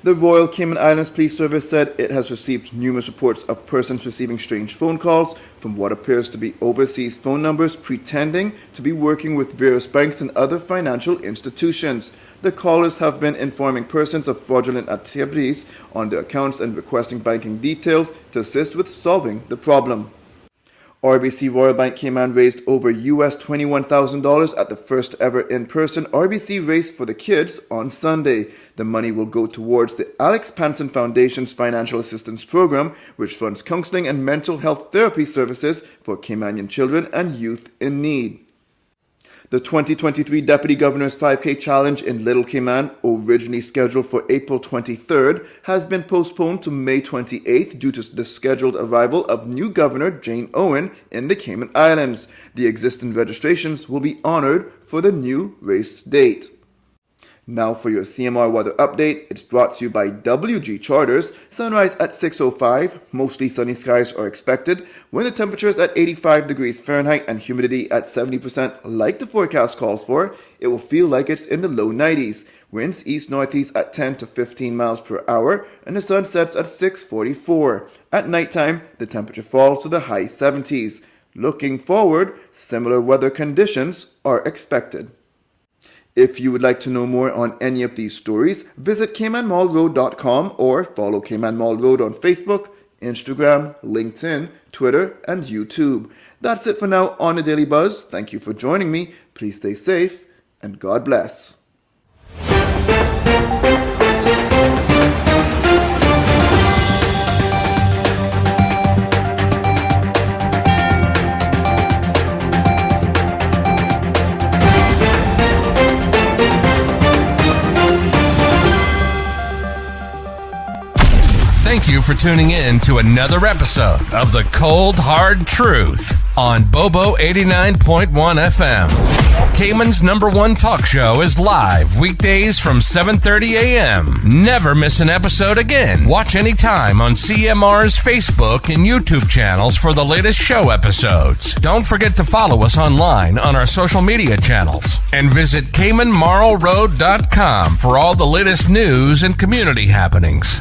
The Royal Cayman Islands Police Service said it has received numerous reports of persons receiving strange phone calls from what appears to be overseas phone numbers pretending to be working with various banks and other financial institutions. The callers have been informing persons of fraudulent activities on their accounts and requesting banking details to assist with solving the problem. RBC Royal Bank Cayman raised over US $21,000 at the first ever in-person RBC Race for the Kids on Sunday. The money will go towards the Alex Panson Foundation's Financial Assistance Program, which funds counseling and mental health therapy services for Caymanian children and youth in need. The 2023 Deputy Governor's 5K Challenge in Little Cayman, originally scheduled for April 23rd, has been postponed to May 28th due to the scheduled arrival of new Governor Jane Owen in the Cayman Islands. The existing registrations will be honored for the new race date. Now for your CMR weather update. It's brought to you by WG Charters. Sunrise at 6:05. Mostly sunny skies are expected. When the temperature is at 85 degrees Fahrenheit and humidity at 70% like the forecast calls for, it will feel like it's in the low 90s. Winds east-northeast at 10 to 15 miles per hour, and the sun sets at 6:44. At nighttime, the temperature falls to the high 70s. Looking forward, similar weather conditions are expected. If you would like to know more on any of these stories, visit CaymanMallRoad.com or follow Cayman Mall Road on Facebook, Instagram, LinkedIn, Twitter, and YouTube. That's it for now on the Daily Buzz. Thank you for joining me. Please stay safe, and God bless. Thank you for tuning in to another episode of The Cold Hard Truth on Bobo 89.1 FM. Cayman's #1 talk show is live weekdays from 7:30 a.m. Never miss an episode again. Watch anytime on CMR's Facebook and YouTube channels for the latest show episodes. Don't forget to follow us online on our social media channels. And visit CaymanMarlRoad.com for all the latest news and community happenings.